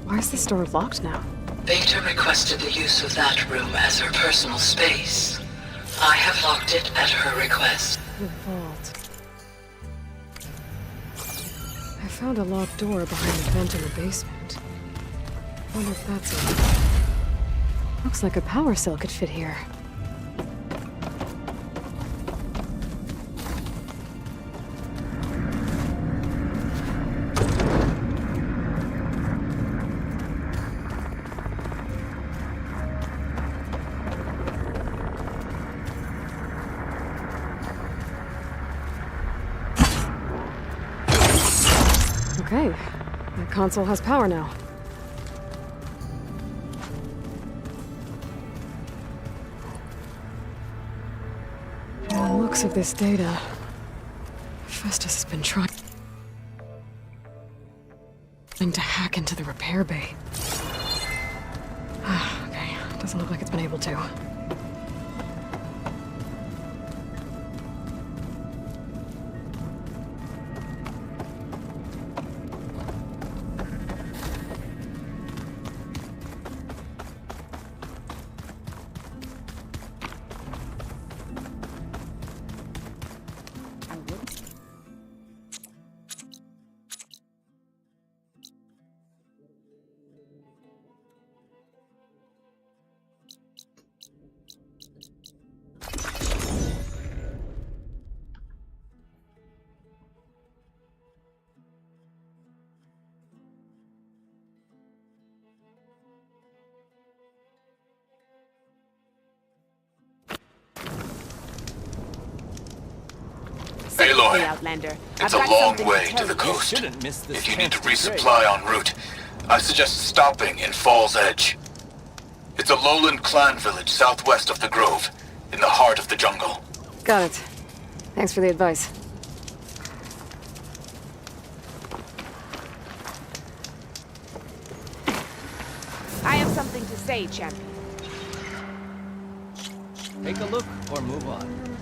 Why is this door locked now? Beta requested the use of that room as her personal space. I have locked it at her request. The vault. I found a locked door behind the vent in the basement. Wonder if that's it. Looks like a power cell could fit here. Okay, the console has power now. From the looks of this data, Festus has been trying to hack into the repair bay. Okay, doesn't look like it's been able to. say Aloy, quickly, Outlander. It's I've a got long something way tell to the you. coast. Shouldn't miss this If you need to chance to resupply en route, I suggest stopping in Fall's Edge. It's a lowland clan village southwest of the Grove, in the heart of the jungle. Got it. Thanks for the advice. I have something to say, champion. Take a look or move on.